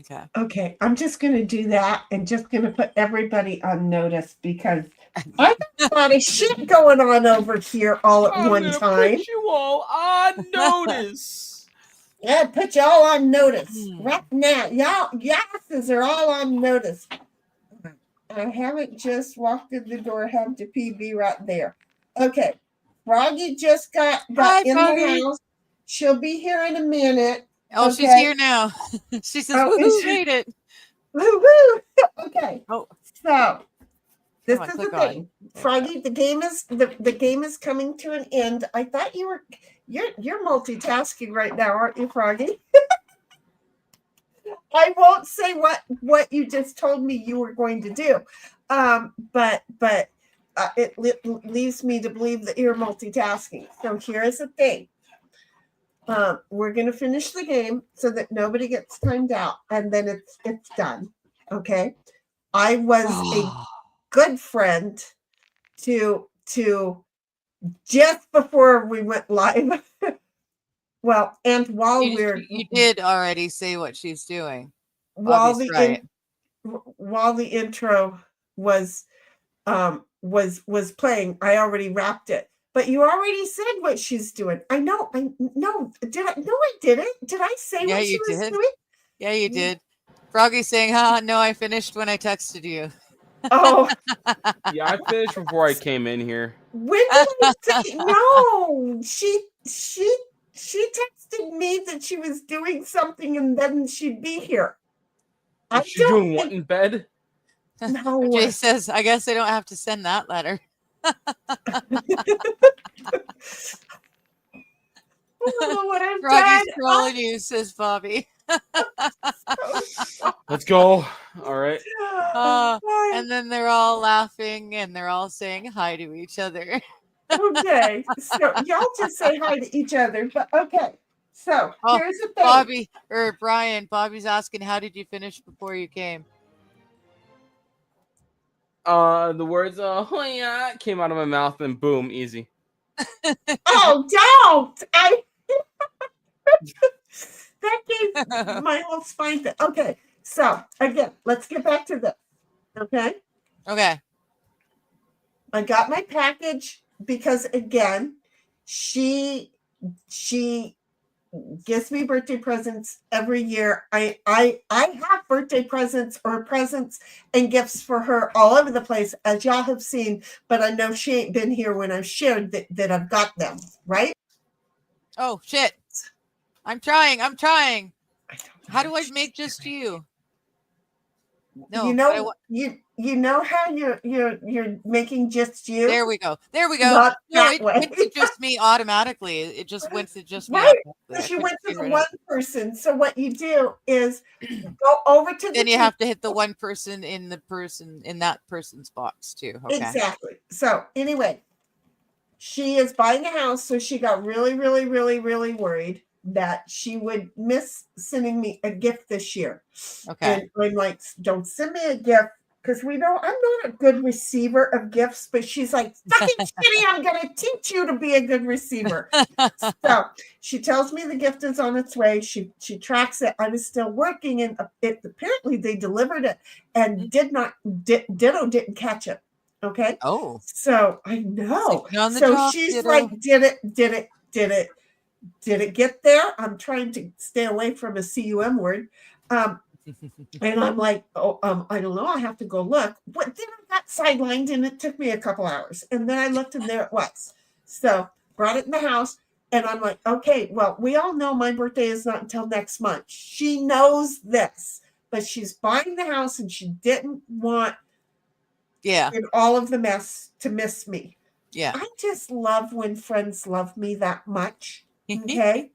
Okay. Okay, I'm just going to do that and just going to put everybody on notice because I got a lot of shit going on over here all at one time. Put you all on notice. Yeah, put you all on notice right now. Y'all asses are all on notice. I haven't just walked in the door, have to PB right there. Okay, Froggy just got Hi, in Froggy. the house. She'll be here in a minute. Oh, okay. she's here now. She says, "Woohoo, made it!" Woo-hoo! Okay. Oh, so this on, is the click thing, Froggy. The game is coming to an end. I thought you're multitasking right now, aren't you, Froggy? I won't say what you just told me you were going to do, but it leaves me to believe that you're multitasking. So here's the thing. We're going to finish the game so that nobody gets timed out, and then it's done. Okay. I was a good friend to just before we went live. Well, and while you did already say what she's doing. While Bobby's the intro was playing, I already wrapped it. But you already said what she's doing. I know. No, I didn't. Did I say what she was doing? Yeah, you did. Froggy's saying, no, I finished when I texted you. Oh. Yeah, I finished before I came in here. When did I say no? She texted me that she was doing something and then she'd be here. Is she doing what in bed? No. Jay says, I guess I don't have to send that letter. Froggy's trolling you, says Bobby. Let's go. All right. And then they're all laughing and they're all saying hi to each other. Okay, so y'all just say hi to each other. But okay, so here's the thing. Bobby's asking, how did you finish before you came? The words "oh yeah" came out of my mouth and boom, easy. Oh, don't! That gave my whole spine. Okay, so again, let's get back to this. Okay. I got my package because again, she gives me birthday presents every year. I have birthday presents or presents and gifts for her all over the place, as y'all have seen, but I know she ain't been here when I've shared that I've got them, right? Oh shit. I'm trying. I don't How do I make just you? No, you but I know, wa- you know how you're making just you. there we go. There we go. Not No, that it way. went to just me automatically. It just went to just me Right. automatically. I She couldn't went to figure the it one out. person. So what you do is go over to Then the you two. have to hit the one person in that person's box too. Okay. Exactly. So anyway, she is buying a house, so she got really, really, really, really worried that she would miss sending me a gift this year. Okay. And I'm like, don't send me a gift because we know I'm not a good receiver of gifts, but she's like, fucking shitty, I'm gonna teach you to be a good receiver. So she tells me the gift is on its way. She tracks it. I was still working, and it apparently they delivered it and Ditto didn't catch it. Okay. Oh. So I know. Sleeping on the So job, she's Ditto. like, did it get there? I'm trying to stay away from a cum word. And I'm like, I don't know. I have to go look. But then I got sidelined and it took me a couple hours. And then I looked and there it was. So brought it in the house. And I'm like, okay, well, we all know my birthday is not until next month. She knows this, but she's buying the house and she didn't want in all of the mess to miss me. Yeah. I just love when friends love me that much. Okay.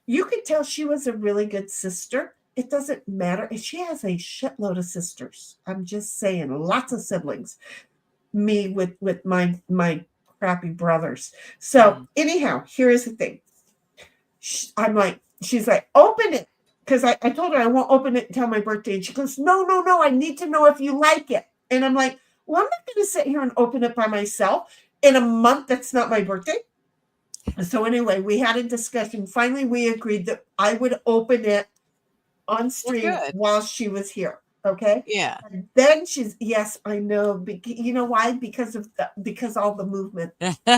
You could tell she was a really good sister. It doesn't matter. She has a shitload of sisters. I'm just saying, lots of siblings. Me with my crappy brothers. So anyhow, here's the thing. I'm like, she's like, open it. Because I told her I won't open it until my birthday. And she goes, no. I need to know if you like it. And I'm like, well, I'm not going to sit here and open it by myself in a month that's not my birthday. So anyway, we had a discussion. Finally, we agreed that I would open it on stream while she was here. Okay. Yeah. And then she's, yes, I know. You know why? Because all the movement.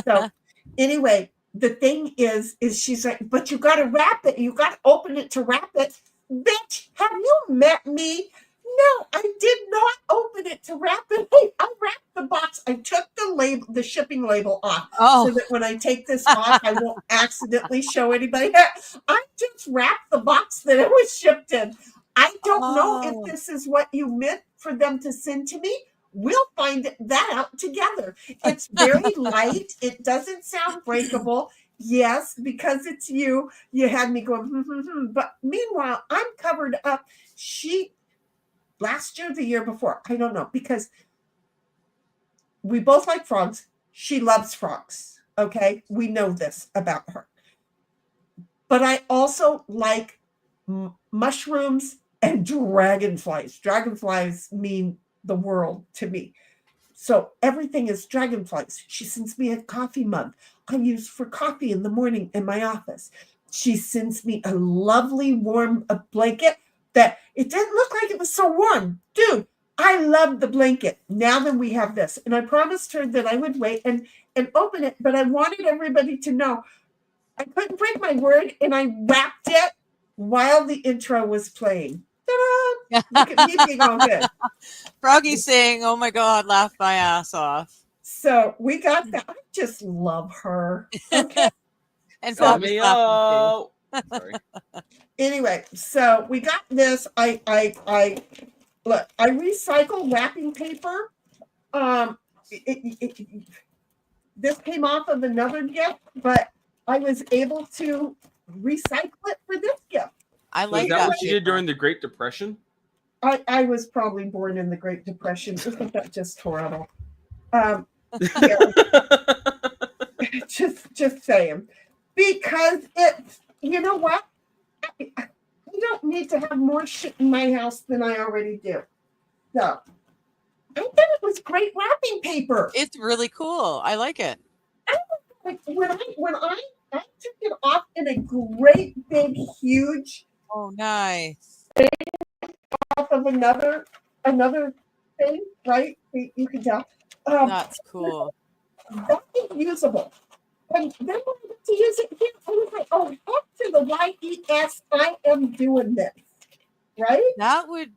So anyway, the thing is she's like, but you got to wrap it. You got to open it to wrap it. Bitch, have you met me? No, I did not open it to wrap it. Hey, I wrapped the box. I took the shipping label off so that when I take this off, I won't accidentally show anybody. I just wrapped the box that it was shipped in. I don't know if this is what you meant for them to send to me. We'll find that out together. It's very light. It doesn't sound breakable. Yes, because it's you had me going, But meanwhile, I'm covered up. Last year, the year before, I don't know, because we both like frogs. She loves frogs. Okay. We know this about her. But I also like mushrooms and dragonflies. Dragonflies mean the world to me. So everything is dragonflies. She sends me a coffee mug I use for coffee in the morning in my office. She sends me a lovely warm blanket that it didn't look like it was so warm. Dude, I love the blanket. Now then we have this. And I promised her that I would wait and open it, but I wanted everybody to know I couldn't break my word, and I wrapped it while the intro was playing. Ta-da! Look at me being all good. Froggy saying, oh my God, laughed my ass off. So we got that. I just love her. Okay. And So- Bob was laughing too. Sorry. Anyway, so we got this. I recycle wrapping paper. This came off of another gift, but I was able to recycle it for this gift. I Was like that that. what you did during the Great Depression? I was probably born in the Great Depression. Isn't that just horrible? Just saying. Because it's, you know what? I don't need to have more shit in my house than I already do. So I thought it was great wrapping paper. It's really cool. I like it. Like when I took it off in a great big huge Oh, nice. off of another thing, right? You can tell. That's cool. That is usable. And then when I got to use it here, I was like, oh, heck to the YES, I am doing this. Right? That would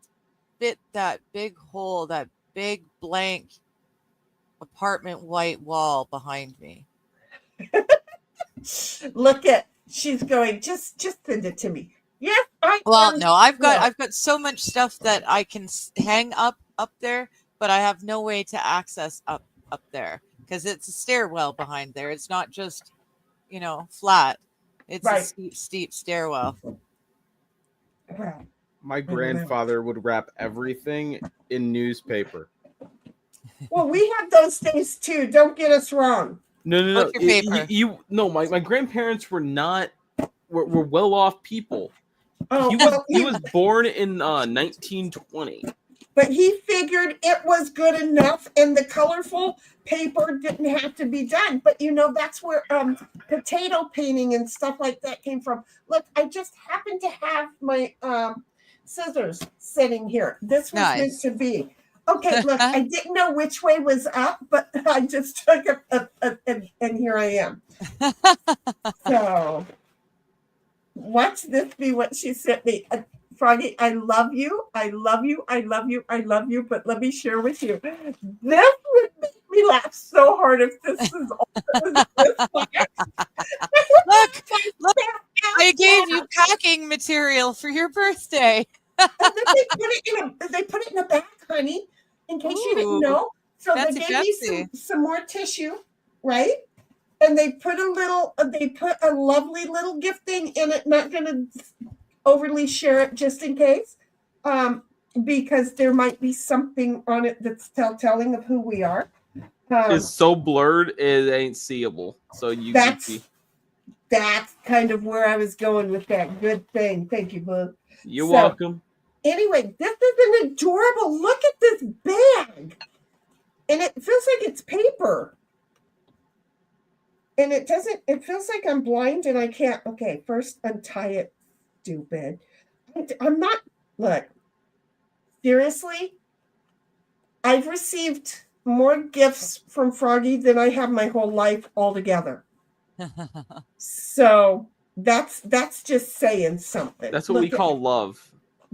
fit that big hole, that big blank apartment white wall behind me. Look at, she's going, just send it to me. Yes, I Well, am. no, I've got so much stuff that I can hang up there, but I have no way to access up there because it's a stairwell behind there. It's not just, flat. It's a Right. steep stairwell. Well, My grandfather would wrap everything in newspaper. well, we have those things too. Don't get us wrong. No. What's your paper? My grandparents were not were well off people. Oh, He was born in 1920. But he figured it was good enough, and the colorful paper didn't have to be done. But that's where potato painting and stuff like that came from. Look, I just happened to have my scissors sitting here. This was meant Nice. to be. Okay, look, I didn't know which way was up, but I just took it, and here I am. So, watch this be what she sent me. Froggy, I love you. I love you. I love you. I love you. But let me share with you. This would make me laugh so hard if this is all Look, I gave you packing material for your birthday. And then they put it in a bag, honey, in case you didn't know. So they gave me some more tissue, right? And they put a lovely little gift thing in it. Not gonna overly share it just in case, because there might be something on it that's telling of who we are. It's so blurred it ain't seeable. So that's kind of where I was going with that. Good thing. Thank you, boo. You're welcome. Anyway, this is an adorable. Look at this bag, and it feels like it's paper. And it doesn't. It feels like I'm blind and I can't. Okay, first untie it. Stupid. I'm not. Look, seriously, I've received more gifts from Froggy than I have my whole life altogether. So that's just saying something. That's what we call love.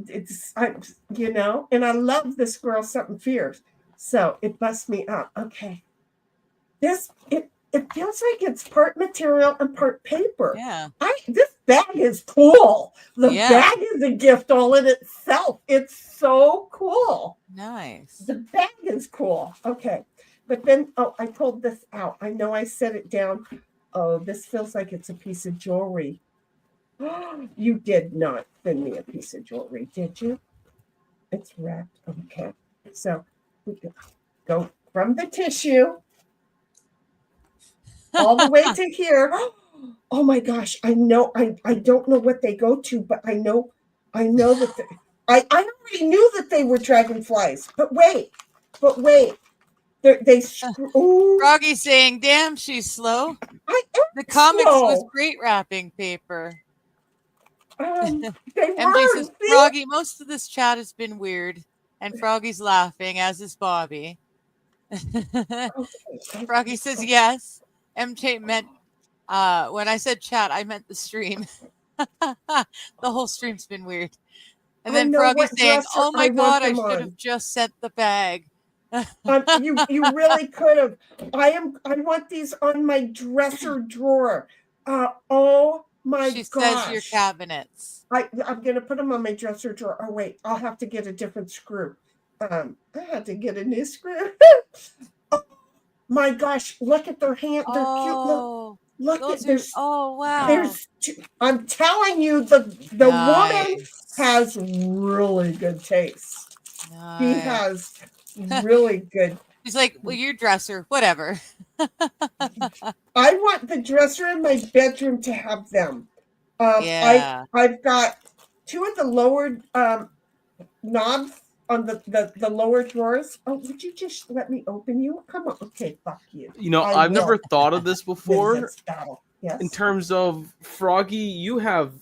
It's and I love this girl something fierce. So it busts me up. Okay, it feels like it's part material and part paper. Yeah. This bag is cool. The bag is a gift all in itself. It's so cool. Nice. The bag is cool. Okay. But then, I pulled this out. I know I set it down. Oh, this feels like it's a piece of jewelry. You did not send me a piece of jewelry, did you? It's wrapped. Okay. So we go from the tissue all the way to here. Oh my gosh. I know. I don't know what they go to, but I know that I already knew that they were dragonflies. But wait. They Froggy's saying, damn, she's slow. The comics was great wrapping paper. They MJ says, Froggy, most of this chat has been weird. And Froggy's laughing, as is Bobby. Froggy says, yes. MJ meant, when I said chat, I meant the stream. The whole stream's been weird. And then Froggy's saying, oh my God, I should have just sent the bag. You really could have. I want these on my dresser drawer. Oh my gosh. She says your cabinets. I'm gonna put them on my dresser drawer. Oh wait, I'll have to get a different screw. I had to get a new screw. Oh my gosh, look at their hand. They're cute. Look at this. Oh wow. I'm telling you, the woman has really good taste. Nice. He has really good. He's like, well, your dresser, whatever. I want the dresser in my bedroom to have them. I've got two of the lower knobs on the lower drawers. Oh, would you just let me open you? Come on. Okay, fuck you. I've never thought of this before. Yes. In terms of Froggy, you have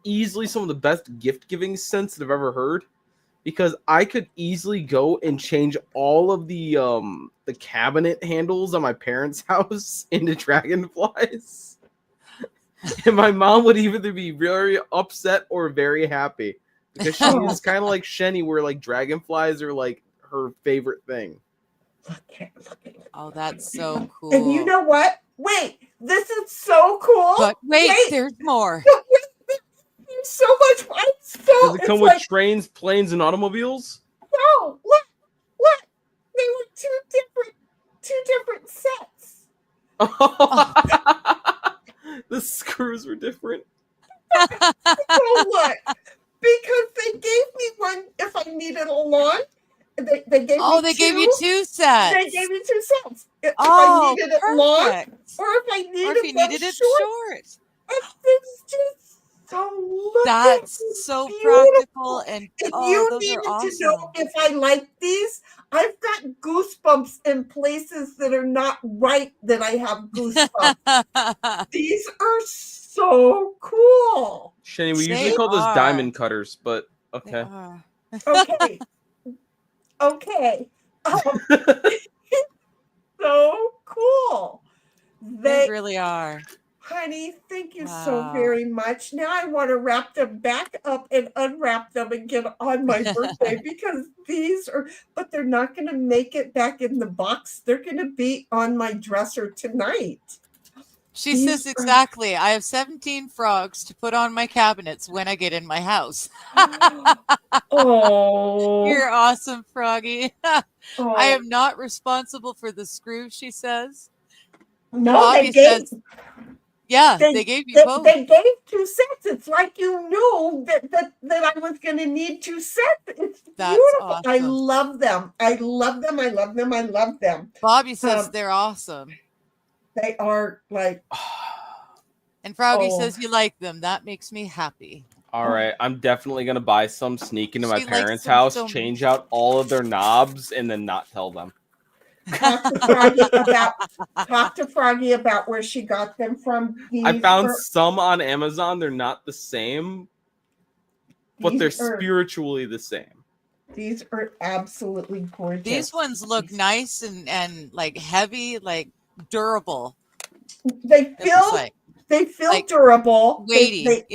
easily some of the best gift giving sense that I've ever heard. Because I could easily go and change all of the cabinet handles on my parents' house into dragonflies. And my mom would either be very upset or very happy. Because she's kind of like Shenny, where like dragonflies are like her favorite thing. Oh, that's so cool. And you know what? Wait, this is so cool. But wait. There's more. There's so much Does it come with trains, planes, and automobiles? No, look. They were two different sets. The screws were different. So what? Because they gave me one if I needed a lawn. They gave me they two. gave you 2 sets. They gave me 2 sets. If Oh, I needed it long, perfect. or if I Or if you needed it short. It's just so look. That's it's so beautiful. practical. And If oh, you those needed are awesome. to know if I like these, I've got goosebumps in places that are not right that I have goosebumps. These are so cool. Shani, we They usually call those are. diamond cutters, but They okay. are. Okay. So cool. They really are. Honey, thank you so Wow. very much. Now I want to wrap them back up and unwrap them and get on my birthday because but they're not going to make it back in the box. They're going to be on my dresser tonight. She says exactly. I have 17 frogs to put on my cabinets when I get in my house. Oh, You're awesome, Froggy. I oh. am not responsible for the screws, she says. No, Bobby says, they gave you both. They gave 2 sets. It's like you knew that I was going to need 2 sets. It's That's beautiful. awesome. I love them. I love them. I love them. I love them. Bobby says they're awesome. They are like. And Froggy says you like them. That makes me happy. All right, I'm definitely gonna buy some, sneak into my She likes parents' them house, so change out all of their knobs, and then not tell them. Talk to Froggy about where she got them from. I found some on Amazon. They're not the same, but they're spiritually the same. These are absolutely gorgeous. These ones look nice and like heavy, like durable. They feel like durable, weighty.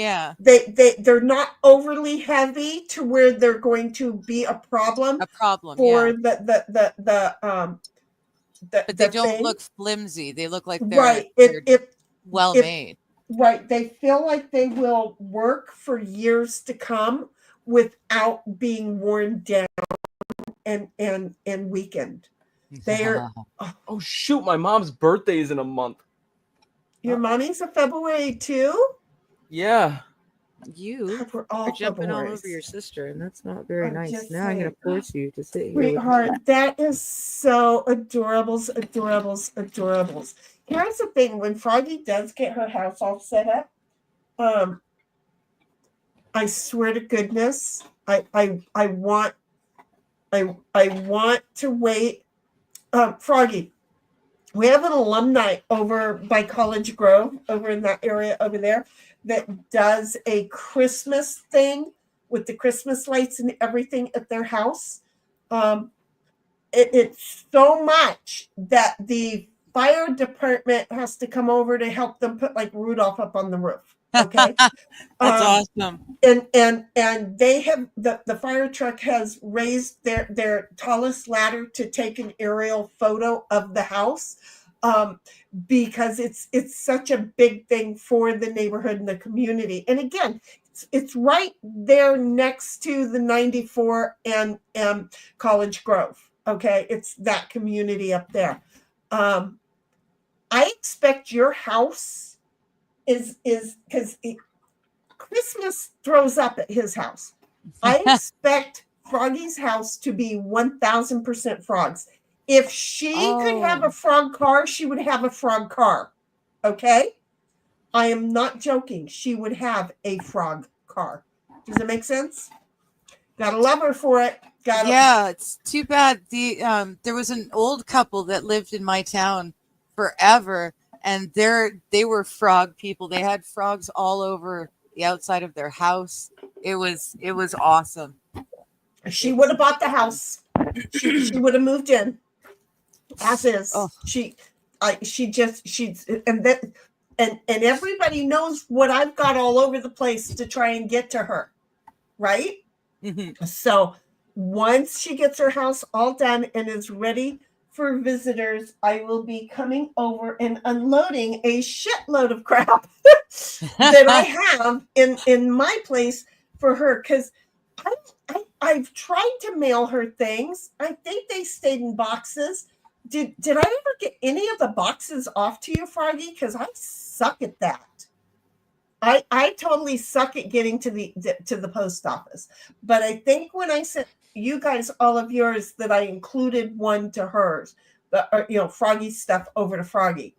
They're not overly heavy to where they're going to be a problem. For but they don't look flimsy. They look like they're right. Well made. Right. They feel like they will work for years to come without being worn down and weakened. They're oh shoot, my mom's birthday is in a month. Your mommy's a February too? Yeah. You we're all are jumping all Februarys. over your sister, and that's not very I'm nice. just Now I'm going to saying. force you to sit here. Sweetheart, that is so adorables. Here's the thing: when Froggy does get her house all set up, I swear to goodness, I want to wait. Froggy, we have an alumni over by College Grove, over in that area over there, that does a Christmas thing with the Christmas lights and everything at their house. It's so much that the fire department has to come over to help them put like Rudolph up on the roof. Okay. That's awesome. And they have the fire truck has raised their tallest ladder to take an aerial photo of the house. Because it's such a big thing for the neighborhood and the community. And again, it's right there next to the 94 and College Grove. Okay, it's that community up there. I expect your house is because Christmas throws up at his house. I expect Froggy's house to be 1,000% frogs. If she could have a frog car, she would have a frog car. Okay? I am not joking. She would have a frog car. Does it make sense? Gotta love her for it. It's too bad. There was an old couple that lived in my town forever, and they were frog people. They had frogs all over the outside of their house. It was awesome. She would have bought the house. She would have moved in. As is. And everybody knows what I've got all over the place to try and get to her. Right? Mm-hmm. So once she gets her house all done and is ready for visitors, I will be coming over and unloading a shitload of crap that I have in my place for her. Because I've tried to mail her things. I think they stayed in boxes. Did I ever get any of the boxes off to you, Froggy? Because I suck at that. I totally suck at getting to the post office. But I think when I sent you guys all of yours, that I included one to hers, Froggy's stuff over to Froggy.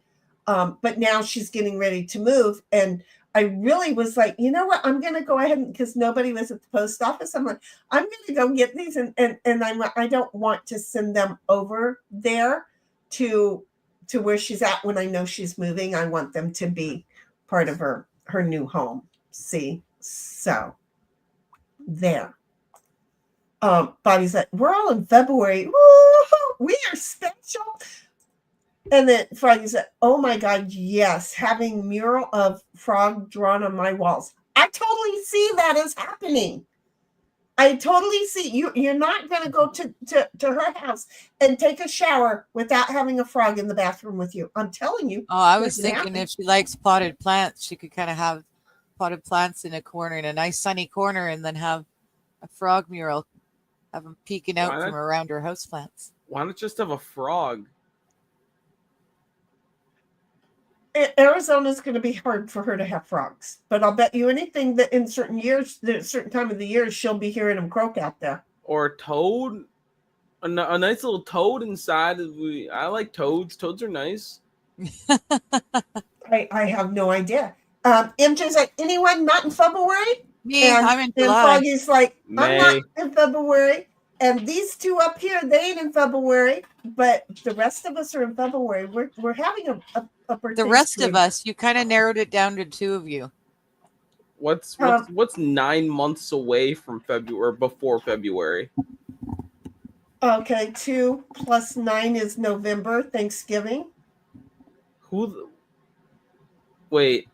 But now she's getting ready to move, and I really was like, you know what? I'm going to go ahead, because nobody was at the post office. I'm like, I'm going to go get these, and I don't want to send them over there to where she's at when I know she's moving. I want them to be part of her new home. See, so there. Bobby's like, we're all in February. Woo-hoo, we are special. And then Froggy said, oh my God, yes, having mural of frog drawn on my walls. I totally see that as happening. I totally see you're not going to go to her house and take a shower without having a frog in the bathroom with you. I'm telling you. Oh, I was thinking if she likes potted plants, she could kind of have potted plants in a corner, in a nice sunny corner, and then have a frog mural, have them peeking out from around her houseplants. Why not just have a frog? Arizona's going to be hard for her to have frogs, but I'll bet you anything that in certain years, a certain time of the year, she'll be hearing them croak out there. Or a toad, a nice little toad inside. I like toads. Toads are nice. I have no idea. MJ's like, anyone not in February? Me, I'm in July. And Froggy's like, I'm May. not in February. And these two up here, they ain't in February, but the rest of us are in February. We're having a birthday. The rest stream. of us, you kind of narrowed it down to two of you. What's 9 months away from February or before February? Okay, 2 + 9 is November, Thanksgiving. Wait.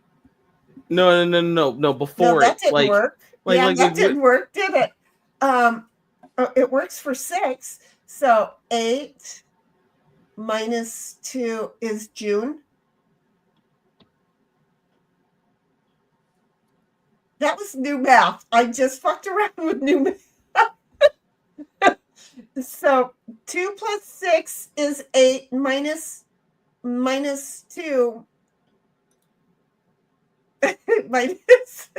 No. Before No, that didn't work. That didn't work, did it? It works for 6. So 8 minus 2 is June. That was new math. I just fucked around with new math. So 2 + 6 is 8 minus 2 minus.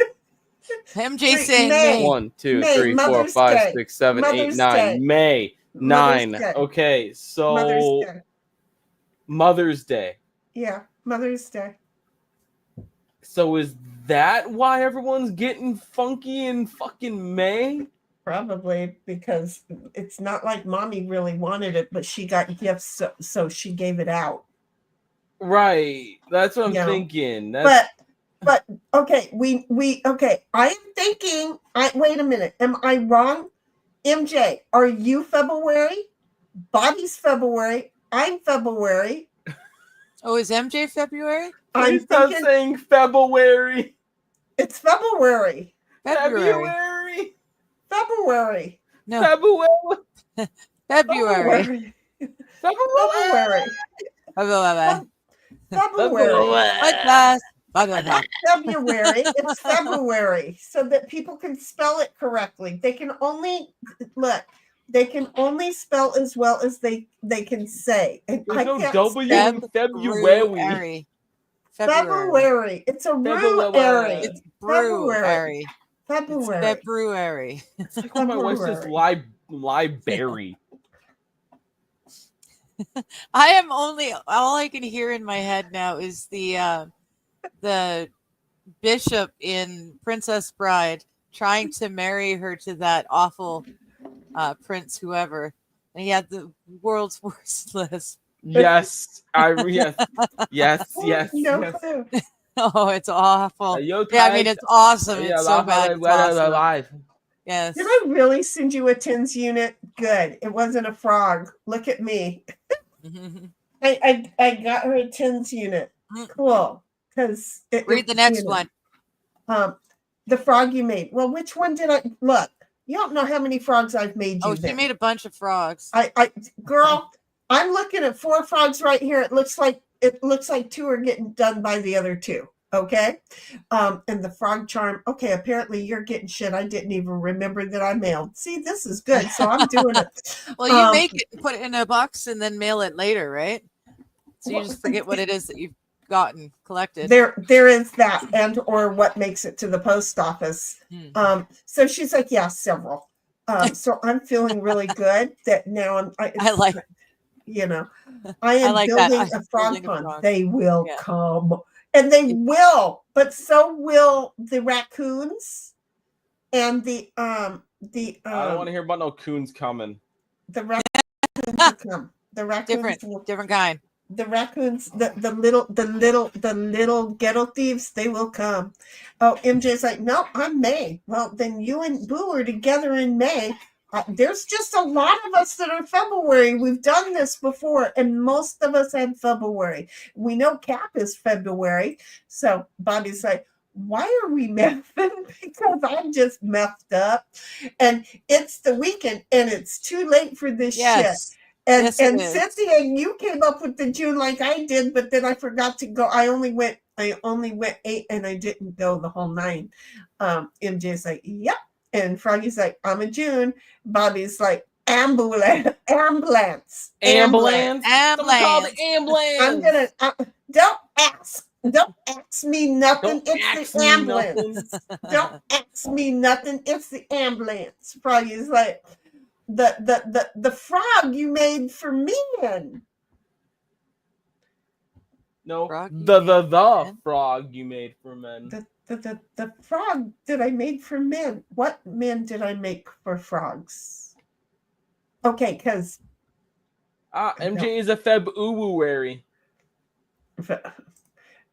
MJ saying May. May. 1, 2, May, 3, 4, Mother's 5, Day. 6, 7, 8, Mother's 9. Day. May 9. Mother's Day. Okay, Mother's so Day. Mother's Day. Yeah, Mother's Day. So is that why everyone's getting funky in fucking May? Probably because it's not like mommy really wanted it, but she got gifts, so she gave it out. Right. That's what I'm Yeah. thinking. But okay, we okay. I am thinking. Wait a minute. Am I wrong? MJ, are you February? Bobby's February. I'm February. Oh, is MJ February? I'm Please stop thinking saying February. it's February. February. February. No, February. February. February. February. February. What class? Blah. February. It's February, so that people can spell it correctly. They can only look. They can only spell as well as they can say. And There's I no can't W spell in February. February. It's a February. It's brewery. February. It's February. It's like when my wife says library. I am only all I can hear in my head now is the bishop in Princess Bride trying to marry her to that awful prince whoever, and he had the world's worst lisp. Yes. Yes. No clue. Oh, it's awful. Yeah, Yeah, I mean it's awesome. It's so bad. It's awesome. Alive. Yes. Did I really send you a tins unit? Good. It wasn't a frog. Look at me. I got her a tins unit. Cool. Because Read the next one. The frog you made. Well, which one did I look? You don't know how many frogs I've made you. Oh, she then. made a bunch of frogs. Girl, I'm looking at 4 frogs right here. It looks like 2 are getting done by the other 2. Okay. And the frog charm. Okay, apparently you're getting shit I didn't even remember that I mailed. See, this is good. So I'm doing it. Well, you make it, put it in a box, and then mail it later, right? So you just forget what it is that you've gotten collected. There is that, and or what makes it to the post office. So she's like, yeah, several. So I'm feeling really good that now I like, you know, I am like that. building I'm a frog building a pond. frog. They will Yeah. come, and they will, but so will the raccoons and the I don't want to hear about no coons coming. the raccoons will come. The raccoons different kind. The raccoons, the little ghetto thieves, they will come. Oh, MJ's like, no, I'm May. Well, then you and Boo are together in May. There's just a lot of us that are February. We've done this before, and most of us had February. We know Cap is February. So Bobby's like, why are we messing? Because I'm just messed up. And it's the weekend, and it's too late for this shit. And yes, Cynthia, you came up with the June like I did, but then I forgot to go. I only went 8, and I didn't go the whole 9. MJ's like, yep. And Froggy's like, I'm a June. Bobby's like, ambulance. Don't call the ambulance. I'm gonna don't ask me nothing. It's the ambulance. Don't ask me nothing. It's the ambulance. Froggy's like, the frog you made for men. No, frog the frog you made for men. The frog that I made for men. What men did I make for frogs? Okay, because MJ is a February.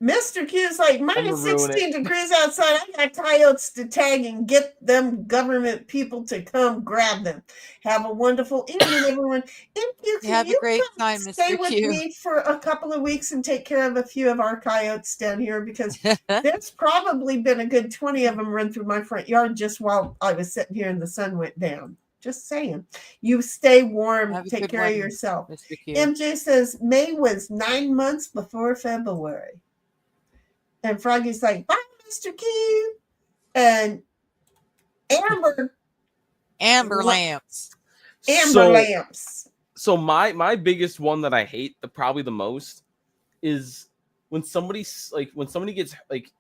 Mr. Q's like, minus 16 degrees outside. I got coyotes to tag and get them government people to come grab them. Have a wonderful evening, everyone. MQ, have a great time, Mr. Stay with Q. me for a couple of weeks and take care of a few of our coyotes down here, because there's probably been a good 20 of them run through my front yard just while I was sitting here and the sun went down. Just saying. You stay warm. Take care of yourself. MJ says May was 9 months before February. And Froggy's like, bye, Mr. Q. And Amber lamps. Lamps. So my biggest one that I hate probably the most is when somebody gets like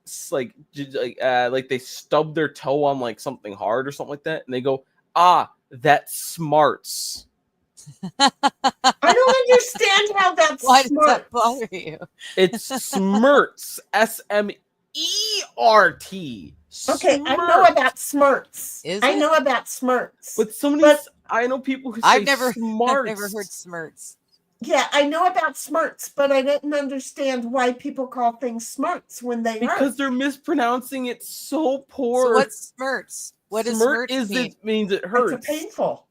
they stub their toe on like something hard or something like that, and they go, that smarts. I don't understand how that's Why smart. does that bother you? It's smirts. SMERT. Okay, I know about smirts. I know about smirts. But I know people who say I've never smarts. I've never heard smirts. Yeah, I know about smirts, but I didn't understand why people call things smarts when they because hurt. they're mispronouncing it so poor. So what's smirts? What does smirts mean? It means it hurts. It's painful.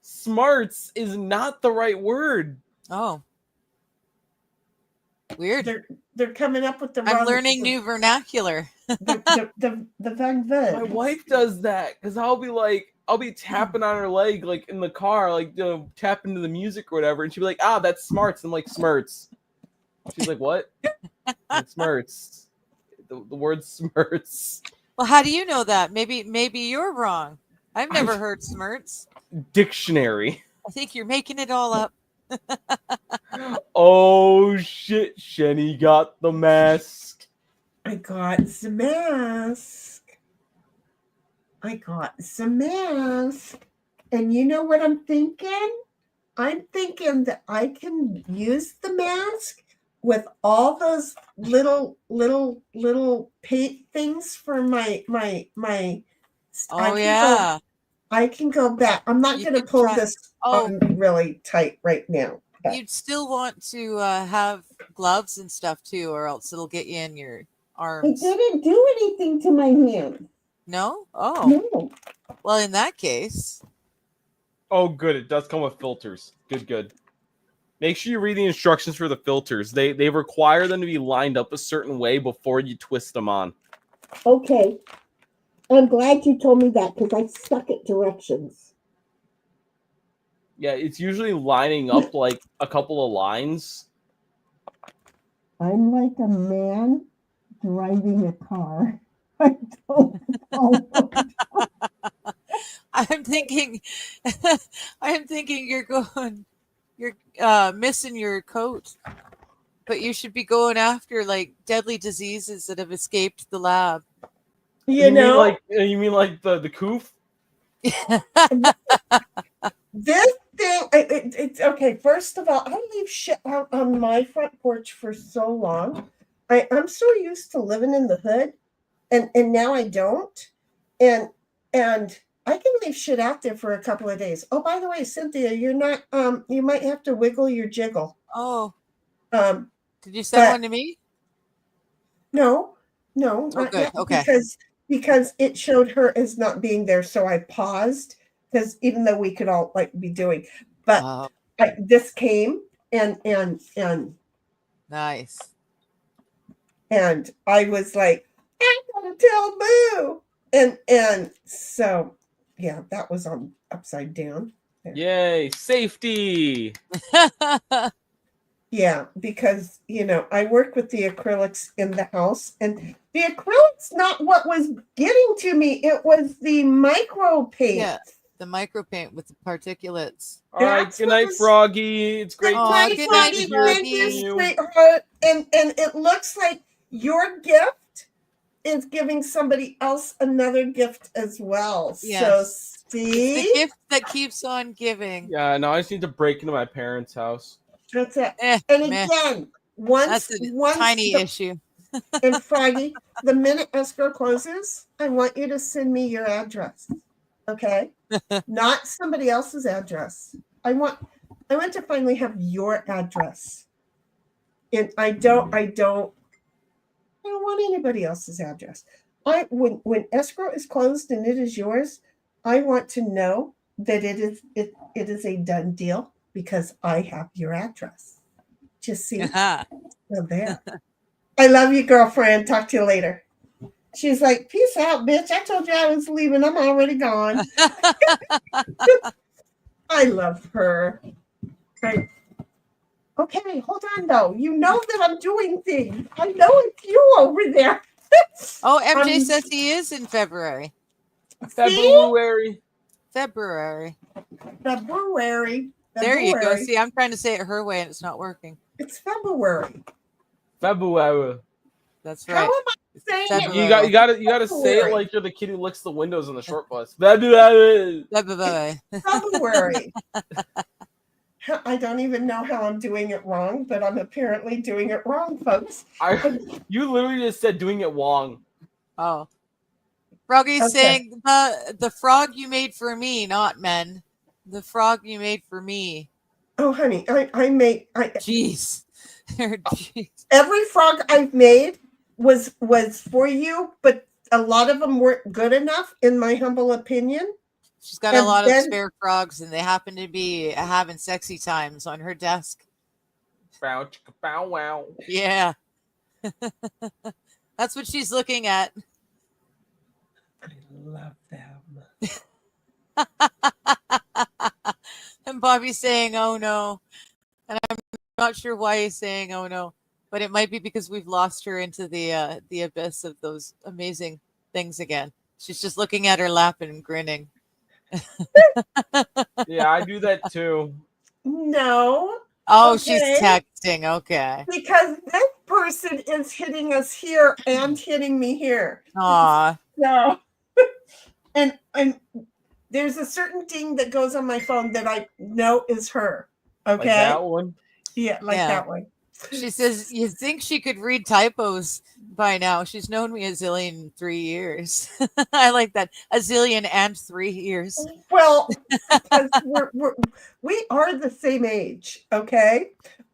Smarts is not the right word. Oh. Weird. They're coming up with the I'm learning new vernacular. the Van Veg. My wife does that because I'll be tapping on her leg like in the car, like tapping to the music or whatever, and she'll be like, that's smarts. I'm like, smirts. She's like, what? It's smirts. The word smirts. Well, how do you know that? Maybe you're wrong. I've never heard smirts. Dictionary. I think you're making it all up. Oh shit, Shenny got the mask. I got the mask. And you know what I'm thinking? I'm thinking that I can use the mask with all those little paint things for my Oh yeah. I can go back. I'm not going to pull this on really tight right now. You'd still want to have gloves and stuff too, or else it'll get you in your arms. It didn't do anything to my hand. No? Oh. No. Well, in that case. Oh, good. It does come with filters. Good. Make sure you read the instructions for the filters. They require them to be lined up a certain way before you twist them on. Okay. I'm glad you told me that because I suck at directions. Yeah, it's usually lining up like a couple of lines. I'm like a man driving a car. I don't know. I'm thinking, I'm thinking you're missing your coat, but you should be going after like deadly diseases that have escaped the lab. You know, you mean like the coof? this thing, it's okay. First of all, I leave shit out on my front porch for so long. I'm so used to living in the hood, and now I don't. And I can leave shit out there for a couple of days. Oh, by the way, Cynthia, you're not you might have to wiggle your jiggle. Oh, Um did you send but- one to me? no, not Okay, yet, okay. because it showed her as not being there, so I paused, because even though we could all like be doing, but this came and Nice. and I was like, I'm gonna tell Boo. And so yeah, that was on upside down. Yay, safety! Yeah, because I work with the acrylics in the house, and the acrylics not what was getting to me, it was the micro paint. Yeah, the micro paint with the particulates. All right, That's good what night, was- Froggy. It's great Aw, to Good good night, night, Froggy. Froggy. Thank you, sweetheart. And it looks like your gift is giving somebody else another gift as well. Yes. So It's see, the gift that keeps on giving. Yeah, no, I just need to break into my parents' house. that's it. Eh, And meh. again, once That's a once tiny the, issue. and Froggy, the minute escrow closes, I want you to send me your address. Okay? Not somebody else's address. I want to finally have your address. And I don't want anybody else's address. When escrow is closed and it is yours, I want to know that it is a done deal because I have your address. Just see. Aha. Well, there. I love you, girlfriend. Talk to you later. She's like, peace out, bitch. I told you I was leaving. I'm already gone. I love her. Okay, hold on, though. You know that I'm doing things. I know it's you over there. Oh, MJ Um, says he is in February. February. February. February. There you go. February. See, I'm trying to say it her way and it's not working. It's February. February. That's How right. am I saying February. it? You gotta say it February. like you're the kid who licks the windows on the short bus. February. February. February. I don't even know how I'm doing it wrong, but I'm apparently doing it wrong, folks. You literally just said doing it wrong. Oh. Froggy's Okay. saying the frog you made for me, not men. The frog you made for me. Oh, honey, I made Jeez. Jeez. every frog I've made was for you, but a lot of them weren't good enough, in my humble opinion. She's got a And lot then- of spare frogs and they happen to be having sexy times on her desk. Bow, chicka, bow, wow. Yeah. That's what she's looking at. I love them. And Bobby's saying, oh no. And I'm not sure why he's saying, oh no. But it might be because we've lost her into the abyss of those amazing things again. She's just looking at her lap and grinning. Yeah, I do that too. No, Oh, Okay. she's texting. Okay. because this person is hitting us here and hitting me here. Aw. So, and there's a certain ding that goes on my phone that I know is her. Okay. Like that one. Yeah, like Yeah. that one. She says, you think she could read typos by now. She's known me a zillion 3 years. I like that. A zillion and 3 years. Well, because we are the same age, okay?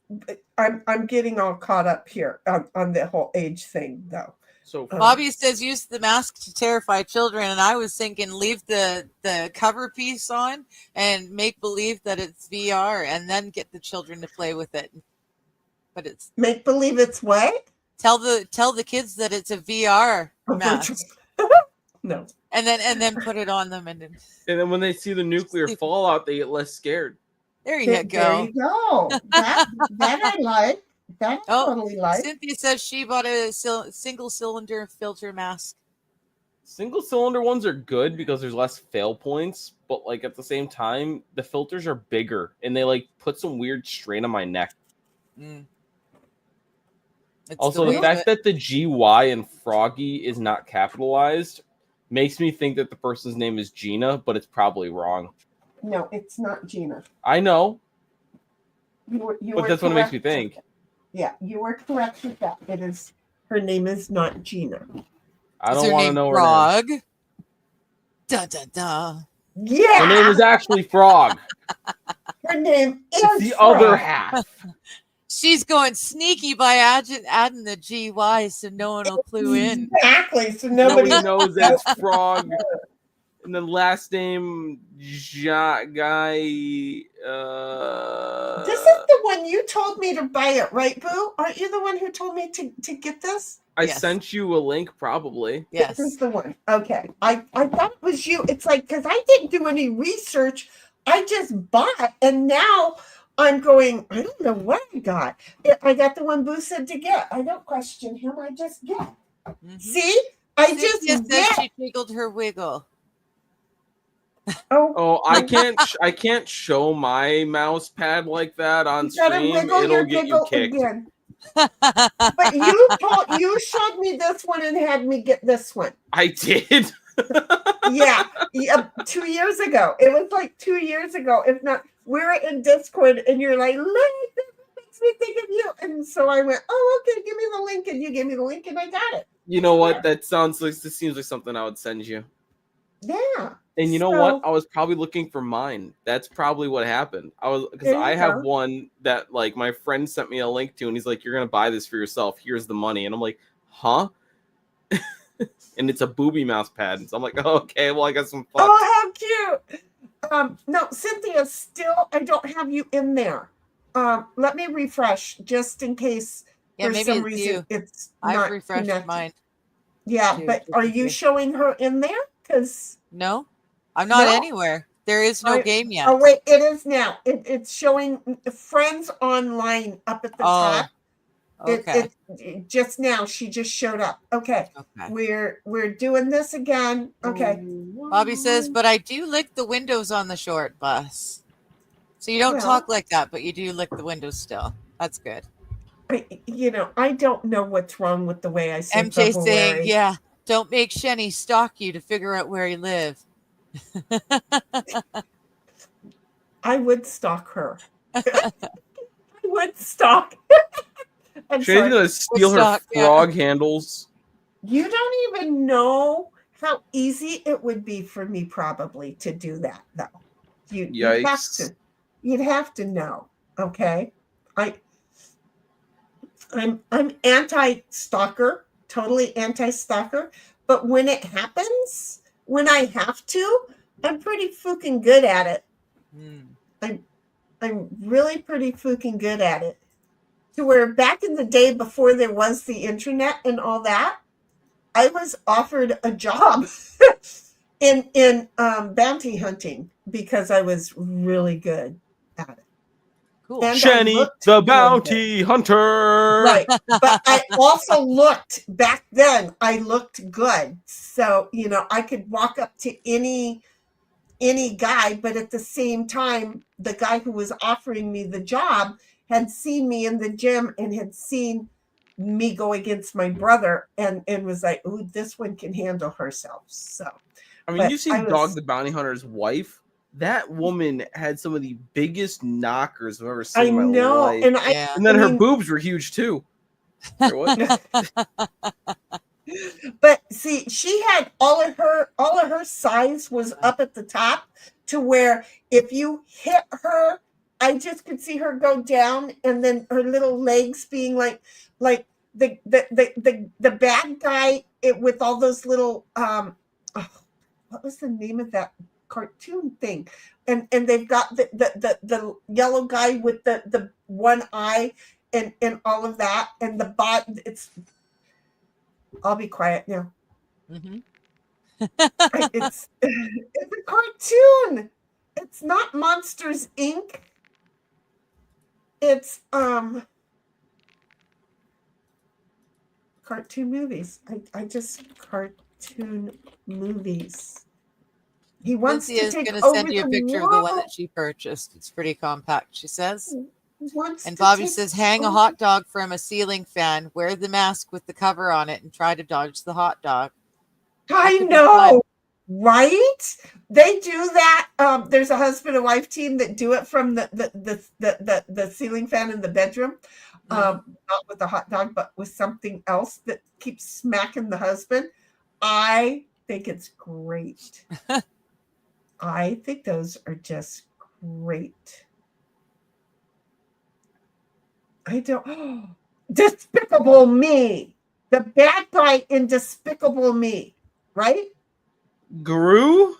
But I'm getting all caught up here on the whole age thing, though. So Bobby says use the mask to terrify children, and I was thinking leave the cover piece on and make believe that it's VR, and then get the children to play with it. But it's Make believe it's what? tell the kids that it's a VR A mask, virtual- No. and then put it on them, and and then when they see the nuclear fallout, they get less scared. there you There go. you go. That I like. That's Oh, totally life. Cynthia says she bought a single cylinder filter mask. Single cylinder ones are good because there's less fail points, but like at the same time, the filters are bigger and they like put some weird strain on my neck. Mm. It's Also, way the of fact it. that the GY in Froggy is not capitalized makes me think that the person's name is Gina, but it's probably wrong. No, it's not Gina. I know, You but were that's what it makes me correct. think. Yeah, you were correct with that. It is. Her name is not Gina. I Is don't her want to name know her name. Frog? Da da da. Yeah, Her name is actually Frog. her name is It's the Frog. other half. She's going sneaky by adding the GY so no one will clue in. Exactly. So Nobody nobody. knows that's Frog. And then last name Guy. This is the one you told me to buy it, right, Boo? Aren't you the one who told me to get this? I Yes. sent you a link, probably. Yes. This is the one. Okay. I thought it was you. It's like, because I didn't do any research. I just bought, and now I'm going, I don't know what I got. I got the one Boo said to get. I don't question him. I just get. Mhm. See? I just Cynthia says get. she jiggled her wiggle. Oh, I can't show my mouse pad like that on you gotta stream. wiggle It'll your get you giggle kicked. again. But you showed me this one and had me get this one. I did. Yeah, 2 years ago. It was like 2 years ago. If not, we were in Discord and you're like, look, this makes me think of you. And so I went, oh, okay, give me the link. And you gave me the link and I got it. You know what? This seems like something I would send you. Yeah. And you know So- what? I was probably looking for mine. That's probably what happened. Because There you I have go. one that like my friend sent me a link to, and he's like, "You're gonna buy this for yourself. Here's the money." And I'm like, "Huh?" And it's a booby mouse pad. And so I'm like, oh, "Okay, well, I got some fuck." Oh, how cute. No, Cynthia, still, I don't have you in there. Let me refresh just in case Yeah, for maybe some it's reason you. it's I've not refreshed connected. mine. Yeah, too, but just are in you case. showing her in there? Because No, I'm not No. anywhere. There is no I- game yet. oh wait, it is now. It's showing friends online up at the Oh, top. okay. It just now she just showed up. Okay, Okay. we're doing this again. Okay, Bobby says, but I do lick the windows on the short bus. So you don't Well- talk like that, but you do lick the windows still. That's good. I don't know what's wrong with the way I say MJ February. saying, yeah, don't make Shenny stalk you to figure out where you live. I would stalk her. I would stalk. I'm Shane's sorry. gonna steal her Woodstock, yeah. frog handles. You don't even know how easy it would be for me probably to do that though. You'd have Yikes. to. You'd have to know. Okay. I'm anti-stalker, totally anti-stalker. But when it happens, when I have to, I'm pretty fucking good at it. Hmm. I'm really pretty fucking good at it. To where back in the day before there was the internet and all that, I was offered a job in bounty hunting because I was really good at it. Cool. And I Shenny, looked the really bounty hunter. Right. But I also looked back then, I looked good. So, I could walk up to any guy, but at the same time, the guy who was offering me the job had seen me in the gym and had seen me go against my brother and was like, ooh, this one can handle herself. So I mean, But you see I was- Dog the Bounty Hunter's wife. That woman had some of the biggest knockers I've ever seen I in my know. life. And Yeah. And then I her mean- boobs were huge too. Or what? But see, she had all of her size was up at the top to where if you hit her, I just could see her go down and then her little legs being like the bad guy with all those little what was the name of that cartoon thing? And they've got the yellow guy with the one eye and all of that and the bot I'll be quiet now. Mhm. It's a cartoon. It's not Monsters Inc. It's cartoon movies. I just cartoon movies. He wants Lindsay to is take going to over send you a the picture of the one world. that she purchased. It's pretty compact, she says. Wants And to Bobby take says, hang a over- hot dog from a ceiling fan, wear the mask with the cover on it, and try to dodge the hot dog. I could be know, right? They do that. There's a husband and wife team that do it from the ceiling fan in the bedroom. Not with the hot dog, but with something else that keeps smacking the husband. I think it's great. I think those are just great. I don't. Despicable Me. The bad guy in Despicable Me, right? Gru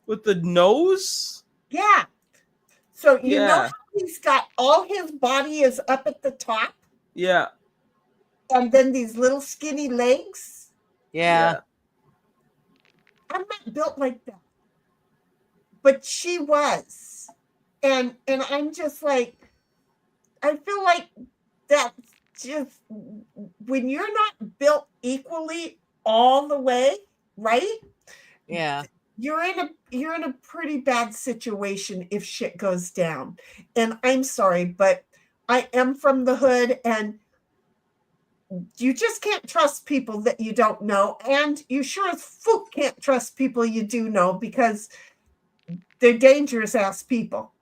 with the nose. Yeah. So you know Yeah. how he's got all his body is up at the top, Yeah. and then these little skinny legs. Yeah. I'm not built like that, but she was, and I'm just like, I feel like that's just when you're not built equally all the way, right? Yeah. You're in a pretty bad situation if shit goes down. And I'm sorry, but I am from the hood, and you just can't trust people that you don't know. And you sure as fuck can't trust people you do know, because they're dangerous ass people.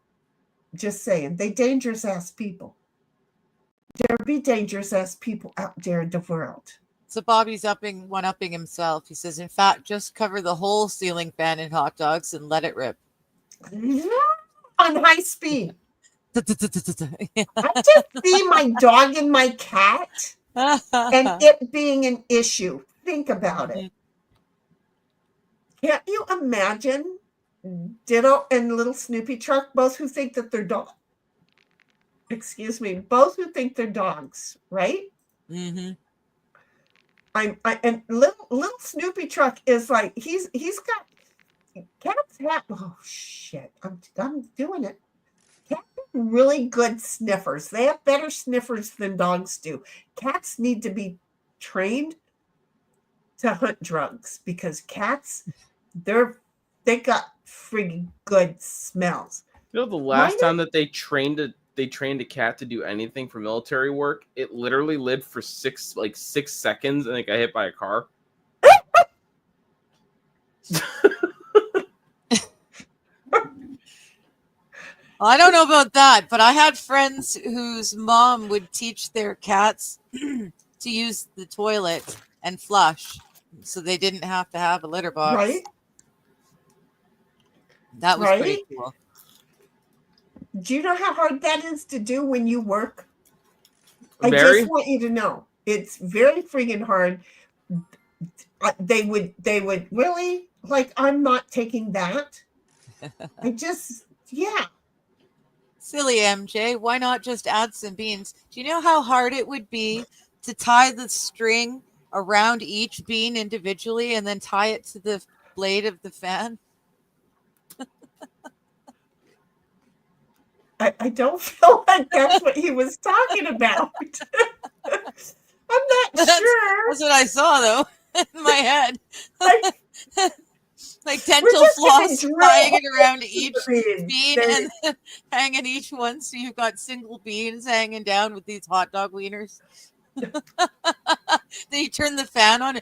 Just saying, they dangerous ass people. There be dangerous ass people out there in the world. So Bobby's one-upping himself. He says, in fact, just cover the whole ceiling fan in hot dogs and let it rip. On high speed. Yeah. I just see my dog and my cat and it being an issue. Think about it. Can't you imagine Ditto and Little Snoopy Truck, both who think that they're dogs? Excuse me, both who think they're dogs, right? Mm-hmm. And little Snoopy Truck is like, he's got cats have, oh shit, I'm doing it. Cats have really good sniffers. They have better sniffers than dogs do. Cats need to be trained to hunt drugs, because cats, they got friggin' good smells. You know, the last time that they trained a cat to do anything for military work, it literally lived for 6 seconds and it got hit by a car. Well, I don't know about that, but I had friends whose mom would teach their cats to use the toilet and flush, so they didn't have to have a litter box. Right? That was pretty Right? cool. Do you know how hard that is to do when you work? I Very? just want you to know, it's very friggin' hard. They would really, like, I'm not taking that. Yeah. Silly MJ, why not just add some beans? Do you know how hard it would be to tie the string around each bean individually and then tie it to the blade of the fan? I don't feel like that's what he was talking about. I'm not sure. That's what I saw, though, in my head. Like We're dental just gonna floss, drill tying it around each beans. bean There- and then hanging each one, so you've got single beans hanging down with these hot dog wieners. Then you turn the fan on.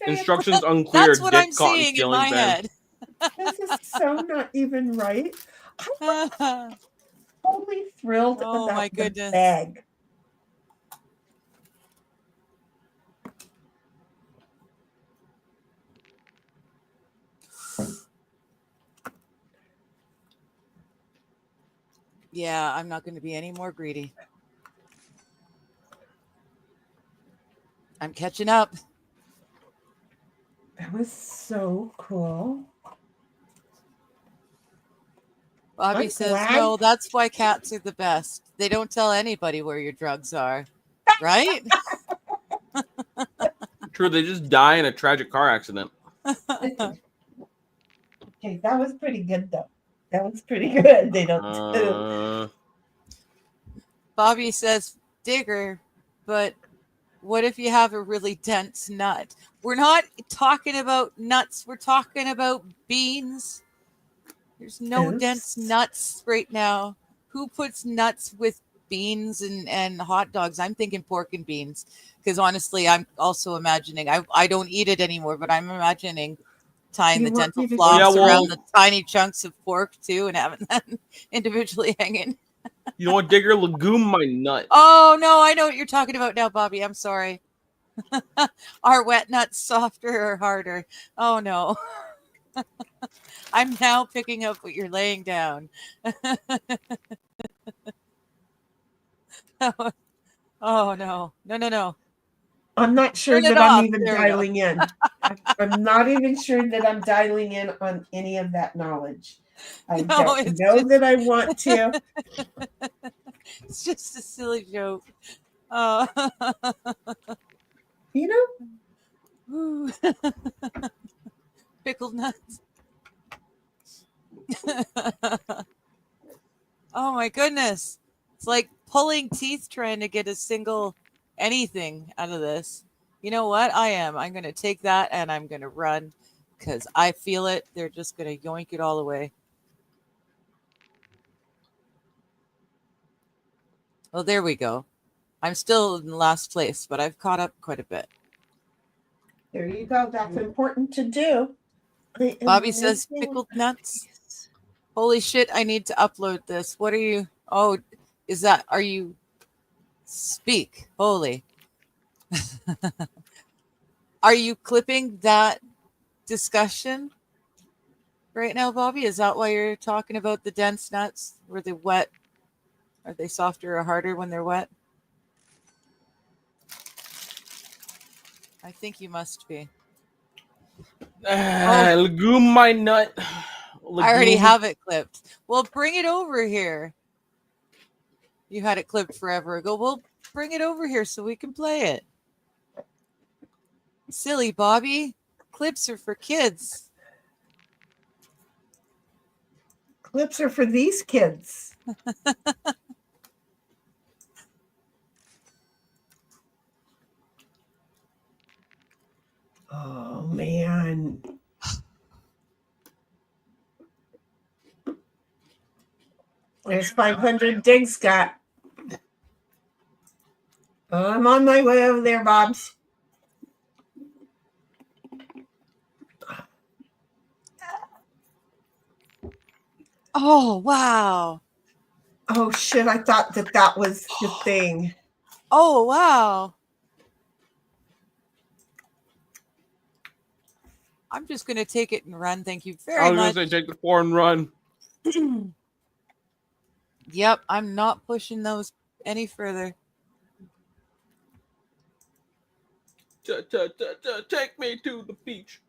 Instructions unclear. That's what Dick I'm caught seeing in ceiling my fan. head. This is so not even right. I'm totally thrilled Oh, about my the goodness. bag. Yeah, I'm not going to be any more greedy. I'm catching up. That was so cool. Bobby I'm says, glad- no, that's why cats are the best. They don't tell anybody where your drugs are. Right? True, they just die in a tragic car accident. Okay, that was pretty good though. That was pretty good. They don't. Bobby says, Digger, but what if you have a really dense nut? We're not talking about nuts. We're talking about beans. There's no Oops. dense nuts right now. Who puts nuts with beans and hot dogs? I'm thinking pork and beans because honestly, I'm also imagining, I don't eat it anymore, but I'm imagining tying You the want dental me to floss Yeah, well- around the tiny chunks of pork too and having that individually hanging. You know what, Digger? Legume my nut. Oh, no, I know what you're talking about now, Bobby. I'm sorry. Are wet nuts softer or harder? Oh, no. I'm now picking up what you're laying down. Oh, no. No. I'm not sure Turn it that I'm off. even There we go. dialing in. I'm not even sure that I'm dialing in on any of that knowledge. I No, don't it's know just- that I want to. It's just a silly joke. Oh. You know, Ooh. Pickled nuts. Oh my goodness. It's like pulling teeth trying to get a single anything out of this. You know what? I'm going to take that and I'm going to run because I feel it. They're just going to yoink it all away. Well, there we go. I'm still in last place, but I've caught up quite a bit. there you go. That's important to do. I am Bobby says missing pickled a nuts. piece. Holy shit, I need to upload this. What are you? Oh, are you? Speak. Holy. Are you clipping that discussion right now, Bobby? Is that why you're talking about the dense nuts? Were they wet? Are they softer or harder when they're wet? I think you must be. Legume my nut. I already Legume. have it clipped. Well, bring it over here. You had it clipped forever ago. Well, bring it over here so we can play it. Silly Bobby. Clips are for kids. Clips are for these kids. Oh, man. There's 500 digs, Scott. I'm on my way over there, Bobs. Oh, wow. Oh, shit. I thought that was the thing. Oh, wow. I'm just going to take it and run. Thank you I very was much. gonna say take the 4 and run. Yep, I'm not pushing those any further. Take me to the beach.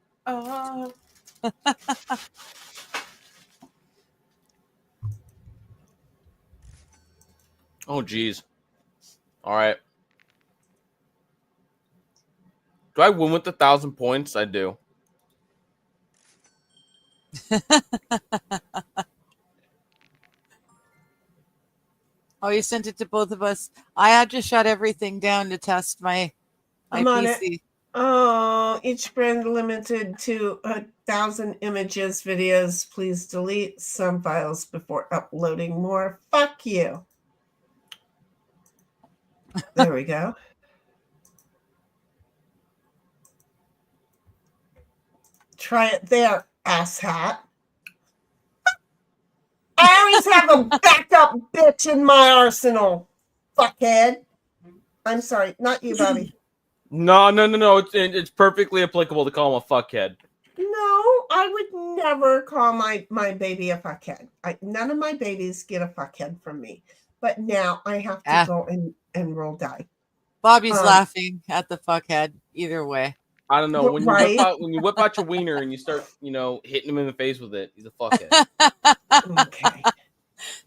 Oh, geez. All right. Do I win with 1,000 points? I do. Oh, you sent it to both of us. I had to shut everything down to test my I'm on it. PC. Oh, each friend limited to 1,000 images, videos. Please delete some files before uploading more. Fuck you. There we go. Try it there, asshat. I always have a backup bitch in my arsenal. Fuckhead. I'm sorry, not you, Bobby. No. It's perfectly applicable to call him a fuckhead. No, I would never call my baby a fuckhead. None of my babies get a fuckhead from me. But now I have to go and roll die. Bobby's laughing at the fuckhead either way. I don't know. Well, When right. you whip out your wiener and you start, hitting him in the face with it, he's a fuckhead. Okay.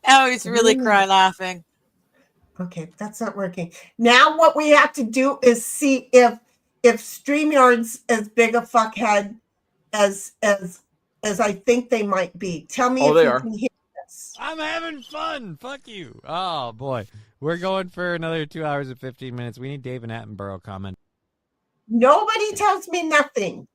Now he's really cry laughing. Okay, that's not working. Now what we have to do is see if StreamYard's as big a fuckhead as I think they might be. Tell me if they you are. can hear this. I'm having fun. Fuck you. Oh boy. We're going for another 2 hours and 15 minutes. We need Dave and Attenborough comment. Nobody tells me nothing.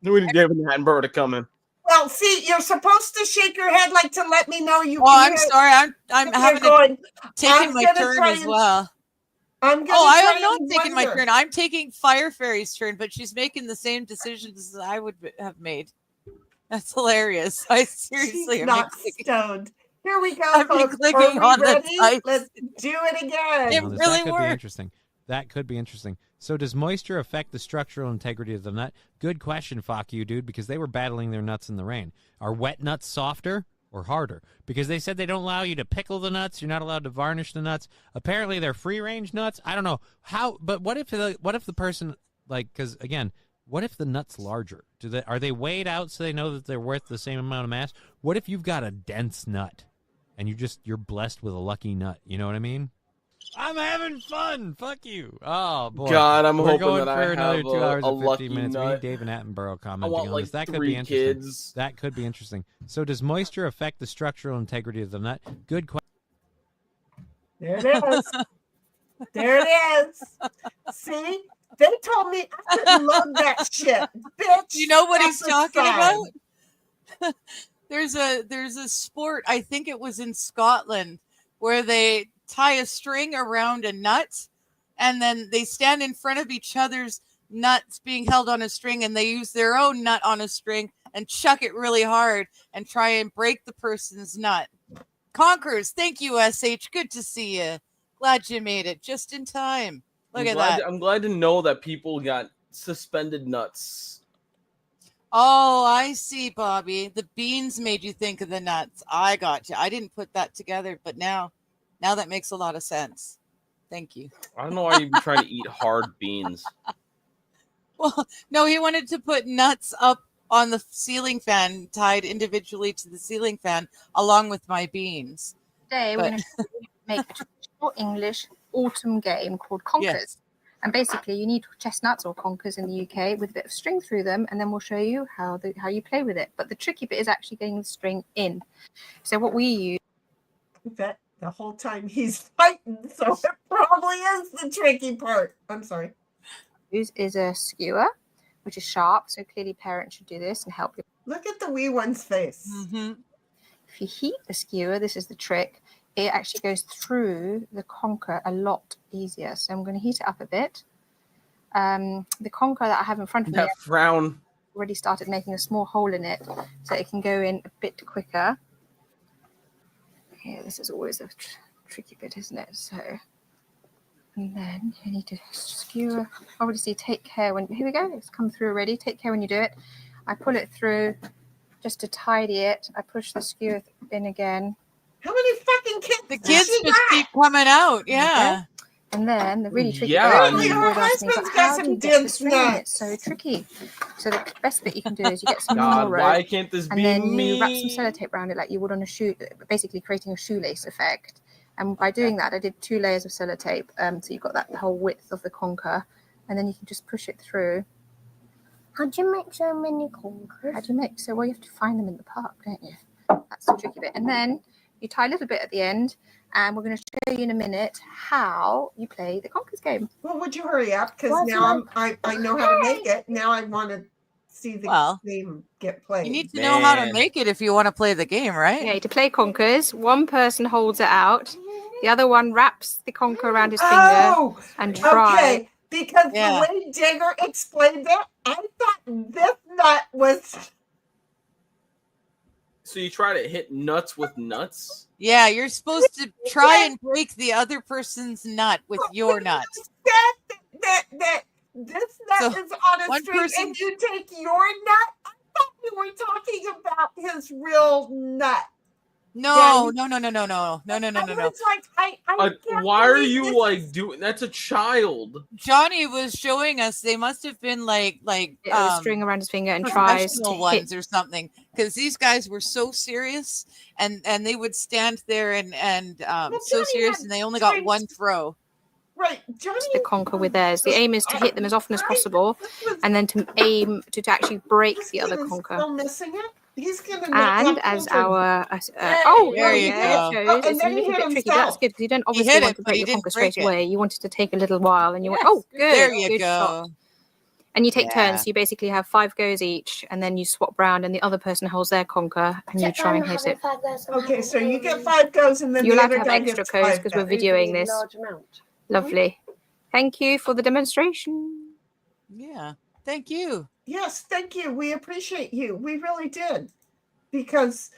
We need David Attenborough to come in. Well, see, you're supposed to shake your head like to let me know you. Oh, I'm sorry. I'm having going. taking my turn as well. I'm gonna. Oh, I try am not and taking my wonder. turn. I'm taking Fire Fairy's turn, but she's making the same decisions as I would have made. That's hilarious. I seriously She's am not clicking. stoned. Here we go, I've been folks. clicking Are we on the ready? types. Let's do it again. It Now, really that could worked. be interesting. That could be interesting. So does moisture affect the structural integrity of the nut? Good question, fuck you, dude, because they were battling their nuts in the rain. Are wet nuts softer or harder? Because they said they don't allow you to pickle the nuts. You're not allowed to varnish the nuts. Apparently, they're free-range nuts. I don't know how, but what if the person, like, because again, what if the nut's larger? Are they weighed out so they know that they're worth the same amount of mass? What if you've got a dense nut and you're blessed with a lucky nut? You know what I mean? I'm having fun. Fuck you. Oh boy. God, I'm We're hoping going that for I another have 2 hours a and 15 lucky minutes. We need nut. Dave and Attenborough I commenting want on like this. That could 3 be interesting. kids. That could be interesting. So does moisture affect the structural integrity of the nut? Good question. There it is. There it is. See? They told me I couldn't load that shit. Bitch. You know what he's step talking aside. about? There's a sport, I think it was in Scotland, where they tie a string around a nut and then they stand in front of each other's nuts being held on a string, and they use their own nut on a string and chuck it really hard and try and break the person's nut. Conquers, thank you, SH. Good to see you. Glad you made it just in time. Look at that. I'm glad to know that people got suspended nuts. Oh, I see, Bobby. The beans made you think of the nuts. I got you. I didn't put that together, but now that makes a lot of sense. Thank you. I don't know why you'd be trying to eat hard beans. Well, no, he wanted to put nuts up on the ceiling fan, tied individually to the ceiling fan, along with my beans. Today we're But- going to make a traditional English autumn game called Conkers. Yes. And basically you need chestnuts or conkers in the UK with a bit of string through them, and then we'll show you how you play with it. But the tricky bit is actually getting the string in. So what we use That the whole time he's fighting, so it probably is the tricky part. I'm sorry. is a skewer, which is sharp. So clearly parents should do this and help you. Look at the wee one's face. Mm-hmm. If you heat the skewer, this is the trick, it actually goes through the conker a lot easier. So I'm going to heat it up a bit. The conker that I have in front of me, That frown. already started making a small hole in it so it can go in a bit quicker. Yeah, this is always a tricky bit, isn't it? So, and then you need to skewer. Obviously, take care when, here we go, it's come through already. Take care when you do it. I pull it through just to tidy it. I push the skewer in again. How many fucking kids? The does kids she just got? keep coming out. Yeah. And then the really tricky Yeah, bit, I mean- you always ask me, Her husband's but got how some do you get the dense string in? nuts. It's so tricky. So the best bit you can do is you get some God, more rope. why can't this And be then me? you wrap some sellotape around it like you would on a shoe, basically creating a shoelace effect. And by doing that, I did 2 layers of sellotape. So you've got that whole width of the conker, and then you can just push it through. How do you make so many conkers? How do you make? So, well, you have to find them in the park, don't you? That's the tricky bit. And then you tie a little bit at the end, and we're going to show you in a minute how you play the conkers game. Well, would you hurry up? Because Why now I know how to make it. Now I want to see the Well, game get played. You need to know how to Man. make it if you want to play the game, right? Okay, to play conkers, one person holds it out, the other one wraps the conker around his finger Oh, and tries. okay. Because Yeah. the way Digger explained it, I thought this nut was. So you try to hit nuts with nuts? Yeah, you're supposed to try and break the other person's nut with your When nut. you said that this nut So, is on a one string person- and you take your nut. I thought you were talking about his real nut. No, Yeah, no. I was like, I can't Why are believe you this like is- doing? That's a child. Johnny was showing us they must have been like A string around his finger and tries to professional hit. ones or something, because these guys were so serious and they would stand there and so Johnny serious, had and they only got strings. one throw. Right, Johnny. The conker with theirs. The aim is to hit them as often as possible, This was- and then to aim to actually break the he other was conker. Still missing it He's gonna And not as hold him. our There you go. it shows. Oh, and It's a then he little hit bit tricky. But himself. that's good because you don't obviously hit want it, to but break he your didn't conker straight break it. away. You want it to take a little while, and you went, Yes, oh, good, There you good go. shot. And you take Yeah. turns. So you basically have 5 goes each, and then you swap round, and the other person holds their conker, and you try and hit it. Okay, so you get 5 goes, and then You're the allowed other to have guy extra gets codes 5 because we're goes. videoing this. Lovely. Thank you for the demonstration. Yeah. Thank you. Yes, thank you. We appreciate you. We really did. Because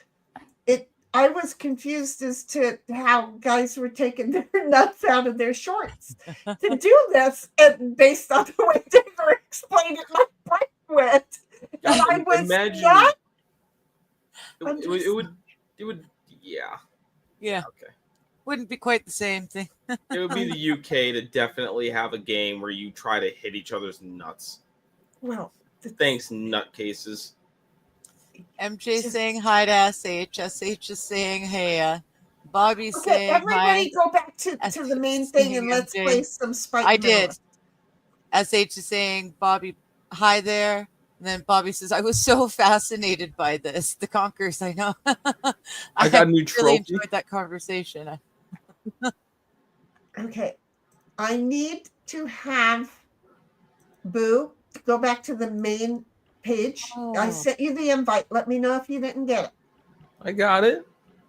I was confused as to how guys were taking their nuts out of their shorts to do this, and based on the way Digger explained it, my brain went. And I was Imagine not. it would yeah. Yeah. Okay. Wouldn't be quite the same thing. It would be the UK to definitely have a game where you try to hit each other's nuts. Well, Thanks, nutcases. MJ saying hi to SH. SH is saying hey. Bobby's okay, saying everybody hi. go back to the main thing and let's MJ. play some Spike. I did. SH is saying Bobby hi there. And then Bobby says, I was so fascinated by this. The Conkers, I know. I got a new trophy. really enjoyed that conversation. Okay. I need to have Boo go back to the main page. I Oh. sent you the invite. Let me know if you didn't get it. I got it.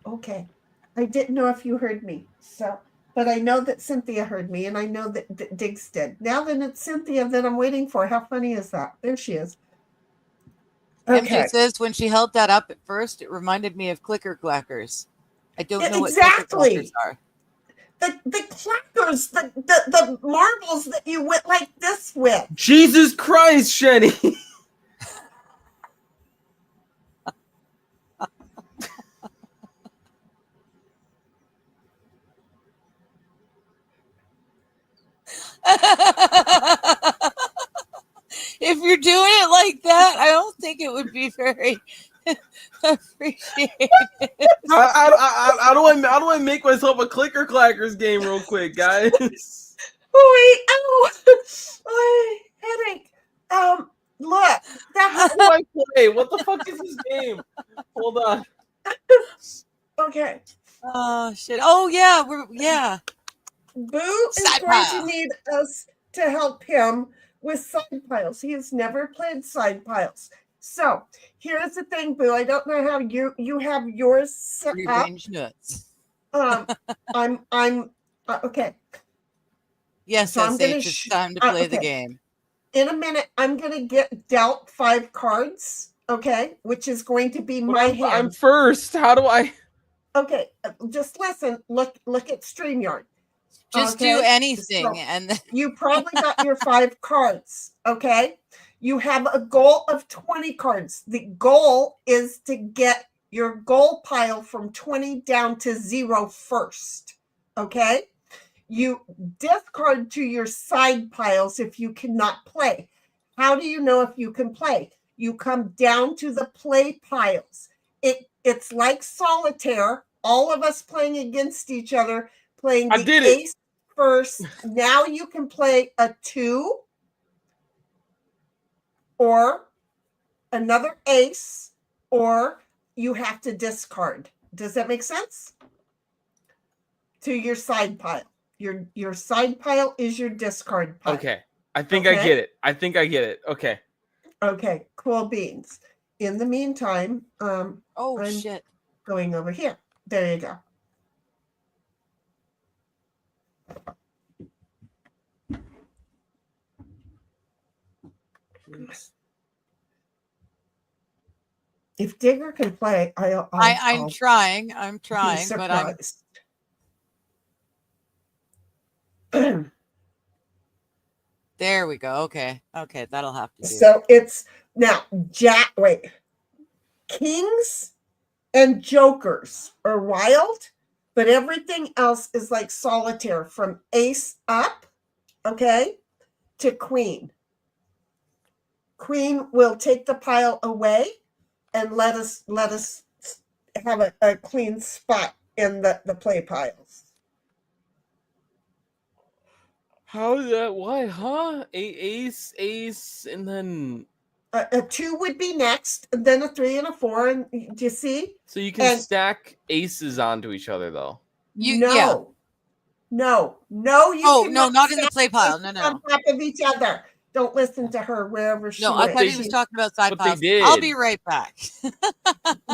Okay. I didn't know if you heard me. So, but I know that Cynthia heard me, and I know that Diggs did. Now then, it's Cynthia that I'm waiting for. How funny is that? There she is. Okay. MJ says when she held that up at first, it reminded me of clicker clackers. I don't know what Exactly. clicker clackers are. The clackers, the marbles that you went like this with. Jesus Christ, Shenny. If you're doing it like that, I don't think it would be very appreciated. How do I make myself a clicker clackers game real quick, guys? Oh, headache. Look, How do I play? What the fuck is this game? Hold on. Okay. Oh shit! Oh yeah, Boo is Side going pile. to need us to help him with side piles. He has never played side piles. So here's the thing, Boo. I don't know how you have yours set Free up. range nuts. I'm okay. Yes, So I'm gonna it's time to play the okay. game. In a minute, I'm gonna get dealt 5 cards. Okay, which is going to be my hand. I'm first. How do I? Okay, just listen. Look at StreamYard. Just Okay? do anything, So and then you probably got your 5 cards. Okay, you have a goal of 20 cards. The goal is to get your goal pile from 20 down to 0 first. Okay, you discard to your side piles if you cannot play. How do you know if you can play? You come down to the play piles. It's like solitaire, all of us playing against each other, playing I the did it. ace first. Now you can play a 2 or another ace, or you have to discard. Does that make sense? To your side pile. Your side pile is your discard pile. Okay. I think I get it. Okay. Okay, cool beans. In the meantime, I'm shit. going over here. There you go. If Digger can play, I'm trying. I'm be trying, but I'm surprised. there. We go. Okay, that'll have to do. So it's now kings and jokers are wild, but everything else is like solitaire from ace up, okay, to queen. Queen will take the pile away and let us have a clean spot in the play piles. How is that? Why? Huh? Ace, and then A 2 would be next, and then a 3 and a 4. And do you see? So you can And- stack aces onto each other, though. Yeah. No, you Oh, cannot no, not in the stack play pile. aces No. on top of each other. Don't listen to her wherever she No, I went. thought he was talking about side But they piles. I'll did. be right back.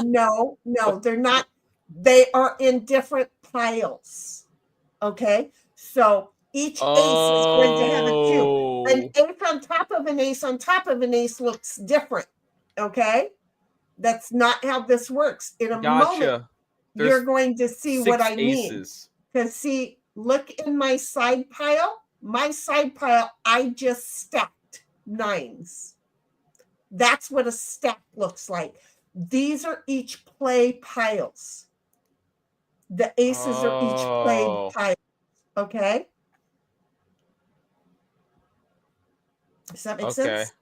No, they're not. They are in different piles. Okay, so each ace is going to have a 2. An ace on top of an ace on top of an ace looks different. Okay, that's not how this works. In a moment, you're going to see what I mean. Because see, look in my side pile. My side pile, I just stacked 9s. That's what a stack looks like. These are each play piles. The aces are each played piles. Okay? Does that make sense?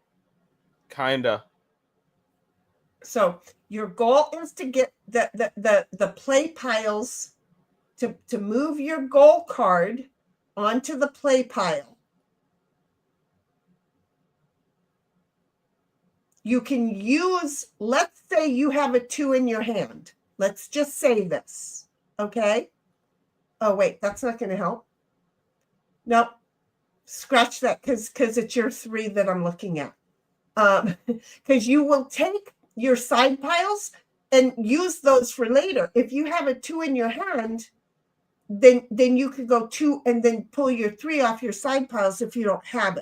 Kinda. So your goal is to get the play piles to move your goal card onto the play pile. You can use, let's say you have a 2 in your hand. Let's just say this, okay? Oh, wait, that's not going to help. Nope. Scratch that because it's your 3 that I'm looking at. Because you will take your side piles and use those for later. If you have a 2 in your hand, then you could go 2 and then pull your 3 off your side piles if you don't have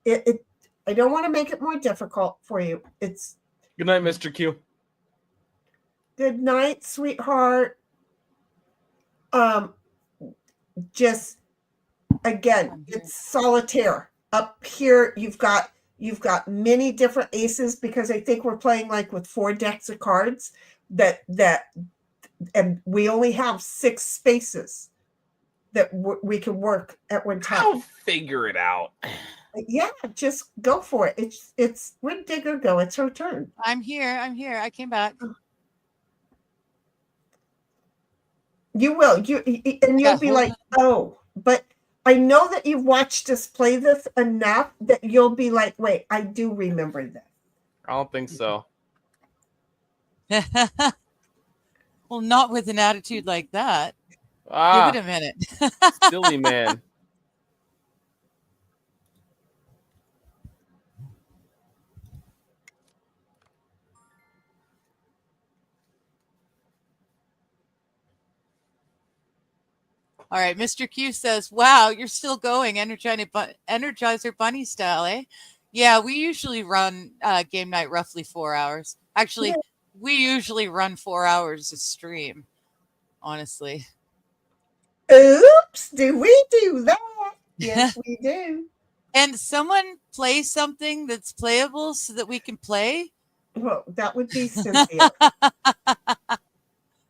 it. I don't want to make it more difficult for you. It's good night, Mr. Q. Good night, sweetheart. Just again, it's solitaire. Up here, you've got many different aces because I think we're playing like with 4 decks of cards and we only have 6 spaces that we can work at one time. I'll figure it out. Yeah, just go for it. It's where'd Digger go? It's her turn. I'm here. I came back. You will. You'll be like, oh, but I know that you've watched us play this enough that you'll be like, wait, I do remember this. I don't think so. Well, not with an attitude like that. Give it a minute. Silly man. All right, Mr. Q says, wow, you're still going, Energizer Bunny style, eh? Yeah, we usually run game night roughly 4 hours. Actually, we usually run 4 hours a stream, honestly. Oops, do we do that? Yes, we do. And someone play something that's playable so that we can play? Well, that would be Cynthia.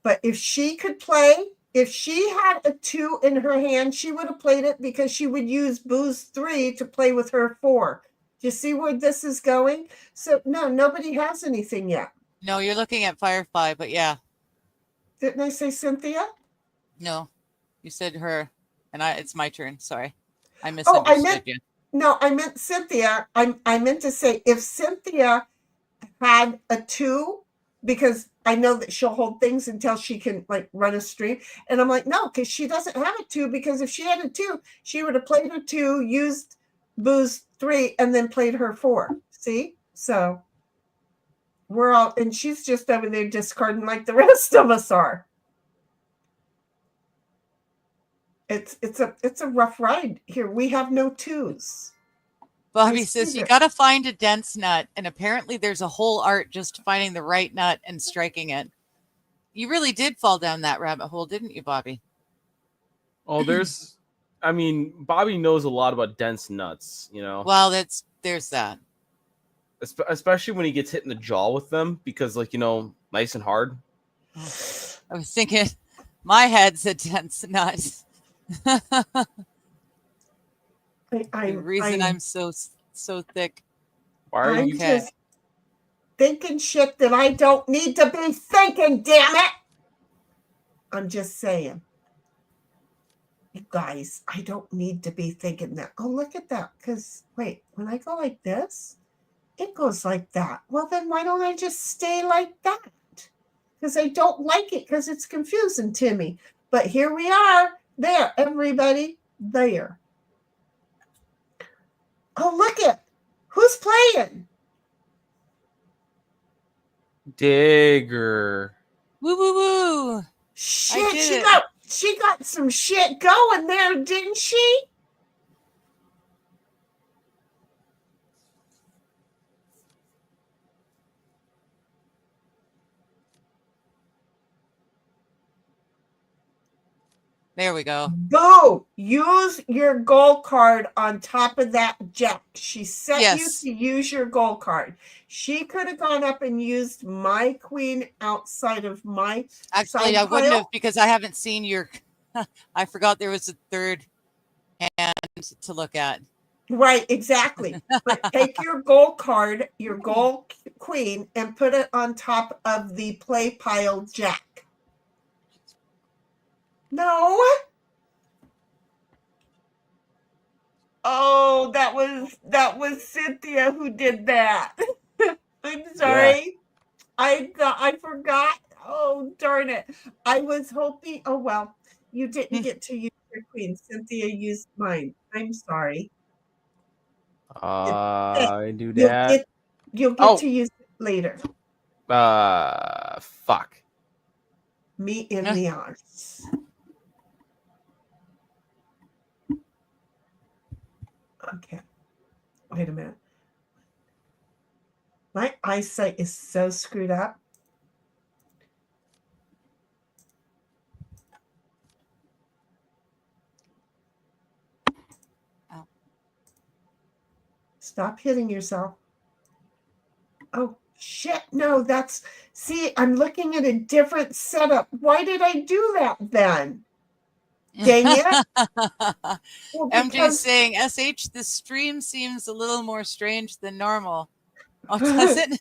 But if she could play, if she had a 2 in her hand, she would have played it because she would use Boo's 3 to play with her 4. Do you see where this is going? So, no, nobody has anything yet. No, you're looking at Firefly, but yeah. Didn't I say Cynthia? No, you said her, and it's my turn. Sorry. I misunderstood you. No, I meant Cynthia. I meant to say if Cynthia had a 2, because I know that she'll hold things until she can like run a stream. And I'm like, no, because she doesn't have a 2, because if she had a 2, she would have played her 2, used Boo's 3, and then played her 4. See? So we're all, and she's just over there discarding like the rest of us are. It's a rough ride here. We have no 2s. Bobby says you got to find a dense nut, and apparently there's a whole art just finding the right nut and striking it. You really did fall down that rabbit hole, didn't you, Bobby? Oh, Bobby knows a lot about dense nuts, you know. Well, there's that. Especially when he gets hit in the jaw with them, because nice and hard. I was thinking my head's a dense nut. The reason I'm so thick. Why are you just thinking shit that I don't need to be thinking, damn it? I'm just saying. You guys, I don't need to be thinking that. Oh, look at that. Because, wait, when I go like this, it goes like that. Well, then why don't I just stay like that? Because I don't like it because it's confusing to me. But here we are. There, everybody, there. Oh, look it. Who's playing? Digger. Woo woo woo. Shit, did she got some shit going there, didn't she? There we go. Boo! Use your gold card on top of that jack. She set Yes. you to use your gold card. She could have gone up and used my queen outside of my Actually, side I wouldn't pile. have because I haven't seen your. I forgot there was a third hand to look at. Right, exactly. But take your gold card, your gold queen, and put it on top of the play pile jack. No. Oh, that was Cynthia who did that. I'm sorry. Yeah. I forgot. Oh, darn it. I was hoping. Oh, well, you didn't get to use your queen. Cynthia used mine. I'm sorry. I do that. You'll get to use it later. Fuck. Me in the arms. Okay. Wait a minute. My eyesight is so screwed up. Ow. Stop hitting yourself. Oh, shit. No, see, I'm looking at a different setup. Why did I do that then? Dang it. Well, MJ's saying, SH, the stream seems a little more strange than normal. Oh, does it?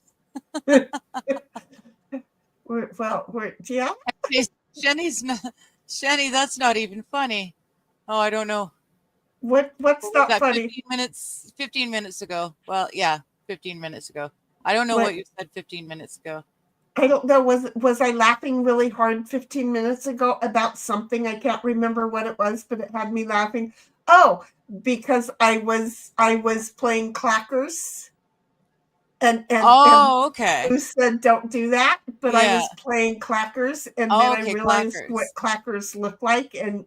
Yeah. Shenny, that's not even funny. Oh, I don't know. What's not funny? 15 minutes ago. Well, yeah, 15 minutes ago. I don't know what you said 15 minutes ago. I don't know. Was I laughing really hard 15 minutes ago about something? I can't remember what it was, but it had me laughing. Oh, because I was playing clackers. And okay. You said don't do that, but I was playing clackers, and then I realized what clackers look like, and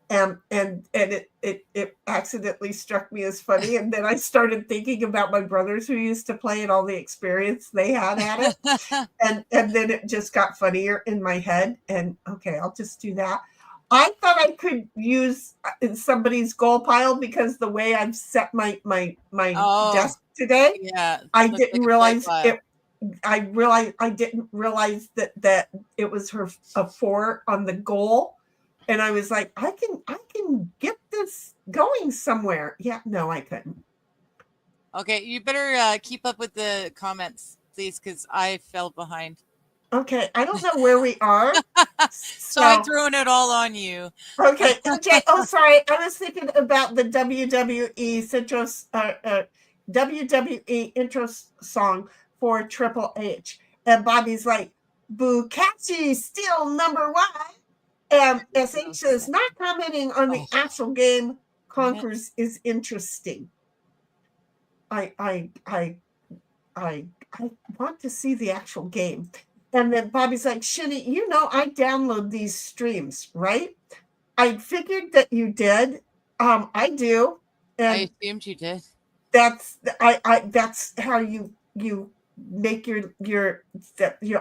it accidentally struck me as funny, and then I started thinking about my brothers who used to play and all the experience they had at it, and then it just got funnier in my head. And okay, I'll just do that. I thought I could use somebody's gold pile because the way I've set my desk today, I didn't realize it. I didn't realize that it was a 4 on the goal, and I was like, I can get this going somewhere. Yeah, no, I couldn't. Okay, you better keep up with the comments, please, because I fell behind. Okay, I don't know where we are. So I'm throwing it all on you. Okay, MJ. Oh, sorry. I was thinking about the WWE WWE intro song for Triple H. And Bobby's like, boo, catchy, still number 1. And SH says, not commenting on the actual game. Conquers is interesting. I want to see the actual game. And then Bobby's like, Shinny, I download these streams, right? I figured that you did. I do. And I assumed you did. That's how you make your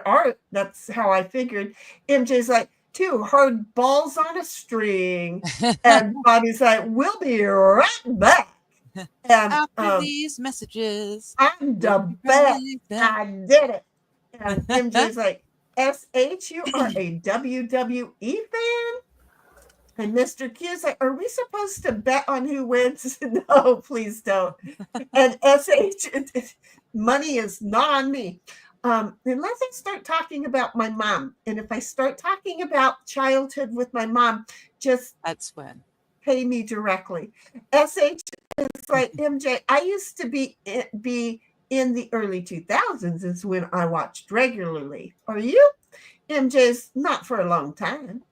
art. That's how I figured. MJ's like, 2 hard balls on a string. And Bobby's like, we'll be right back. And after these messages, I'm the best. I did it. And MJ's like, SH, you are a WWE fan? And Mr. Q's like, are we supposed to bet on who wins? No, please don't. And SH, money is not on me. Unless I start talking about my mom. And if I start talking about childhood with my mom, that's when. Pay me directly. SH is like, MJ, I used to be in the early 2000s is when I watched regularly. Are you? MJ's not for a long time.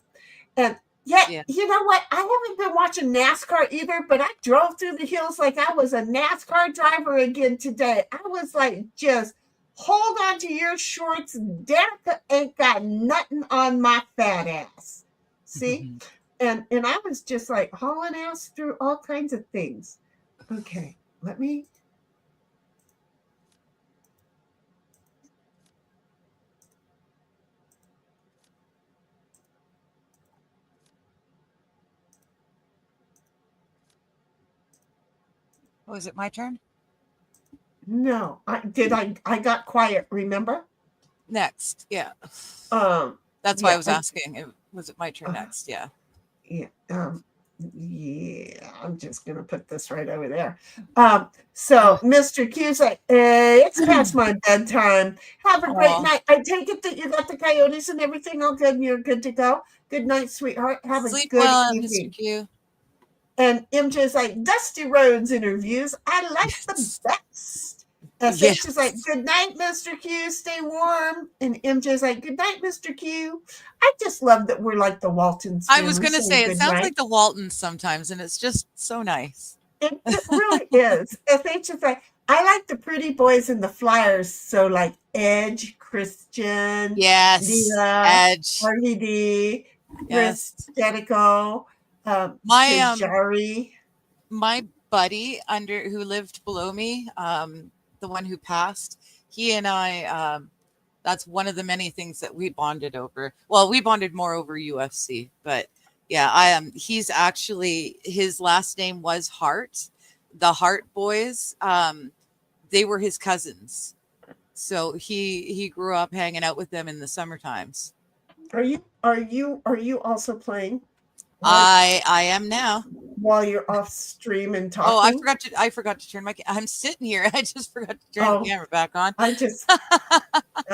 And yet, Yeah. you know what? I haven't been watching NASCAR either, but I drove through the hills like I was a NASCAR driver again today. I was like, just hold on to your shorts. Danica ain't got nothing on my fat ass. See? And I was just like hauling ass through all kinds of things. Okay, let me. Oh, is it my turn? No, I got quiet, remember? Next. Yeah. Yeah, That's why I was asking. Was it my turn next? Yeah. Yeah. Yeah, I'm just gonna put this right over there. So Mr. Q's like, it's past my bedtime. Have a great Aw. night. I take it that you got the coyotes and everything all good and you're good to go. Good night, sweetheart. Have a Sleep good well, evening. Mr. Q. And MJ's like, Dusty Rhodes interviews. I like the best. SH Yes. is like, good night, Mr. Q. Stay warm. And MJ's like, good night, Mr. Q. I just love that we're like the Waltons. I was going to saying say, it good sounds night. like the Waltons sometimes, and it's just so nice. It really is. SH is like, I like the pretty boys and the flyers. So like Edge, Christian, Yes. Leah, Edge. RDD, Yes. Chris, Dedico, My Jari. my buddy who lived below me, the one who passed, he and I, that's one of the many things that we bonded over. Well, we bonded more over UFC, but yeah, he's actually, his last name was Hart. The Hart boys, they were his cousins. So he grew up hanging out with them in the summer times. Are you also playing? I am now. While you're off stream and talking. Oh, I forgot to turn my. I'm sitting here. I just forgot to turn the camera back on. I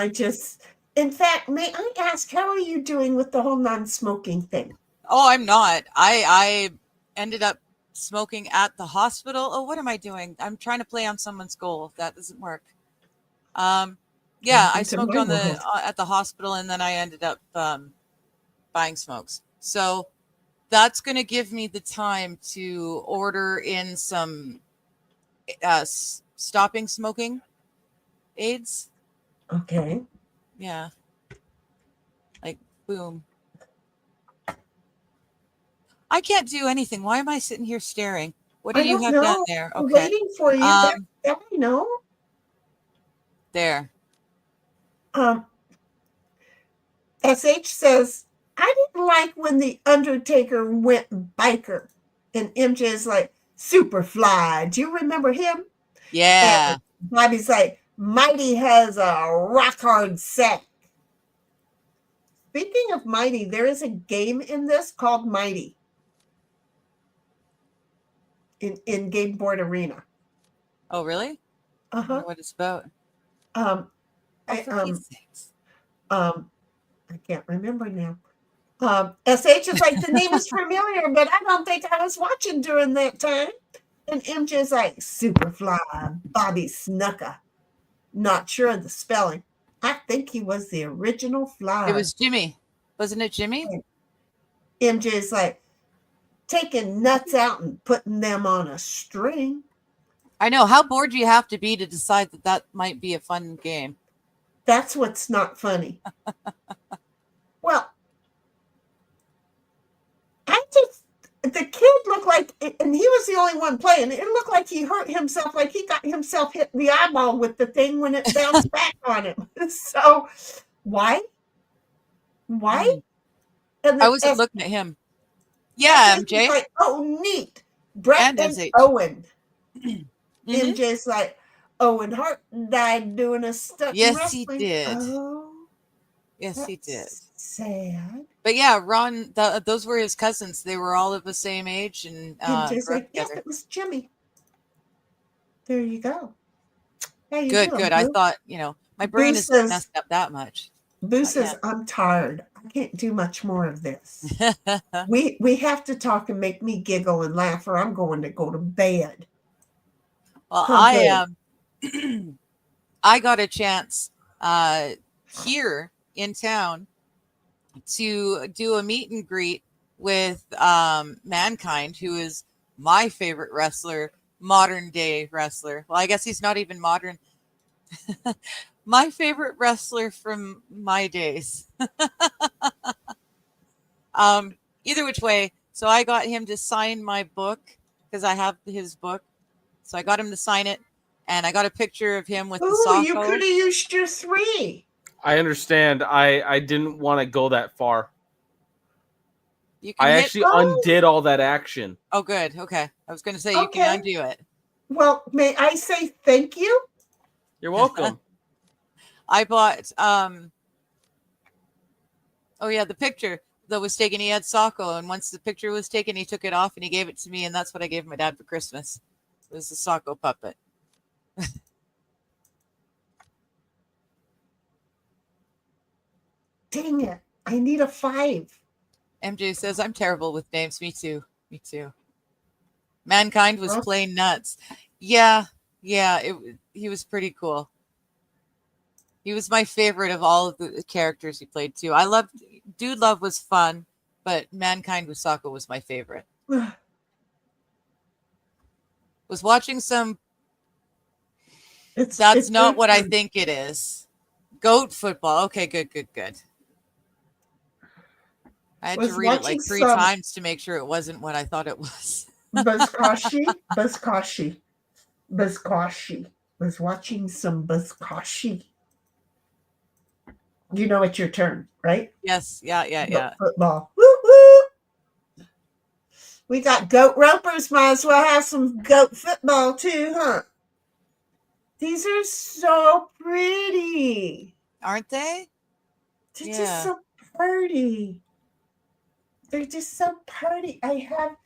just. In fact, may I ask, how are you doing with the whole non-smoking thing? Oh, I'm not. I ended up smoking at the hospital. Oh, what am I doing? I'm trying to play on someone's goal. That doesn't work. Yeah, I smoked at the hospital, and then I ended up buying smokes. So that's going to give me the time to order in some stopping smoking aids. Okay. Yeah. Like, boom. I can't do anything. Why am I sitting here staring? What do you have down there? I'm Okay. waiting for you. That I know. There. SH says, I didn't like when the Undertaker went biker. And MJ is like, Superfly. Do you remember him? Yeah. And Bobby's like, Mighty has a rock hard sack. Speaking of Mighty, there is a game in this called Mighty in Game Board Arena. Oh, really? Uh-huh. What it's about? I can't remember now. SH is like, the name is familiar, but I don't think I was watching during that time. And MJ is like, Superfly, Bobby Snuka. Not sure of the spelling. I think he was the original Fly. It was Jimmy. Wasn't it Jimmy? MJ is like, taking nuts out and putting them on a string. I know. How bored do you have to be to decide that might be a fun game? That's what's not funny. Well, the kid looked like, and he was the only one playing, it looked like he hurt himself, like he got himself hit in the eyeball with the thing when it bounced back on him. So, why? And I wasn't looking at him. Yeah, MJ. Like, oh, neat. Brett and Owen. MJ's like, Owen Hart died doing a stunt wrestling. He did. Oh, yes, he did. Sad. But yeah, Ron, those were his cousins. They were all of the same age. And MJ's like, yes, it was Jimmy. There you go. Good. I thought, my brain is messed up that much. Boo says, I'm tired. I can't do much more of this. we have to talk and make me giggle and laugh, or I'm going to go to bed. Well, I am. I got a chance here in town to do a meet and greet with Mankind, who is my favorite wrestler, modern day wrestler. Well, I guess he's not even modern. My favorite wrestler from my days. Either which way. So I got him to sign my book because I have his book. So I got him to sign it, and I got a picture of him with the Ooh, you Socko. could have used your 3. I understand. I didn't want to go that far. You can I hit. actually undid all that action. Oh, good. Okay. I was going to say you can undo it. Well, may I say thank you? You're welcome. I bought. Oh yeah, the picture that was taken. He had Socko, and once the picture was taken, he took it off and he gave it to me, and that's what I gave my dad for Christmas. It was the Socko puppet. Dang it. I need a 5. MJ says, I'm terrible with names. Me too. Me too. Mankind was plain nuts. Yeah. He was pretty cool. He was my favorite of all of the characters he played too. I loved Dude Love was fun, but Mankind with Socko was my favorite. Was watching some. That's not what I think it is. Goat football. Okay, good. I had to read it like 3 times to make sure it wasn't what I thought it was. Buzkashi. Was watching some Buzkashi. You know it's your turn, right? Yes. Yeah. Goat football. Woo-woo. We got goat ropers. Might as well have some goat football too, huh? These are so pretty. Aren't they? They're just so pretty. They're just so pretty. I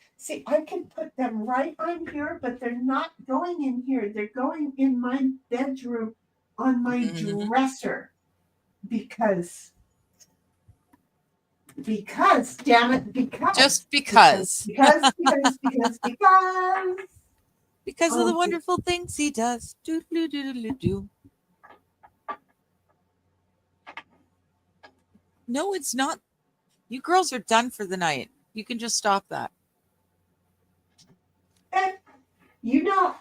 can put them right on here, but they're not going in here. They're going in my bedroom on my dresser. Because, damn it, because. Just because. Because. Because of the wonderful things he does. Do. No, it's not. You girls are done for the night. You can just stop that.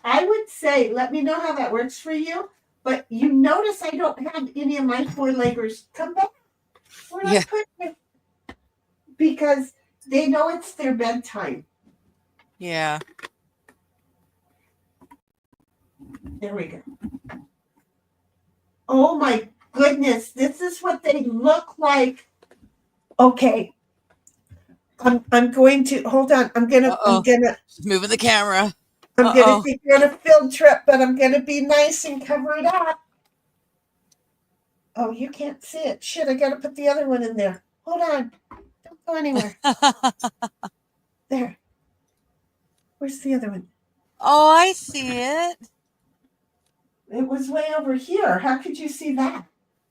I would say, let me know how that works for you. But you notice I don't have any of my 4-leggers come back. Yeah. Because they know it's their bedtime. Yeah. There we go. Oh my goodness, this is what they look like. Okay. I'm going to hold on. I'm gonna She's moving the camera. I'm gonna take you on a field trip, but I'm gonna be nice and cover it up. Oh, you can't see it. Shit, I gotta put the other one in there. Hold on. Don't go anywhere. There. Where's the other one? Oh, I see it. It was way over here. How could you see that?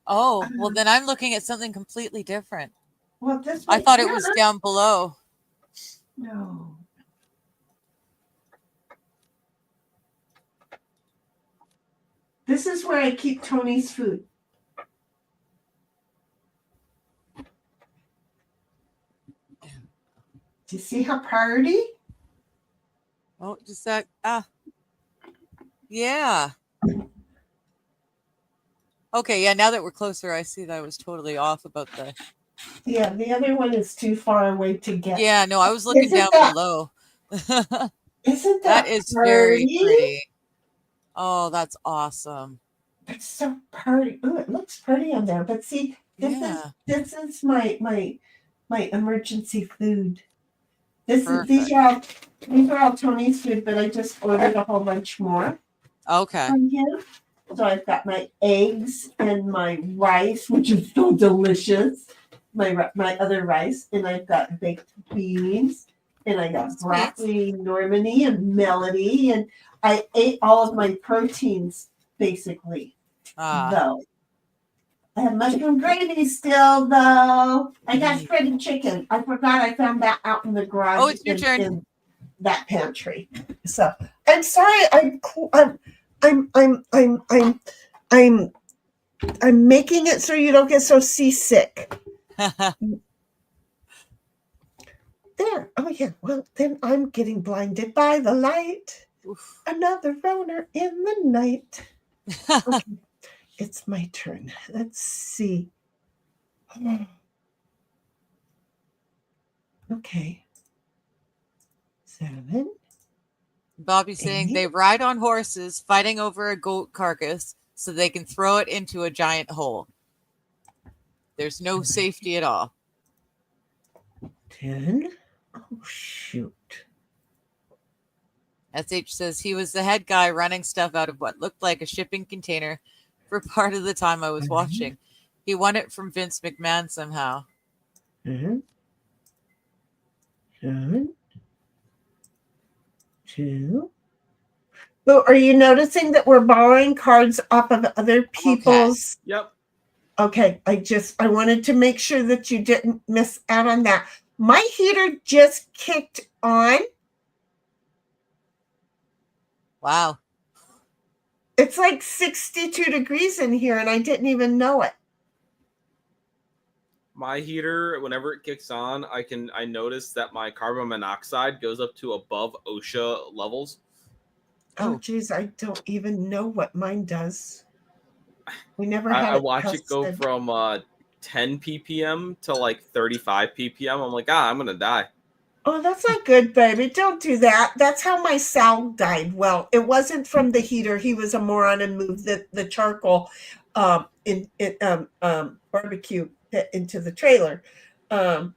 Oh, well, then I'm looking at something completely different. Well, this I thought it was down below. No. This is where I keep Tony's food. Do you see how pretty? Oh, just that. Yeah. Okay, yeah, now that we're closer, I see that I was totally off about the... Yeah, the other one is too far away to get. Yeah, no, I was looking down below. Isn't that is very pretty. Oh, that's awesome. It's so pretty. Ooh, it looks pretty on there. But see, this is my emergency food. These are all Tony's food, but I just ordered a whole bunch more. Okay. From him. So I've got my eggs and my rice, which is so delicious. My other rice, and I've got baked beans, and I got broccoli, Normandy, and Melody, and I ate all of my proteins basically. Though I have mushroom gravy still, though. I got shredded chicken. I forgot I found that out in the garage. Oh, it's your turn. In that pantry. So I'm sorry. I'm making it so you don't get so seasick. There. Oh yeah. Well, then I'm getting blinded by the light. Oof. Another roner in the night. Okay. It's my turn. Let's see. Okay. 7. Bobby's saying they ride on horses fighting over a goat carcass so they can throw it into a giant hole. There's no safety at all. 10. Oh, shoot. SH says he was the head guy running stuff out of what looked like a shipping container for part of the time I was watching. He won it from Vince McMahon somehow. 7. 2. So are you noticing that we're borrowing cards off of other people's? Yep. Okay, I wanted to make sure that you didn't miss out on that. My heater just kicked on. Wow. It's like 62 degrees in here and I didn't even know it. My heater, whenever it kicks on, I notice that my carbon monoxide goes up to above OSHA levels. Oh geez, I don't even know what mine does. We never had I watch it go tested. from 10 ppm to like 35 ppm. I'm like, I'm gonna die. Oh, that's not good, baby. Don't do that. That's how my Sal died. Well, it wasn't from the heater. He was a moron and moved the charcoal in barbecue pit into the trailer, and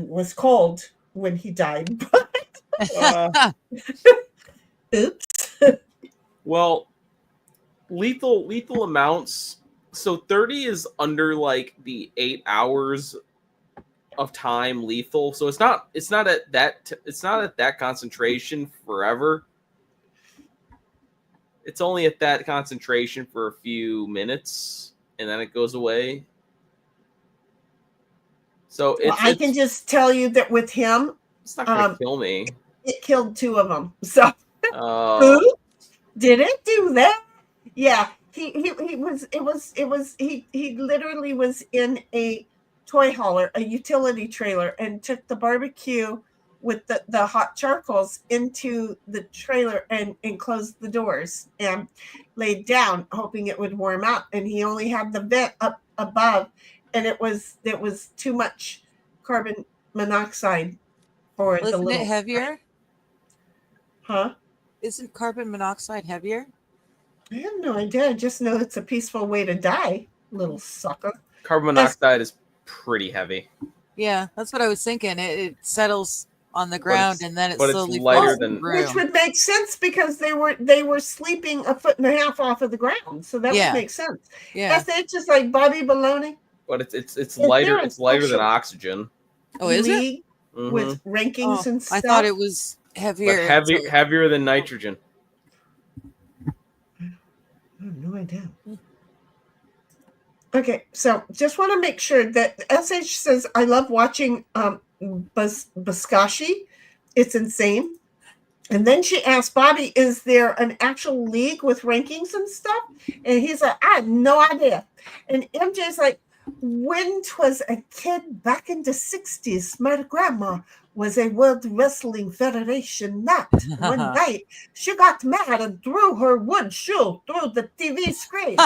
was cold when he died. Oops. Well, lethal amounts. So 30 is under like the 8 hours of time lethal. So it's not at that concentration forever. It's only at that concentration for a few minutes and then it goes away. So I can just tell you that with him, it's not gonna kill me. It killed 2 of them. So Oh. did it do that? Yeah, he literally was in a toy hauler, a utility trailer, and took the barbecue with the hot charcoals into the trailer and closed the doors and laid down, hoping it would warm up. And he only had the vent up above, and it was too much carbon monoxide for the little. Isn't it heavier? Huh? Isn't carbon monoxide heavier? I have no idea. I just know it's a peaceful way to die, little sucker. Carbon monoxide is pretty heavy. Yeah, that's what I was thinking. It settles on the ground and then it slowly lighter falls than which would make sense because they were sleeping 1.5 feet off of the ground, so that would make sense. Yeah, it's just like Bobby Baloney. But it's lighter. It's lighter than oxygen. Oh, is it? With rankings and stuff. I thought it was heavier. But heavier than nitrogen. I have no idea. Okay, so just want to make sure that SH says, I love watching Buzkashi. It's insane. And then she asked Bobby, is there an actual league with rankings and stuff? And he's like, I have no idea. And MJ's like, when 'twas a kid back in the 60s, my grandma was a World Wrestling Federation nut. One night, she got mad and threw her wood shoe through the TV screen.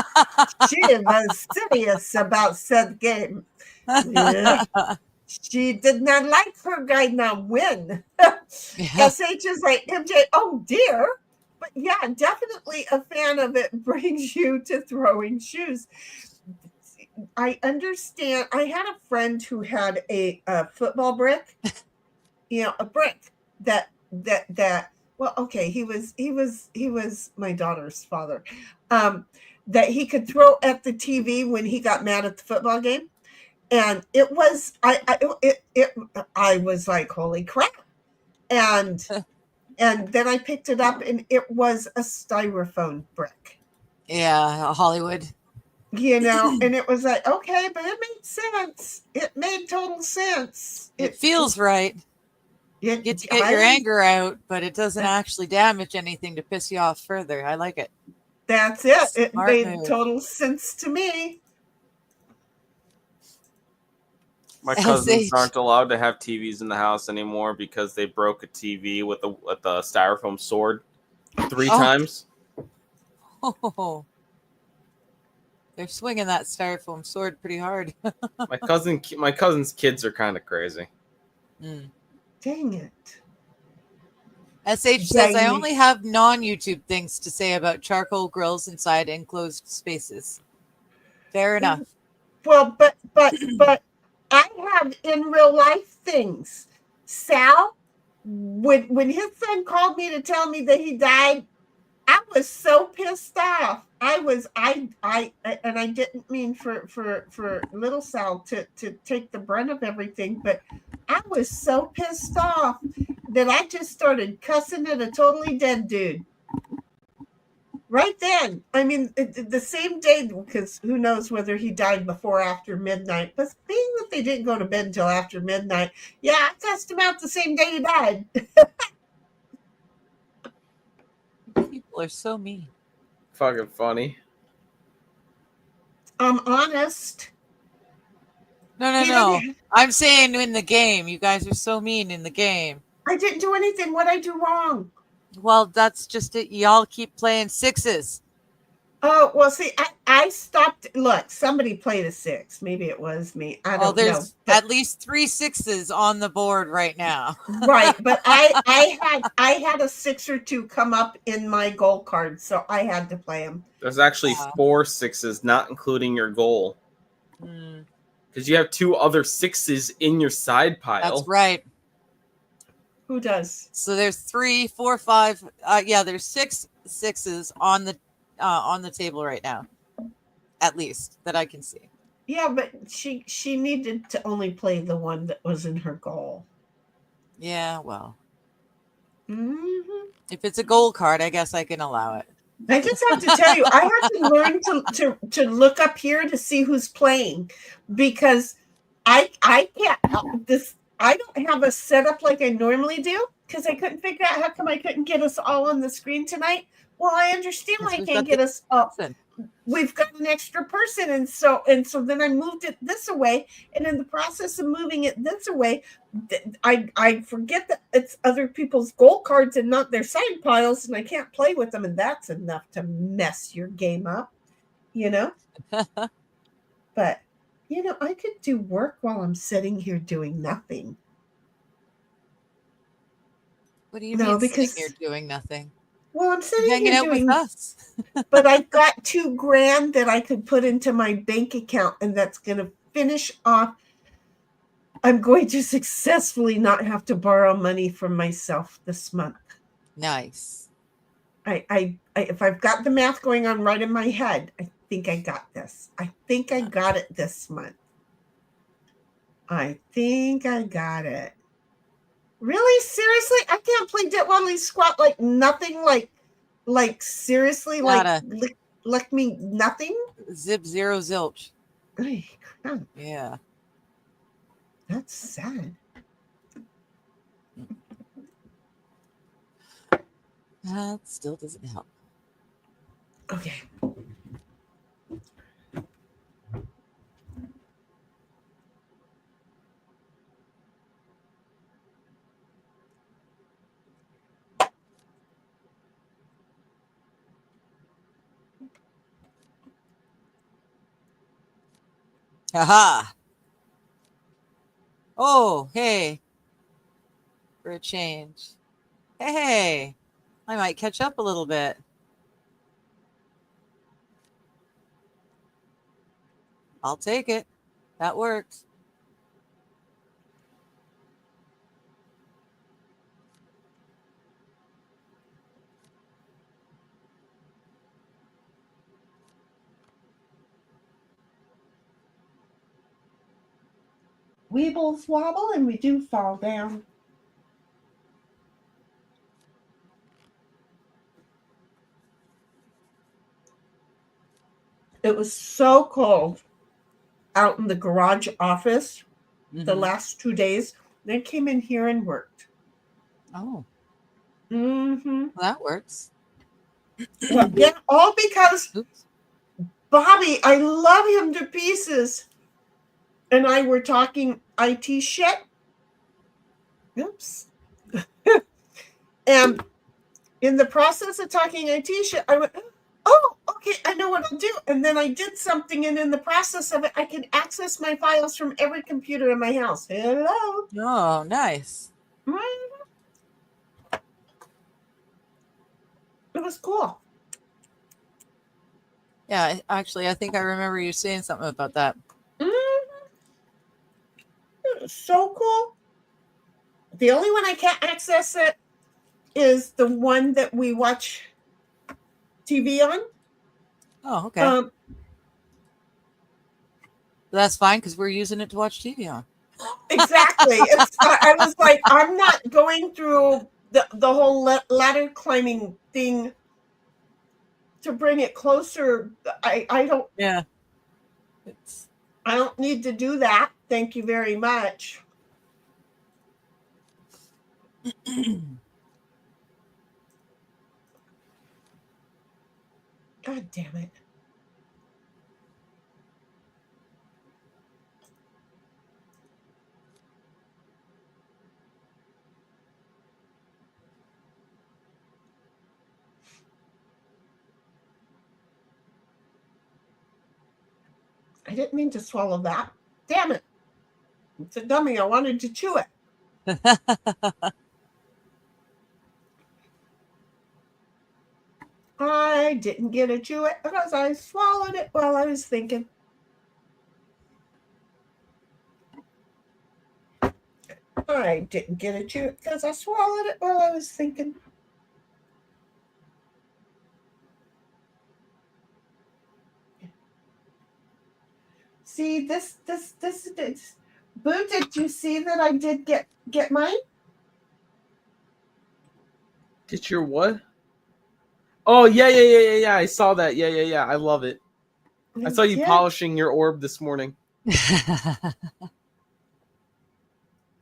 She was serious about said game. Yeah. She did not like her guy not win. SH is like, MJ, oh dear. But yeah, definitely a fan of it brings you to throwing shoes. I understand. I had a friend who had a football brick, a brick that well, okay, he was my daughter's father, that he could throw at the TV when he got mad at the football game. And it was, I was like, holy crap. And then I picked it up and it was a styrofoam brick. Yeah, Hollywood. And it was like, okay, but it made sense. It made total sense. It feels right. You get to get your anger out, but it doesn't actually damage anything to piss you off further. I like it. That's it. It Smart made move. total sense to me. My SH. cousins aren't allowed to have TVs in the house anymore because they broke a TV with a styrofoam sword 3 Oh. times. Oh, they're swinging that styrofoam sword pretty hard. My cousin's kids are kind of crazy. Mm. Dang it. SH says, I only have non-YouTube things to say about charcoal grills inside enclosed spaces. Fair enough. Well, but I have in real life things. Sal, when his son called me to tell me that he died, I was so pissed off. I didn't mean for little Sal to take the brunt of everything, but I was so pissed off that I just started cussing at a totally dead dude. Right then. I mean, the same day, because who knows whether he died before or after midnight. But being that they didn't go to bed until after midnight, yeah, I cussed him out the same day he died. People are so mean. Fucking funny. I'm honest. No. I'm saying in the game. You guys are so mean in the game. I didn't do anything. What'd I do wrong? Well, that's just it. Y'all keep playing 6s. Oh, well, see, I stopped. Look, somebody played a 6. Maybe it was me. I don't know. There's at least 3 6s on the board right now. Right, but I had a 6 or 2 come up in my goal card, so I had to play them. There's actually 4 6s, not including your goal. Because you have 2 other 6s in your side pile. That's right. Who does? So there's 3, 4, 5. There's 6 6s on the table right now, at least that I can see. Yeah, but she needed to only play the one that was in her goal. Yeah, well, Mm-hmm. if it's a goal card, I guess I can allow it. I just have to tell you, I have to learn to look up here to see who's playing, because I can't help this. I don't have a setup like I normally do, because I couldn't figure out how come I couldn't get us all on the screen tonight. Well, I understand why I can't get us up. We've got an extra person, and so then I moved it this away, and in the process of moving it this away, I forget that it's other people's goal cards and not their side piles, and I can't play with them, and that's enough to mess your game up, you know. But I could do work while I'm sitting here doing nothing. What do you mean sitting here doing nothing? Well, I'm sitting hanging here out doing with us. but I've got $2,000 that I could put into my bank account, and that's going to finish off. I'm going to successfully not have to borrow money from myself this month. Nice. I if I've got the math going on right in my head, I think I got this. I think I got it this month. I think I got it. Really? Seriously? I can't play Dit Waddly Squat like nothing, like seriously, Nada. like lick me nothing? Zip zero zilch. Ay, crap. Yeah. That's sad. That still doesn't help. Okay. Aha. Oh, hey. For a change. Hey. I might catch up a little bit. I'll take it. That works. Weebles wobble and we do fall down. It was so cold out in the garage office the last 2 days. They came in here and worked. Oh. Mm-hmm. Well, that works. Well, yeah, all because Oops. Bobby, I love him to pieces, and I were talking IT shit. Oops. And in the process of talking IT shit, I went, oh, okay, I know what to do. And then I did something, and in the process of it, I can access my files from every computer in my house. Hello. Oh, nice. It was cool. Yeah, actually, I think I remember you saying something about that. It was so cool. The only one I can't access it is the one that we watch TV on. Oh, okay. That's fine because we're using it to watch TV on. Exactly. I was like, I'm not going through the whole ladder climbing thing to bring it closer. I don't. Yeah. I don't need to do that. Thank you very much. God damn it. I didn't mean to swallow that. Damn it. It's a dummy. I wanted to chew it. I didn't get to chew it because I swallowed it while I was thinking. I didn't get to chew it because I swallowed it while I was thinking. See, this. Boo, did you see that I did get mine? Did your what? Oh yeah. I saw that. Yeah. I love it. I saw you polishing your orb this morning.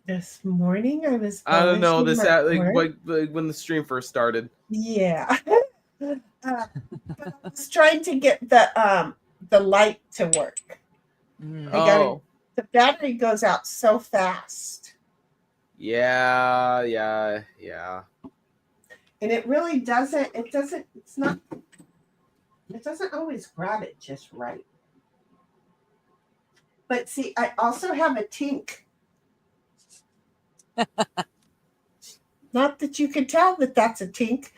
This morning I was. I don't know this polishing at my orb. like when the stream first started. Yeah. But I was trying to get the light to work. Oh. The battery goes out so fast. Yeah. And it really doesn't, it doesn't always grab it just right. But see, I also have a tink. Not that you can tell that that's a tink.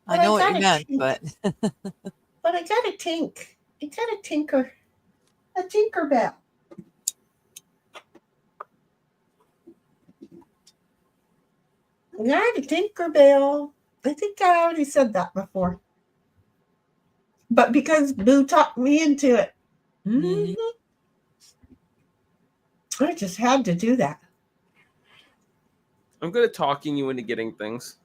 I know what you meant, but I got a tink. I got a Tinkerbell. I got a Tinkerbell. I think I already said that before. But because Boo talked me into it, I just had to do that. I'm good at talking you into getting things.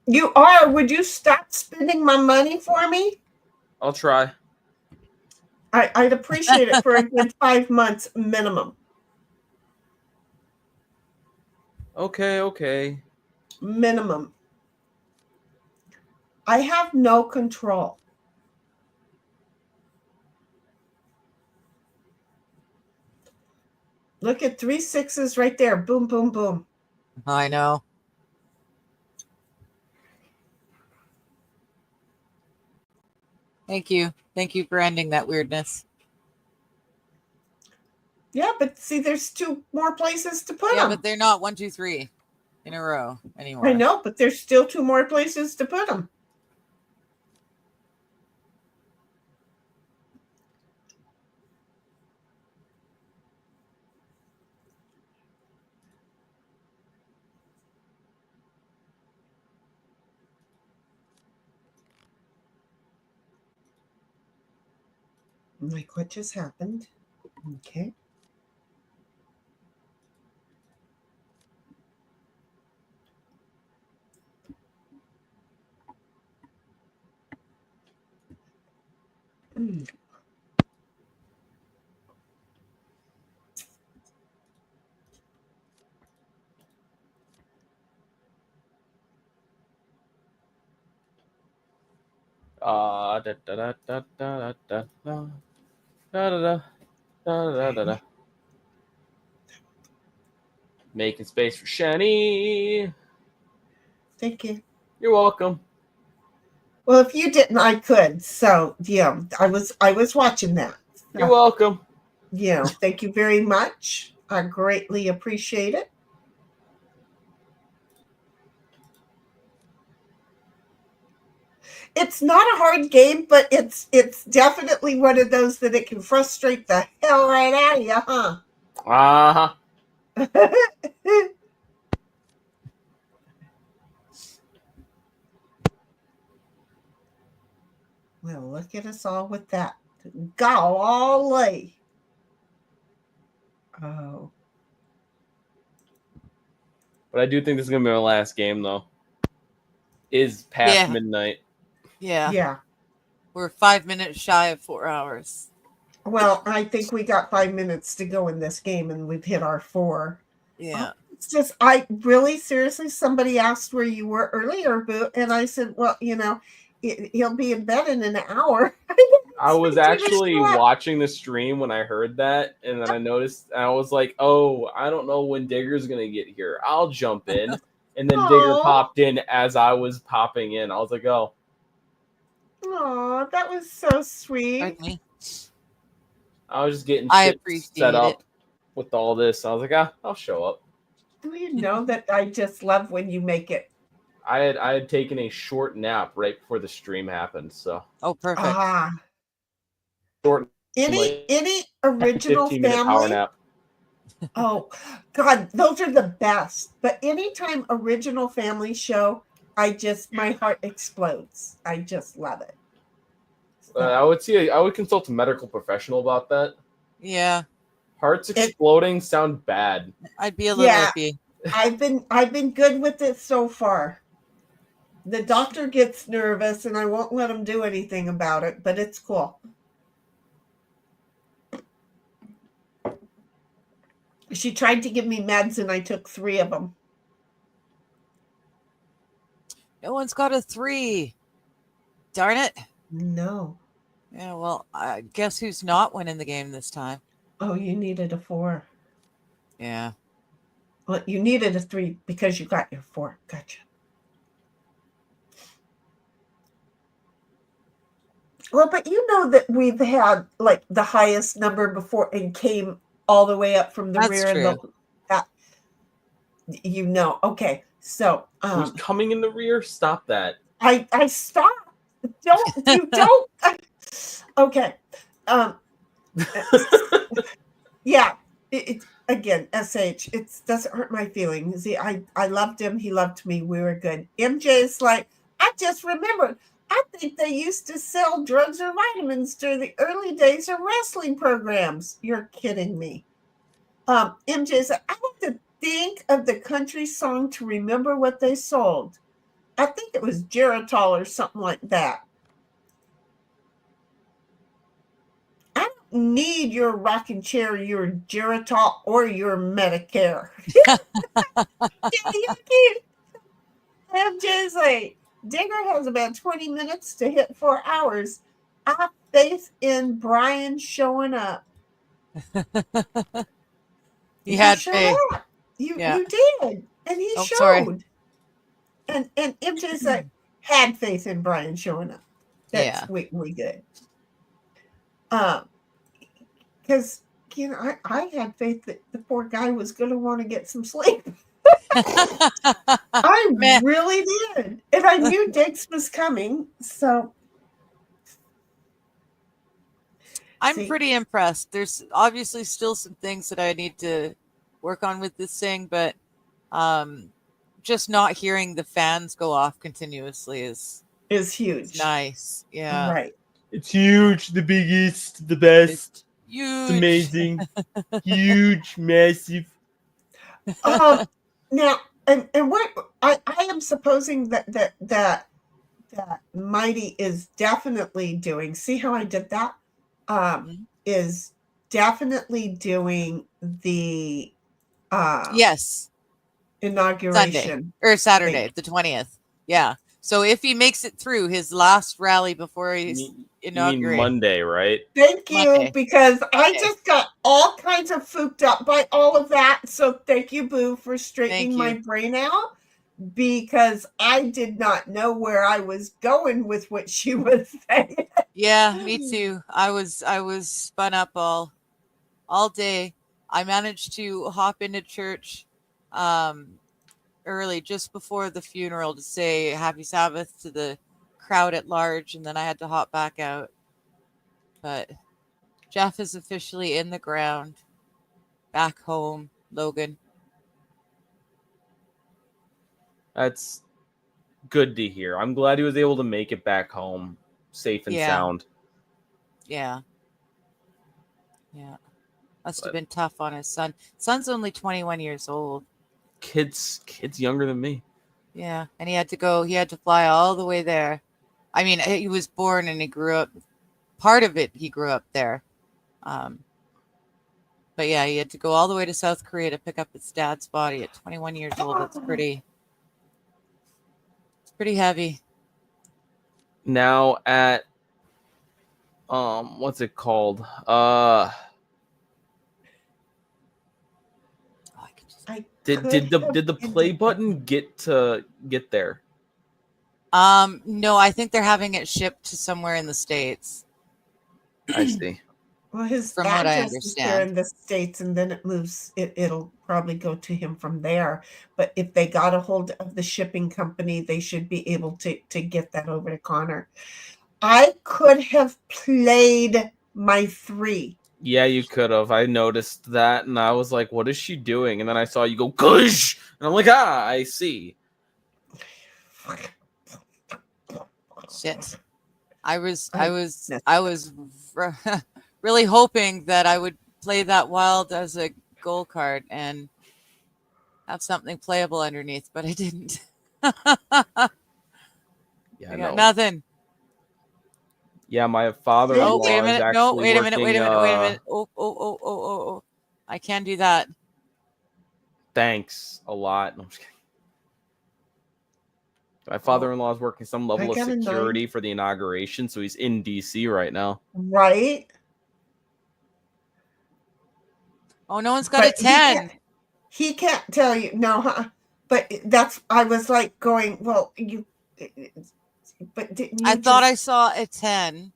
You are. Would you stop spending my money for me? I'll try. I'd appreciate it for a good 5 months minimum. Okay. Minimum. I have no control. Look at 3 6s right there. Boom, boom, boom. I know. Thank you. Thank you for ending that weirdness. Yeah, but see, there's 2 more places to put them. Yeah, but they're not 1, 2, 3 in a row anymore. I know, but there's still 2 more places to put them. Like what just happened? Okay. Da da da da da da da da da da da da. Making space for Shani. Thank you. You're welcome. Well, if you didn't, I could. So yeah, I was watching that. You're welcome. Yeah, thank you very much. I greatly appreciate it. It's not a hard game, but it's definitely one of those that it can frustrate the hell right out of you, huh? Uh-huh. Well, look at us all with that. Golly. Oh. But I do think this is gonna be my last game, though. Is past Yeah. midnight. Yeah. Yeah. We're 5 minutes shy of 4 hours. Well, I think we got 5 minutes to go in this game, and we've hit our 4. Yeah. It's just, I really seriously, somebody asked where you were earlier, Boo, and I said, well, he'll be in bed in an hour. I was actually watching the stream when I heard that, and then I noticed, and I was like, oh, I don't know when Digger's going to get here. I'll jump in. And then Digger popped in as I was popping in. I was like, oh. Oh, that was so sweet. Pardon me. I was just getting I shit appreciate set up it. with all this. I was like, I'll show up. Do you know that I just love when you make it? I had taken a short nap right before the stream happened, so. Oh, perfect. Short. Any original 15-minute power family? nap. Oh, God, those are the best. But anytime original family show, my heart explodes. I just love it. I would consult a medical professional about that. Yeah. Hearts exploding sound bad. I'd be a little iffy. I've been good with it so far. The doctor gets nervous, and I won't let him do anything about it, but it's cool. She tried to give me meds, and I took 3 of them. No one's got a 3. Darn it. No. Yeah, well, I guess who's not winning the game this time? Oh, you needed a 4. Yeah. Well, you needed a 3 because you got your 4. Gotcha. Well, but you know that we've had like the highest number before and came all the way up from the rear. True. Okay. So who's coming in the rear? Stop that. I stopped. Don't. Okay. Yeah. Again, SH. It doesn't hurt my feelings. See, I loved him. He loved me. We were good. MJ is like, I just remembered. I think they used to sell drugs or vitamins during the early days of wrestling programs. You're kidding me. MJ said, I have to think of the country song to remember what they sold. I think it was Geritol or something like that. I don't need your rocking chair, your Geritol, or your Medicare. MJ's like, Digger has about 20 minutes to hit 4 hours. I have faith in Brian showing up. He had faith. You did. And he showed. Sorry. And MJ's like, had faith in Brian showing up. That's we good. Because, I had faith that the poor guy was going to want to get some sleep. I really did. And I knew Diggs was coming. So I'm pretty impressed. There's obviously still some things that I need to work on with this thing, but just not hearing the fans go off continuously is huge. Nice. Yeah. Right. It's huge, the biggest, the best. It's huge. It's amazing. Huge, massive. Now, and what I am supposing that Mighty is definitely doing. See how I did that? Is definitely doing the yes inauguration Sunday or Saturday, the 20th. Yeah. So if he makes it through his last rally before he's You mean inaugurated, Monday, right? Thank you, Monday. because I Okay. just got all kinds of fooked up by all of that. So thank you, Boo, for straightening my you. brain out, because I did not know where I was going with what she was saying. Yeah, me too. I was spun up all day. I managed to hop into church early, just before the funeral, to say Happy Sabbath to the crowd at large, and then I had to hop back out. But Jeff is officially in the ground, back home, Logan. That's good to hear. I'm glad he was able to make it back home safe and Yeah. sound. Yeah. Must have been tough on his son. Son's only 21 years old. Kids younger than me. Yeah, and he had to fly all the way there. I mean, he was born and he grew up, part of it, he grew up there. But yeah, he had to go all the way to South Korea to pick up his dad's body at 21 years old. It's pretty heavy. Now at what's it called? Did the play button get there? No, I think they're having it shipped to somewhere in the States. I see. Well, his From what I address is here understand. in the States, and then it moves. It'll probably go to him from there. But if they got a hold of the shipping company, they should be able to get that over to Connor. I could have played my 3. Yeah, you could have. I noticed that, and I was like, "What is she doing?" And then I saw you go, "Gush!" And I'm like, "Ah, I see." Shit. I was really hoping that I would play that wild as a goal card and have something playable underneath, but I didn't. Yeah, I got nothing. Yeah, my father-in-law Oh, wait a is minute. actually No, wait a minute. working, Wait a minute. Oh. I can't do that. Thanks a lot. No, I'm just kidding. My father-in-law is working some level of got a 9. security for the inauguration, so he's in DC right now. Right? Oh, no one's got a 10. He can't tell you. No, huh? But that's, I was like going, well, but didn't you I thought I saw a 10,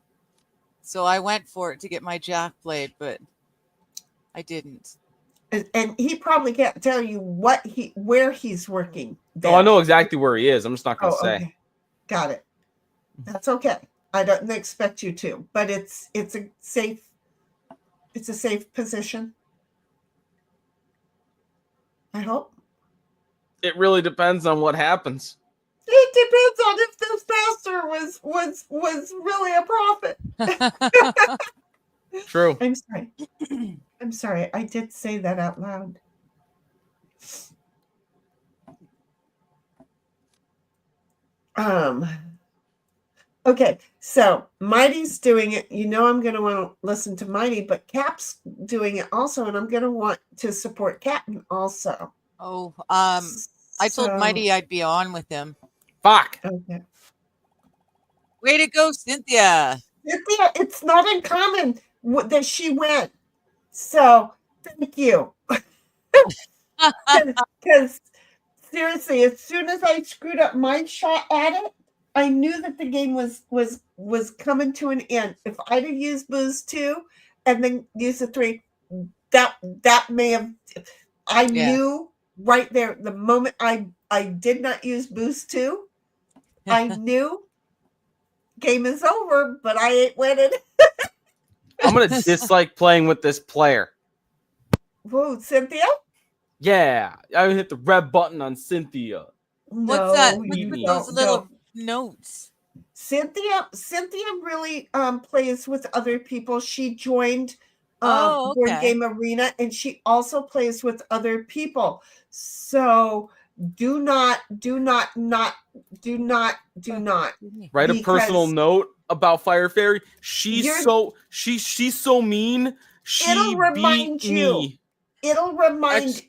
so I went for it to get my jack played, but I didn't. And he probably can't tell you where he's working. Oh, I know exactly where he is. I'm just not going to say. Okay. Got it. That's okay. I don't expect you to, but it's a safe position. I hope. It really depends on what happens. It depends on if this pastor was really a prophet. True. I'm sorry. I'm sorry. I did say that out loud. Okay, so Mighty's doing it. You know I'm going to want to listen to Mighty, but Cap's doing it also, and I'm going to want to support Captain also. Oh, I told Mighty I'd be on with him. Fuck. Okay. Way to go, Cynthia. Cynthia, it's not uncommon that she went. So thank you. Because seriously, as soon as I screwed up my shot at it, I knew that the game was coming to an end. If I'd have used booze 2 and then used the 3, that may have. I knew right there the moment I did not use boost 2. I knew game is over, but I ain't winning. I'm gonna dislike playing with this player. Whoa, Cynthia? Yeah, I hit the red button on Cynthia. What's that? No, What's you with don't. those little notes? Cynthia really plays with other people. She joined Oh, Board okay. Game Arena, and she also plays with other people. So do not Write a because personal note about Fire Fairy. She's so mean. She it'll remind beat you. me. It'll remind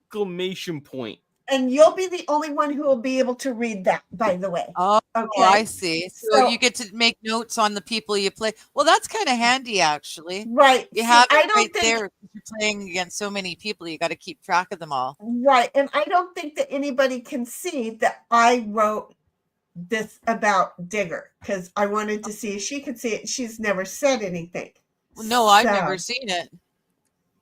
Exclamation point. and you'll be the only one who will be able to read that, by the way. Oh, Okay. I see. So So- you get to make notes on the people you play. Well, that's kind of handy, actually. Right. You See, have I it don't right think there. You're playing against so many people. You got to keep track of them all. right, and I don't think that anybody can see that I wrote this about Digger because I wanted to see if she could see it. She's never said anything. Well, no, I've So, never seen it. I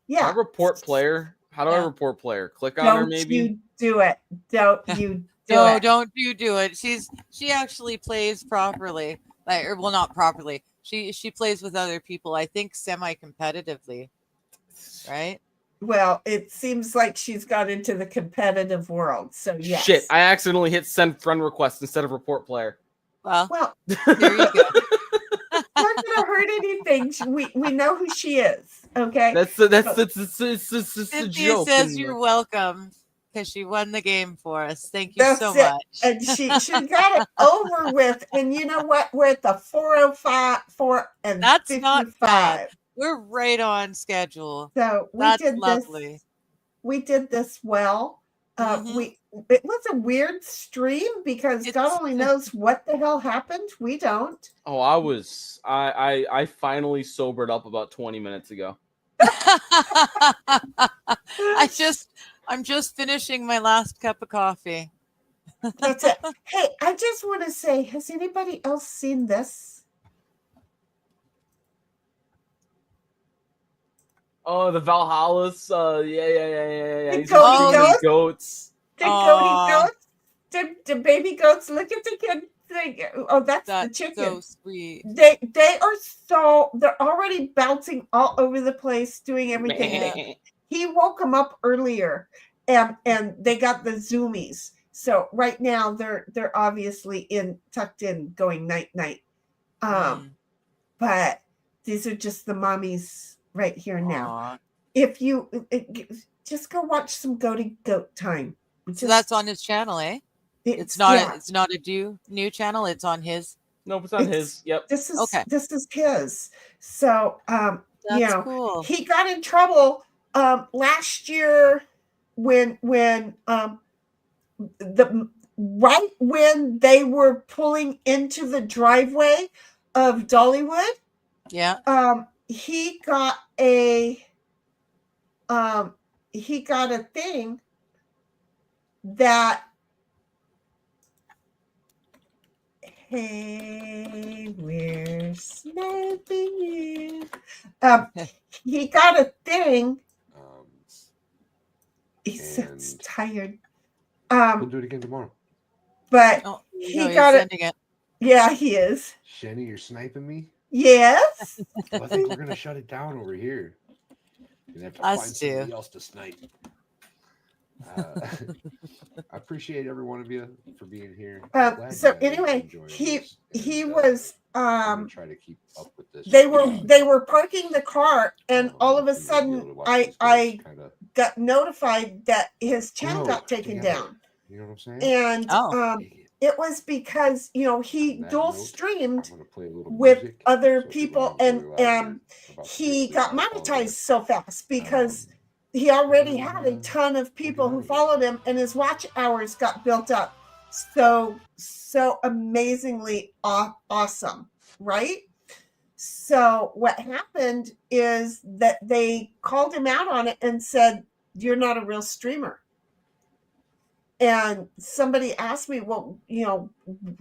Yeah. report player. How do I Yeah. report player? Click on her, Don't maybe. you do it. Don't you do No, it. don't you do it. She actually plays properly. Like, or, well, not properly. She plays with other people. I think semi-competitively, right? Well, it seems like she's got into the competitive world. So yes. Shit! I accidentally hit send friend request instead of report player. Well, Well, there you go. not gonna hurt anything. We know who she is. Okay. That's it's a Cynthia joke. says you're welcome because she won the game for us. Thank you That's so it. much. And she got it over with. And you know what? We're at the 4:05, 4 and That's not 55. bad. We're right on schedule. So we That's did lovely. this. We did this well. Mhm. It was a weird stream because God It's- only knows what the hell happened. We don't. Oh, I finally sobered up about 20 minutes ago. I'm just finishing my last cup of coffee. That's it. Hey, I just want to say, has anybody else seen this? Oh, the Valhallas. Yeah. The He's goaty just goats? goats. The Aw. goaty goats? The baby goats? Look at the kid thing. Oh, that's the That's chicken. so sweet. They are they're already bouncing all over the place, doing everything. He woke them up earlier, and they got the zoomies. So right now they're obviously tucked in, going night night. But these are just the mommies right here now. Aw. If you just go watch some goaty goat time. So that's on his channel, eh? It's not a new channel. It's on his. Nope, it's on his. Yep. This is Okay. This is his. So you That's know, cool. he got in trouble last year when right when they were pulling into the driveway of Dollywood. Yeah. He got a thing that, hey, we're sniping you. He got a thing. He sounds and- tired. We'll do it again tomorrow. But Oh, he no, he's got it. sending it. Yeah, he is. Shenny, you're sniping me? Yes. Well, I think we're gonna shut it down over here. You're gonna have to Us find too. somebody else to snipe. I appreciate every one of you for being here. I'm glad So you guys are anyway, enjoying he this, he and, was I'm gonna try to keep up with this. they were parking the car, and all of a sudden I got notified that his channel No, got taken damn it. down. You know what I'm saying? And Oh. it was because he On dual that note, streamed I'm gonna play a little with music, other so if you people, want to and really loud here, about he to got I apologize. monetized so fast because he already had a ton of people who followed him, and his watch hours got built up so amazingly awesome, right? So what happened is that they called him out on it and said, "You're not a real streamer." And somebody asked me, well,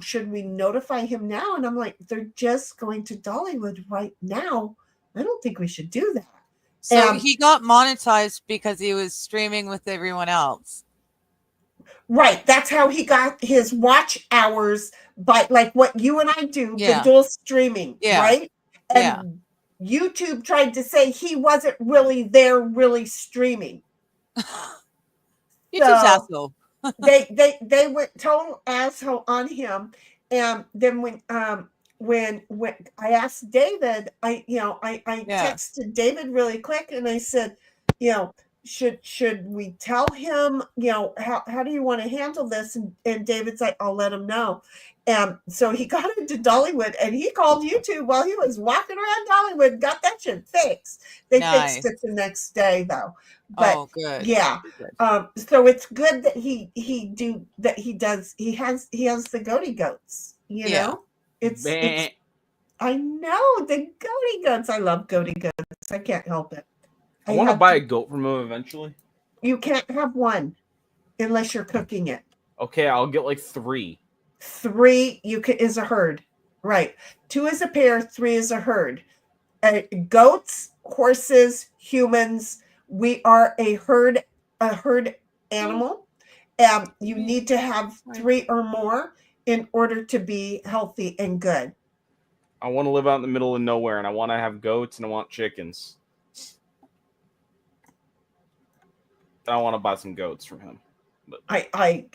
should we notify him now? And I'm like, they're just going to Dollywood right now. I don't think we should do that. So And- he got monetized because he was streaming with everyone else. Right. That's how he got his watch hours, by like what you and I do, Yeah. the dual streaming, Yeah. right? And YouTube tried to say he wasn't really there, really streaming. You just So- asshole. they went total asshole on him. And then when I asked David, I texted David really quick, and I said, should we tell him, how do you want to handle this? And David's like, I'll let him know. And so he got into Dollywood, and he called YouTube while he was walking around Dollywood, got that shit fixed. They fixed it the next day though. But good. Yeah. So it's good that he has the goaty goats, know? It's I know the goaty goats. I love goaty goats. I can't help it. I want to buy a goat from him eventually. You can't have one unless you're cooking it. Okay, I'll get like 3. 3 is a herd, right? 2 is a pair, 3 is a herd. Goats, horses, humans. We are a herd animal. You need to have 3 or more in order to be healthy and good. I want to live out in the middle of nowhere, and I want to have goats, and I want chickens. I want to buy some goats from him. But I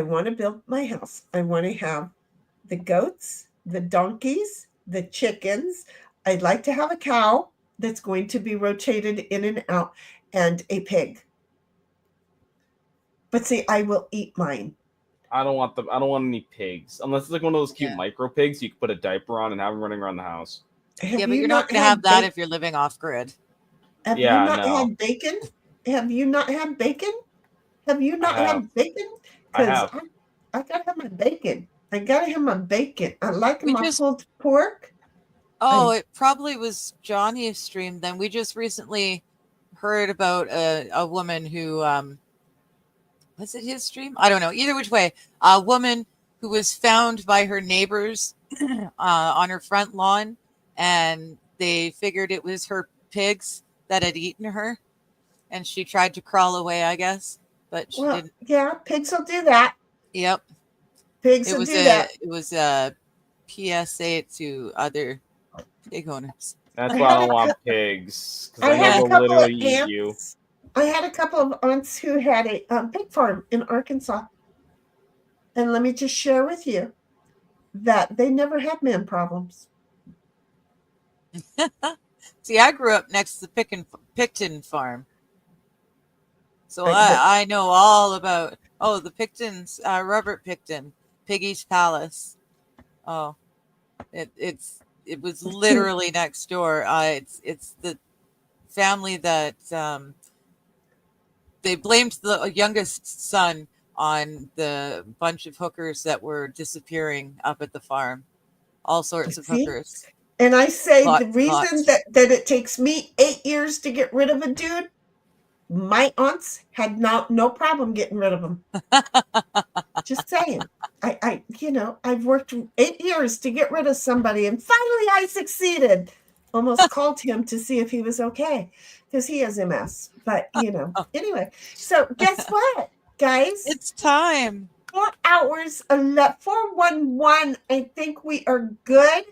want to build my house. I want to have the goats, the donkeys, the chickens. I'd like to have a cow that's going to be rotated in and out, and a pig. But see, I will eat mine. I don't want any pigs. Unless it's like one of those cute micro pigs you can put a diaper on and have them running around the house. But you're not going to have that if you're living off grid. Have you not had bacon? Have you not had bacon? Have you not had bacon? Because I gotta have my bacon. I like my pulled pork. Oh, it probably was Johnny's stream. Then we just recently heard about a woman who was it his stream? I don't know. Either which way, a woman who was found by her neighbors on her front lawn, and they figured it was her pigs that had eaten her, and she tried to crawl away, I guess, but she didn't. Yeah, pigs will do that. Yep. Pigs will do that. It was a PSA to other pig owners. That's why I don't want pigs, because I will literally eat you. I had a couple of aunts who had a pig farm in Arkansas. And let me just share with you that they never had man problems. See, I grew up next to the Picton farm. So I know all about, the Pictons, Robert Picton, Piggy's Palace. Oh, it was literally next door. It's the family that they blamed the youngest son on the bunch of hookers that were disappearing up at the farm. All sorts of hookers. And I say the reason that it takes me 8 years to get rid of a dude, my aunts had no problem getting rid of him. Just saying. I've worked 8 years to get rid of somebody, and finally I succeeded. Almost called him to see if he was okay, because he has MS. But anyway. So guess what, guys? It's time. 4 hours, 411. I think we are good.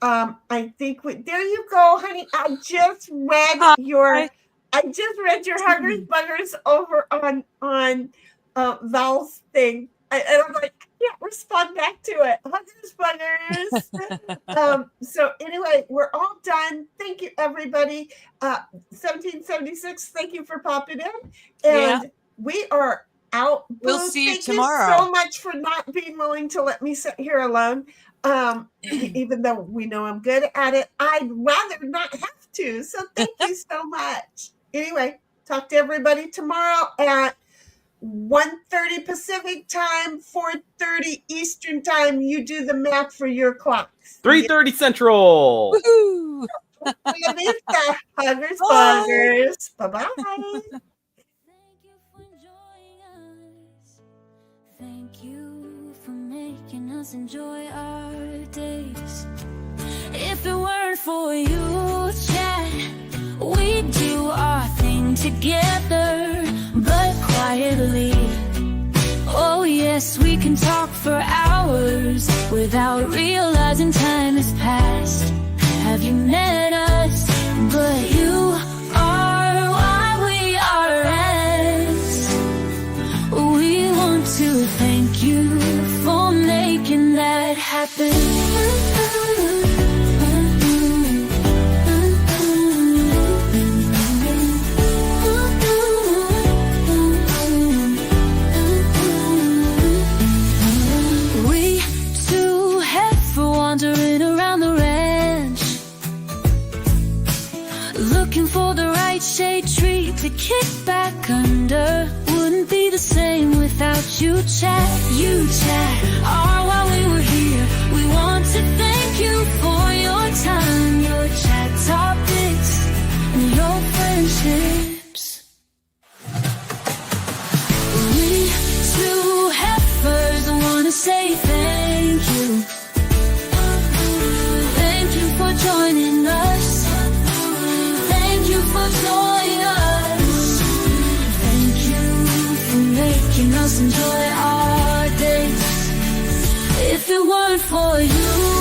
I think there you go, honey. I just read your huggers buggers over on Val's thing. And I'm like, I can't respond back to it. Huggers buggers. So anyway, we're all done. Thank you, everybody. 1776, thank you for popping in. And we are out. We'll see you tomorrow. Thank you so much for not being willing to let me sit here alone. Even though we know I'm good at it, I'd rather not have to. So thank you so much. Anyway, talk to everybody tomorrow at 1:30 Pacific time, 4:30 Eastern time. You do the math for your clocks. 3:30 Central. Woohoo! Huggers buggers. Bye-bye. Thank you for making us enjoy our days. If it weren't for you, chat, we'd do our thing together, but quietly. Oh yes, we can talk for hours without realizing time has passed. Have you met us? But you are why we are as. We want to thank you for making that happen. Looking for the right shade tree to kick back under. Wouldn't be the same without you, chat. You chat are while we were here. We want to thank you for your time, your chat topics, and your friendships. We two heifers want to say thank you. Thank you for joining us. Thank you for joining us. Thank you for making us enjoy our days. If it weren't for you,